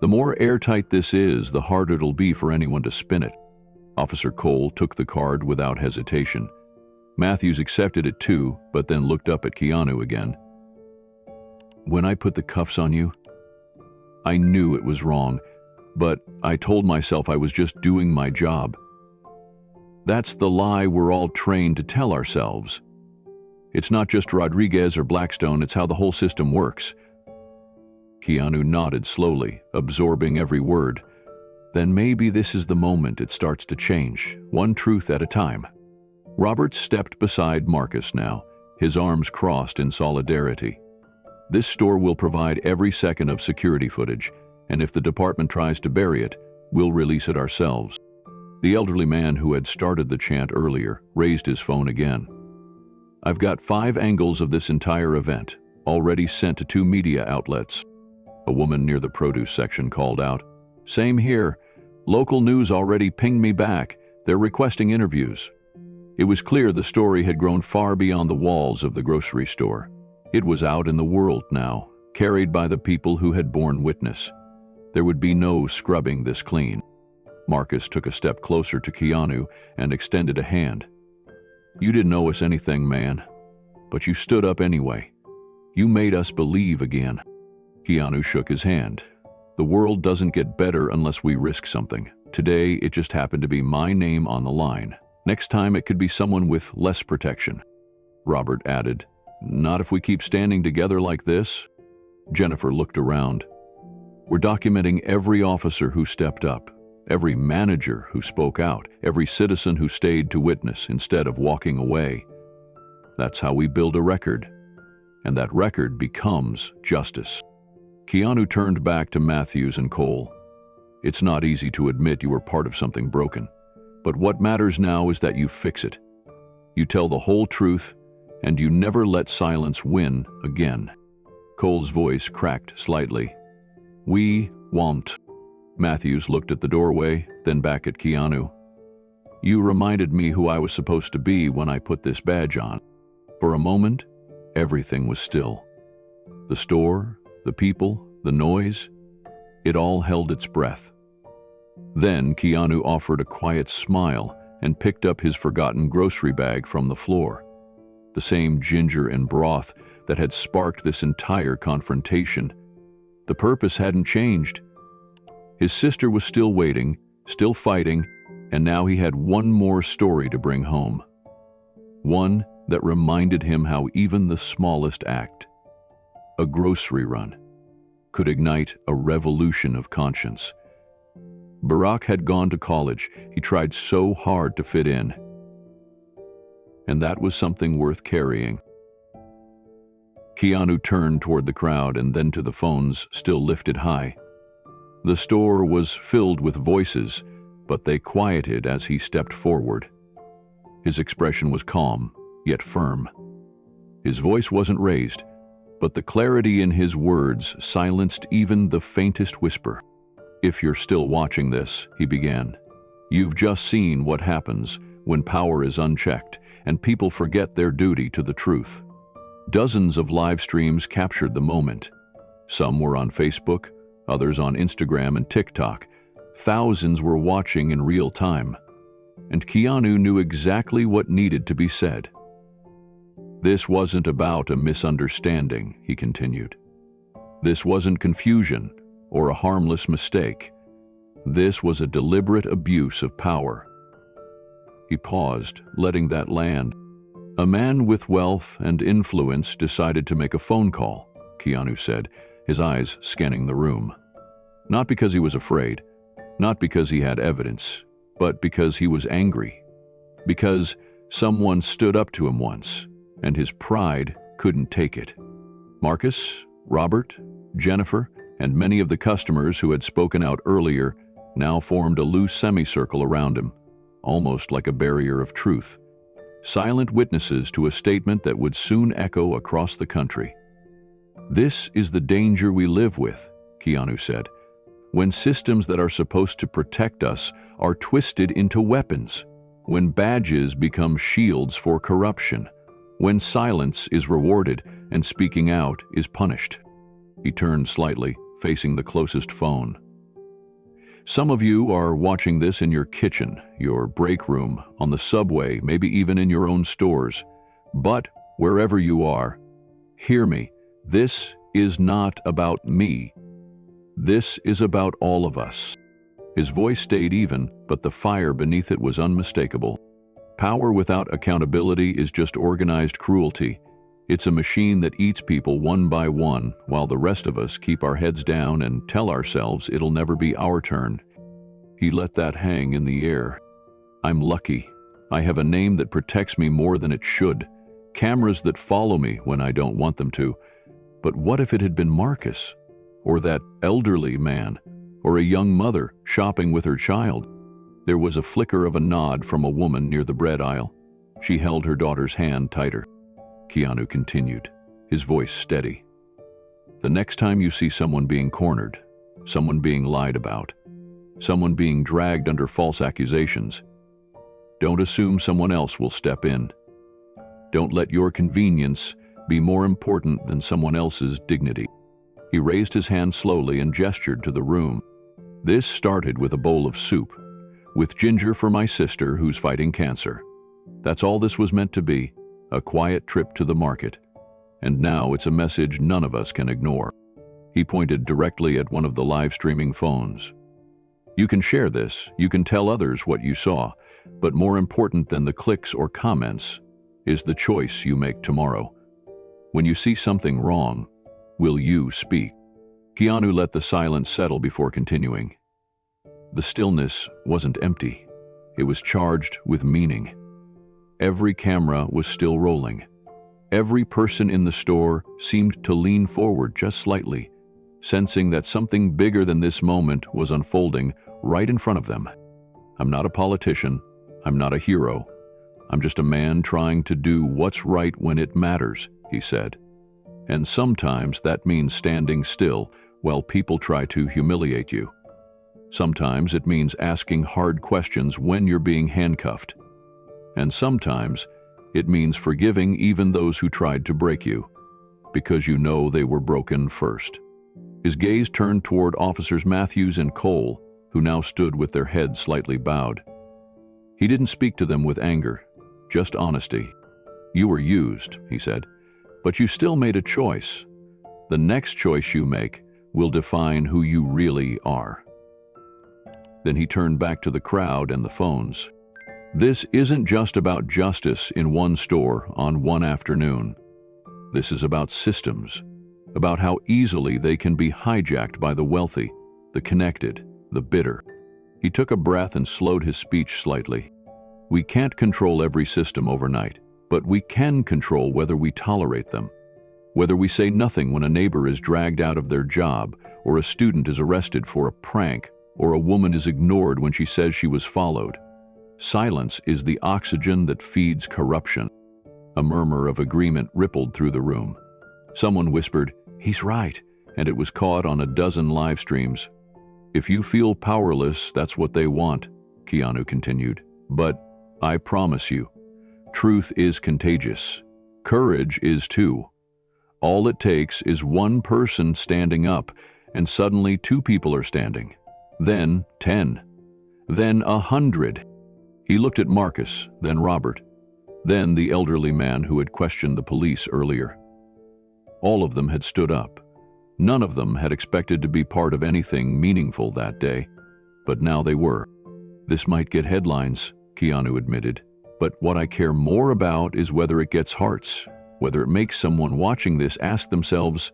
S1: The more airtight this is, the harder it'll be for anyone to spin it. Officer Cole took the card without hesitation. Matthews accepted it too, but then looked up at Keanu again. When I put the cuffs on you, I knew it was wrong, but I told myself I was just doing my job. That's the lie we're all trained to tell ourselves. It's not just Rodriguez or Blackstone, it's how the whole system works. Keanu nodded slowly, absorbing every word. Then maybe this is the moment it starts to change, one truth at a time. Robert stepped beside Marcus now, his arms crossed in solidarity. This store will provide every second of security footage, and if the department tries to bury it, we'll release it ourselves. The elderly man who had started the chant earlier raised his phone again. I've got 5 angles of this entire event, already sent to 2 media outlets. A woman near the produce section called out, Same here. Local news already pinged me back. They're requesting interviews. It was clear the story had grown far beyond the walls of the grocery store. It was out in the world now, carried by the people who had borne witness. There would be no scrubbing this clean. Marcus took a step closer to Keanu and extended a hand. You didn't owe us anything, man, but you stood up anyway. You made us believe again. Keanu shook his hand. The world doesn't get better unless we risk something. Today, it just happened to be my name on the line. Next time, it could be someone with less protection. Robert added, Not if we keep standing together like this." Jennifer looked around. "We're documenting every officer who stepped up, every manager who spoke out, every citizen who stayed to witness instead of walking away. That's how we build a record, and that record becomes justice." Keanu turned back to Matthews and Cole. "It's not easy to admit you were part of something broken, but what matters now is that you fix it. You tell the whole truth, and you never let silence win again." Cole's voice cracked slightly. "We won't." Matthews looked at the doorway, then back at Keanu. "You reminded me who I was supposed to be when I put this badge on." For a moment, everything was still. The store, the people, the noise, it all held its breath. Then Keanu offered a quiet smile and picked up his forgotten grocery bag from the floor. The same ginger and broth that had sparked this entire confrontation. The purpose hadn't changed. His sister was still waiting, still fighting, and now he had one more story to bring home. One that reminded him how even the smallest act, a grocery run, could ignite a revolution of conscience. Barack had gone to college. He tried so hard to fit in. And that was something worth carrying. Keanu turned toward the crowd and then to the phones still lifted high. The store was filled with voices, but they quieted as he stepped forward. His expression was calm, yet firm. His voice wasn't raised, but the clarity in his words silenced even the faintest whisper. "If you're still watching this," he began, "you've just seen what happens when power is unchecked and people forget their duty to the truth." Dozens of live streams captured the moment. Some were on Facebook, others on Instagram and TikTok. Thousands were watching in real time. And Keanu knew exactly what needed to be said. "This wasn't about a misunderstanding," he continued. "This wasn't confusion or a harmless mistake. This was a deliberate abuse of power." He paused, letting that land. "A man with wealth and influence decided to make a phone call," Keanu said, his eyes scanning the room. Not because he was afraid, not because he had evidence, but because he was angry. Because someone stood up to him once, and his pride couldn't take it. Marcus, Robert, Jennifer, and many of the customers who had spoken out earlier now formed a loose semicircle around him, almost like a barrier of truth. Silent witnesses to a statement that would soon echo across the country. "This is the danger we live with," Keanu said, "when systems that are supposed to protect us are twisted into weapons, when badges become shields for corruption, when silence is rewarded and speaking out is punished." He turned slightly, facing the closest phone. "Some of you are watching this in your kitchen, your break room, on the subway, maybe even in your own stores. But wherever you are, hear me. This is not about me. This is about all of us." His voice stayed even, but the fire beneath it was unmistakable. Power without accountability is just organized cruelty. It's a machine that eats people one by one, while the rest of us keep our heads down and tell ourselves it'll never be our turn. He let that hang in the air. "I'm lucky. I have a name that protects me more than it should. Cameras that follow me when I don't want them to. But what if it had been Marcus? Or that elderly man? Or a young mother shopping with her child?" There was a flicker of a nod from a woman near the bread aisle. She held her daughter's hand tighter. Keanu continued, his voice steady. "The next time you see someone being cornered, someone being lied about, someone being dragged under false accusations, don't assume someone else will step in. Don't let your convenience be more important than someone else's dignity." He raised his hand slowly and gestured to the room. "This started with a bowl of soup, with ginger for my sister who's fighting cancer. That's all this was meant to be, a quiet trip to the market. And now it's a message none of us can ignore." He pointed directly at one of the live streaming phones. "You can share this, you can tell others what you saw, but more important than the clicks or comments is the choice you make tomorrow. When you see something wrong, will you speak? Keanu let the silence settle before continuing. The stillness wasn't empty. It was charged with meaning. Every camera was still rolling. Every person in the store seemed to lean forward just slightly, sensing that something bigger than this moment was unfolding right in front of them. I'm not a politician. I'm not a hero. I'm just a man trying to do what's right when it matters, he said. And sometimes that means standing still while people try to humiliate you. Sometimes it means asking hard questions when you're being handcuffed. And sometimes it means forgiving even those who tried to break you, because you know they were broken first. His gaze turned toward Officers Matthews and Cole, who now stood with their heads slightly bowed. He didn't speak to them with anger, just honesty. You were used, he said, but you still made a choice. The next choice you make will define who you really are. Then he turned back to the crowd and the phones. This isn't just about justice in one store on one afternoon. This is about systems, about how easily they can be hijacked by the wealthy, the connected, the bitter. He took a breath and slowed his speech slightly. We can't control every system overnight, but we can control whether we tolerate them. Whether we say nothing when a neighbor is dragged out of their job, or a student is arrested for a prank, or a woman is ignored when she says she was followed. Silence is the oxygen that feeds corruption. A murmur of agreement rippled through the room. Someone whispered, "He's right," and it was caught on a dozen live streams. If you feel powerless, that's what they want, Keanu continued. But I promise you, truth is contagious. Courage is too. All it takes is one person standing up, and suddenly 2 people are standing. Then 10. Then 100. He looked at Marcus, then Robert, then the elderly man who had questioned the police earlier. All of them had stood up. None of them had expected to be part of anything meaningful that day, but now they were. This might get headlines, Keanu admitted, but what I care more about is whether it gets hearts, whether it makes someone watching this ask themselves,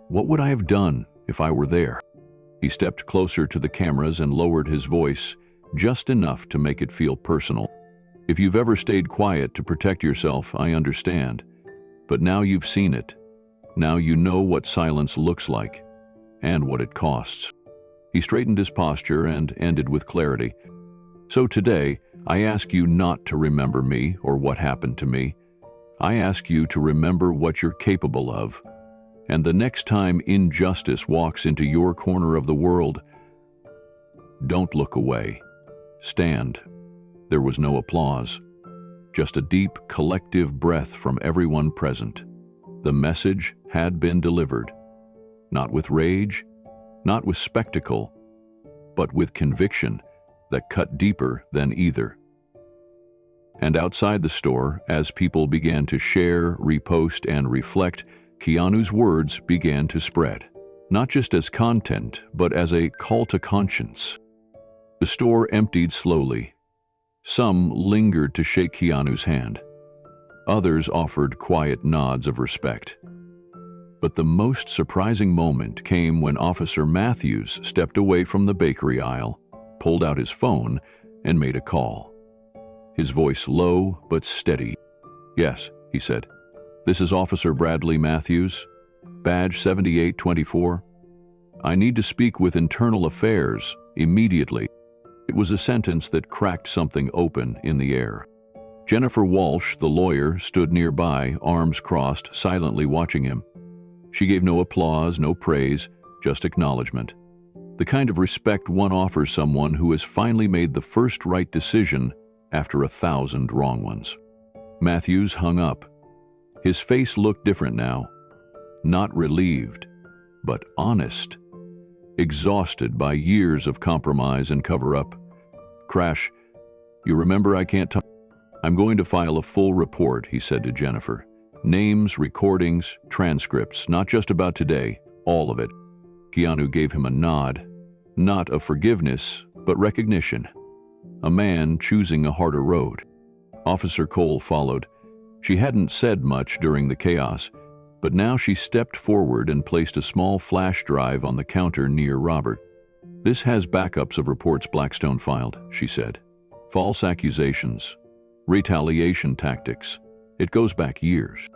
S1: what would I have done if I were there? He stepped closer to the cameras and lowered his voice, just enough to make it feel personal. If you've ever stayed quiet to protect yourself, I understand. But now you've seen it. Now you know what silence looks like, and what it costs. He straightened his posture and ended with clarity. So today, I ask you not to remember me or what happened to me. I ask you to remember what you're capable of. And the next time injustice walks into your corner of the world, don't look away. Stand. There was no applause, just a deep, collective breath from everyone present. The message had been delivered, not with rage, not with spectacle, but with conviction that cut deeper than either. And outside the store, as people began to share, repost, and reflect, Keanu's words began to spread, not just as content, but as a call to conscience. The store emptied slowly. Some lingered to shake Keanu's hand. Others offered quiet nods of respect. But the most surprising moment came when Officer Matthews stepped away from the bakery aisle, pulled out his phone, and made a call. His voice low but steady. "Yes," he said. "This is Officer Bradley Matthews, badge 7824. I need to speak with Internal Affairs immediately." It was a sentence that cracked something open in the air. Jennifer Walsh, the lawyer, stood nearby, arms crossed, silently watching him. She gave no applause, no praise, just acknowledgement. The kind of respect one offers someone who has finally made the first right decision after 1,000 wrong ones. Matthews hung up. His face looked different now. Not relieved, but honest. Exhausted by years of compromise and cover-up. "Crash, you remember I can't talk? I'm going to file a full report," he said to Jennifer. "Names, recordings, transcripts, not just about today, all of it." Keanu gave him a nod, not of forgiveness, but recognition. A man choosing a harder road. Officer Cole followed. She hadn't said much during the chaos. But now she stepped forward and placed a small flash drive on the counter near Robert. "This has backups of reports Blackstone filed," she said. "False accusations, retaliation tactics. It goes back years."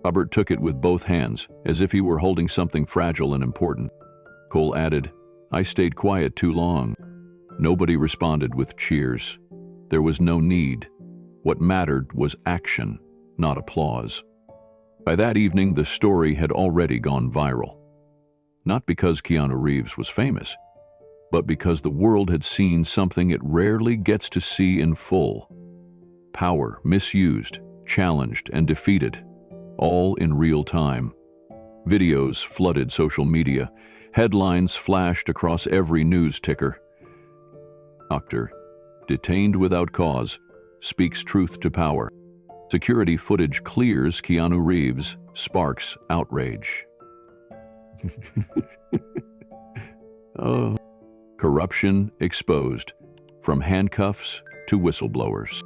S1: Robert took it with both hands, as if he were holding something fragile and important. Cole added, "I stayed quiet too long." Nobody responded with cheers. There was no need. What mattered was action, not applause. By that evening, the story had already gone viral. Not because Keanu Reeves was famous, but because the world had seen something it rarely gets to see in full. Power misused, challenged, and defeated, all in real time. Videos flooded social media. Headlines flashed across every news ticker. Doctor, detained without cause, speaks truth to power. Security footage clears Keanu Reeves, sparks outrage. Oh. Corruption exposed, from handcuffs to whistleblowers.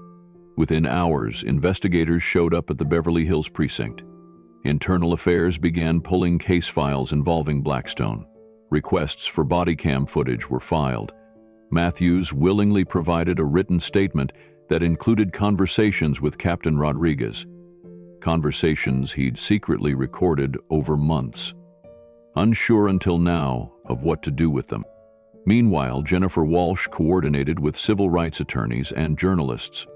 S1: Within hours, investigators showed up at the Beverly Hills precinct. Internal Affairs began pulling case files involving Blackstone. Requests for body cam footage were filed. Matthews willingly provided a written statement that included conversations with Captain Rodriguez. Conversations he'd secretly recorded over months. Unsure until now of what to do with them. Meanwhile, Jennifer Walsh coordinated with civil rights attorneys and journalists.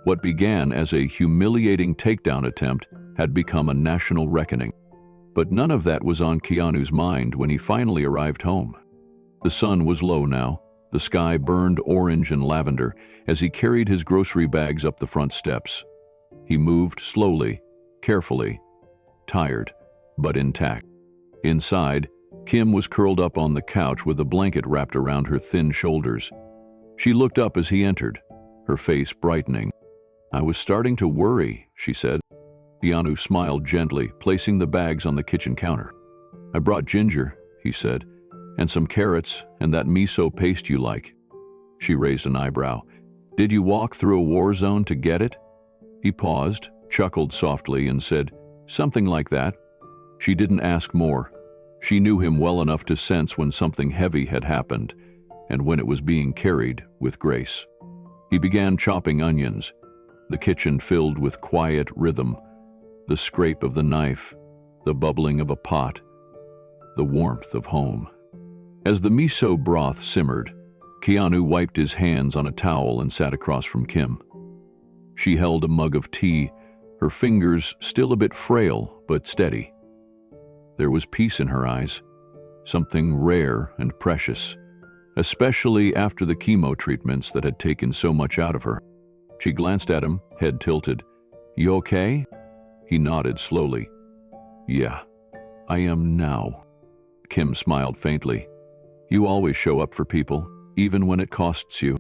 S1: What began as a humiliating takedown attempt had become a national reckoning. But none of that was on Keanu's mind when he finally arrived home. The sun was low now. The sky burned orange and lavender as he carried his grocery bags up the front steps. He moved slowly, carefully, tired, but intact. Inside, Kim was curled up on the couch with a blanket wrapped around her thin shoulders. She looked up as he entered, her face brightening. "I was starting to worry," she said. Keanu smiled gently, placing the bags on the kitchen counter. "I brought ginger," he said, "and some carrots and that miso paste you like." She raised an eyebrow. "Did you walk through a war zone to get it?" He paused, chuckled softly, and said, "Something like that." She didn't ask more. She knew him well enough to sense when something heavy had happened, and when it was being carried with grace. He began chopping onions, the kitchen filled with quiet rhythm, the scrape of the knife, the bubbling of a pot, the warmth of home. As the miso broth simmered, Keanu wiped his hands on a towel and sat across from Kim. She held a mug of tea, her fingers still a bit frail but steady. There was peace in her eyes, something rare and precious, especially after the chemo treatments that had taken so much out of her. She glanced at him, head tilted. "You okay?" He nodded slowly. "Yeah, I am now." Kim smiled faintly. "You always show up for people, even when it costs you."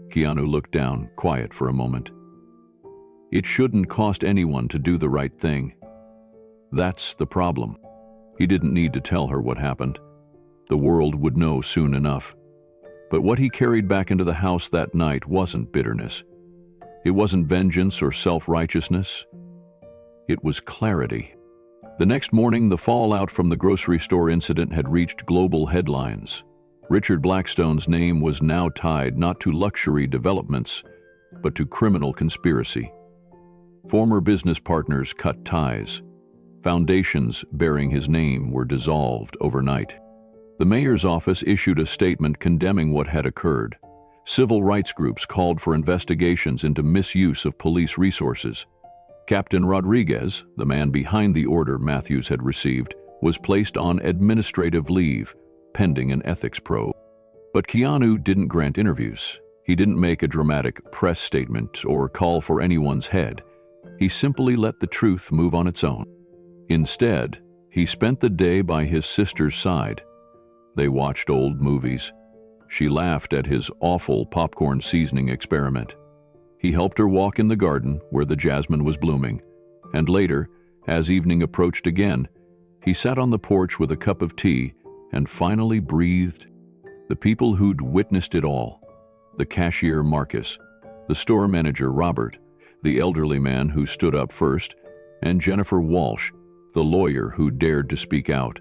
S1: Keanu looked down, quiet for a moment. It shouldn't cost anyone to do the right thing. That's the problem. He didn't need to tell her what happened. The world would know soon enough. But what he carried back into the house that night wasn't bitterness. It wasn't vengeance or self-righteousness. It was clarity. The next morning, the fallout from the grocery store incident had reached global headlines. Richard Blackstone's name was now tied not to luxury developments, but to criminal conspiracy. Former business partners cut ties. Foundations bearing his name were dissolved overnight. The mayor's office issued a statement condemning what had occurred. Civil rights groups called for investigations into misuse of police resources. Captain Rodriguez, the man behind the order Matthews had received, was placed on administrative leave, pending an ethics probe. But Keanu didn't grant interviews. He didn't make a dramatic press statement or call for anyone's head. He simply let the truth move on its own. Instead, he spent the day by his sister's side. They watched old movies. She laughed at his awful popcorn seasoning experiment. He helped her walk in the garden where the jasmine was blooming. And later, as evening approached again, he sat on the porch with a cup of tea and finally breathed. The people who'd witnessed it all, the cashier Marcus, the store manager Robert, the elderly man who stood up first, and Jennifer Walsh, the lawyer who dared to speak out,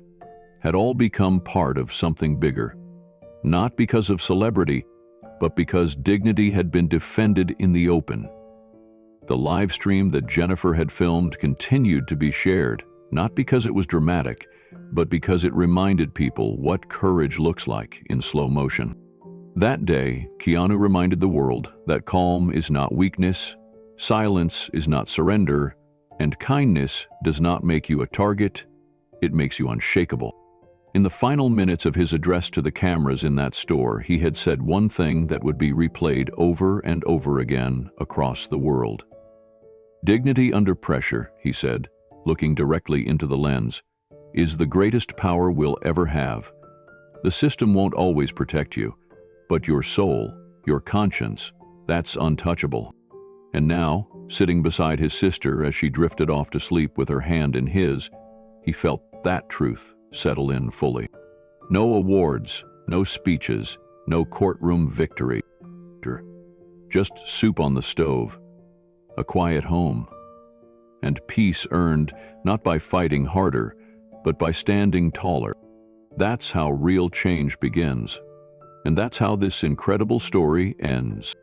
S1: had all become part of something bigger. Not because of celebrity, but because dignity had been defended in the open. The live stream that Jennifer had filmed continued to be shared, not because it was dramatic, but because it reminded people what courage looks like in slow motion. That day, Keanu reminded the world that calm is not weakness, silence is not surrender, and kindness does not make you a target, it makes you unshakable. In the final minutes of his address to the cameras in that store, he had said one thing that would be replayed over and over again across the world. Dignity under pressure, he said, looking directly into the lens, is the greatest power we'll ever have. The system won't always protect you, but your soul, your conscience, that's untouchable. And now, sitting beside his sister as she drifted off to sleep with her hand in his, he felt that truth settle in fully. No awards, no speeches, no courtroom victory. Just soup on the stove, a quiet home, and peace earned not by fighting harder, but by standing taller. That's how real change begins. And that's how this incredible story ends.